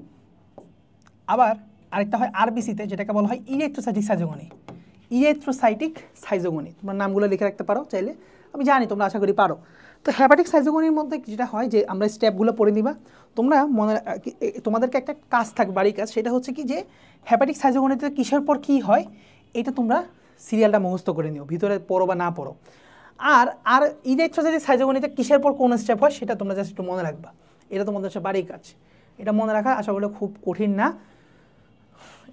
আবার আরেকটা হয় আরবিসিতে যেটাকে বলা হয় ইরেথ্রোসাইটিক সাইজোগনি। ইরেথ্রোসাইটিক সাইজোগনি তোমরা নামগুলো লিখে রাখতে পারো চাইলে, আমি জানি তোমরা আশা করি পারো। তো হেপাটিক সাইজোগনির মধ্যে যেটা হয় যে আমরা স্টেপগুলো পড়ে নিবা, তোমরা মনে তোমাদেরকে একটা কাজ থাকবে, বাড়ির কাজ, সেটা হচ্ছে কি যে হেপাটিক সাইজোগনিতে কিসের পর কী হয় এটা তোমরা সিরিয়ালটা মুখস্থ করে নিও, ভিতরে পড়ো বা না পড়ো। আর ইরেথ্রোসাইটিক সাইজোগনিতে কিসের পর কোন স্টেপ হয় সেটা তোমরা জাস্ট একটু মনে রাখবা, এটা তোমাদের হচ্ছে বাড়ির কাজ। এটা মনে রাখা আশা করি খুব কঠিন না,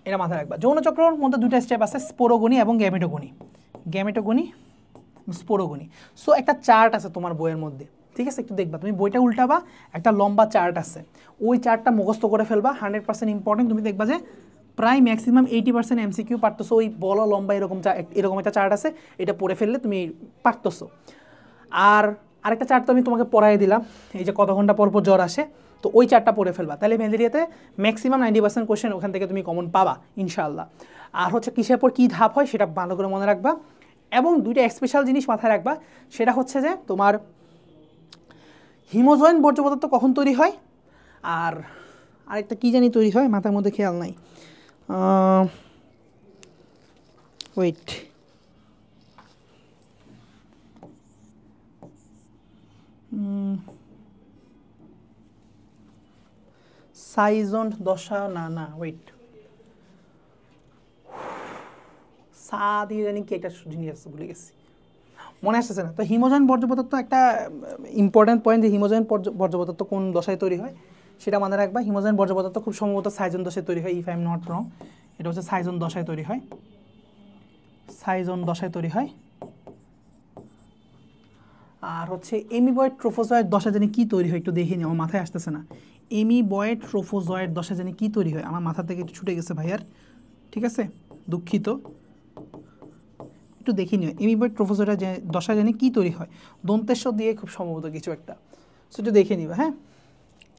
এটা মাথায় রাখবা। যৌন চক্রের মধ্যে দুইটা স্টেপ আছে, স্পোরোগনি এবং গ্যামেটোগনি। Gametogony, sporogony. সো একটা চার্ট আছে তোমার বইয়ের মধ্যে, ঠিক আছে? একটু দেখবা, তুমি বইটা উল্টাবা, একটা লম্বা চার্ট আছে, ওই চার্টটা মুখস্থ করে ফেলবা, 100% ইম্পর্টেন্ট। তুমি দেখবা যে প্রায় ম্যাক্সিমাম 80% এমসিকিউ পারতেছো, ওই বড় লম্বা এরকম একটা চার্ট আছে, এটা পড়ে ফেললে তুমি পারতেছো। আর আরেকটা চার্ট তো আমি তোমাকে পড়াই দিলাম, এই যে কত ঘন্টা পর পর জ্বর আসে, তো ওই চার্টটা পড়ে ফেলবা, তাহলে ম্যালেরিয়াতে ম্যাক্সিমাম 90% কোয়েশ্চেন ওখান থেকে তুমি কমন পাবা ইনশাআল্লাহ। আর হচ্ছে কিসের পর কী ধাপ হয় সেটা ভালো করে মনে রাখবা, এবং দুইটা স্পেশাল জিনিস মাথায় রাখবা, সেটা হচ্ছে যে তোমার হিমোজয়েন্ট বর্জ্য পদার্থ কখন তৈরি হয়, আর আরেকটা কী জানি তৈরি হয় মাথার মধ্যে খেয়াল নাই, ওয়েট, সাইজন দশা না ওয়েট, সা দিয়ে জানি কি একটা জিনিস আছে, ভুলে গেছি, মনে আসতেছে না। তো হিমোজয়েন্ট বর্জ্য পদার্থ একটা ইম্পর্টেন্ট পয়েন্ট, যে হিমোজয়েন্ট বর্জ্য পদার্থ কোন দশায় তৈরি হয় সেটা মাথায় রাখবা। হিমোজয়েন্ট বর্জ্য পদার্থ খুব সম্ভবত সাইজন দশায় তৈরি হয়, if I am not wrong, এটা হচ্ছে সাইজন দশায় তৈরি হয়, সাইজন দশায় তৈরি হয়। আর হচ্ছে এমিবয়েড ট্রোফোজয়েড দশা জানি কি তৈরি হয় একটু দেখে নিই, আমার মাথায় আসতেছে না। এমিবয়েড ট্রোফোজয়েড দশা জানি কি তৈরি হয়, আমার মাথা থেকে একটু ছুটে গেছে ভাইয়ার, ঠিক আছে, দুঃখিত, একটু দেখে নিও। এমিবয়েড ট্রোফোজয়েড দশা জানি কি তৈরি হয়, দন্তেশ্ব দিয়ে খুব সম্ভবত কিছু একটা, সেটা দেখে নিবা। হ্যাঁ,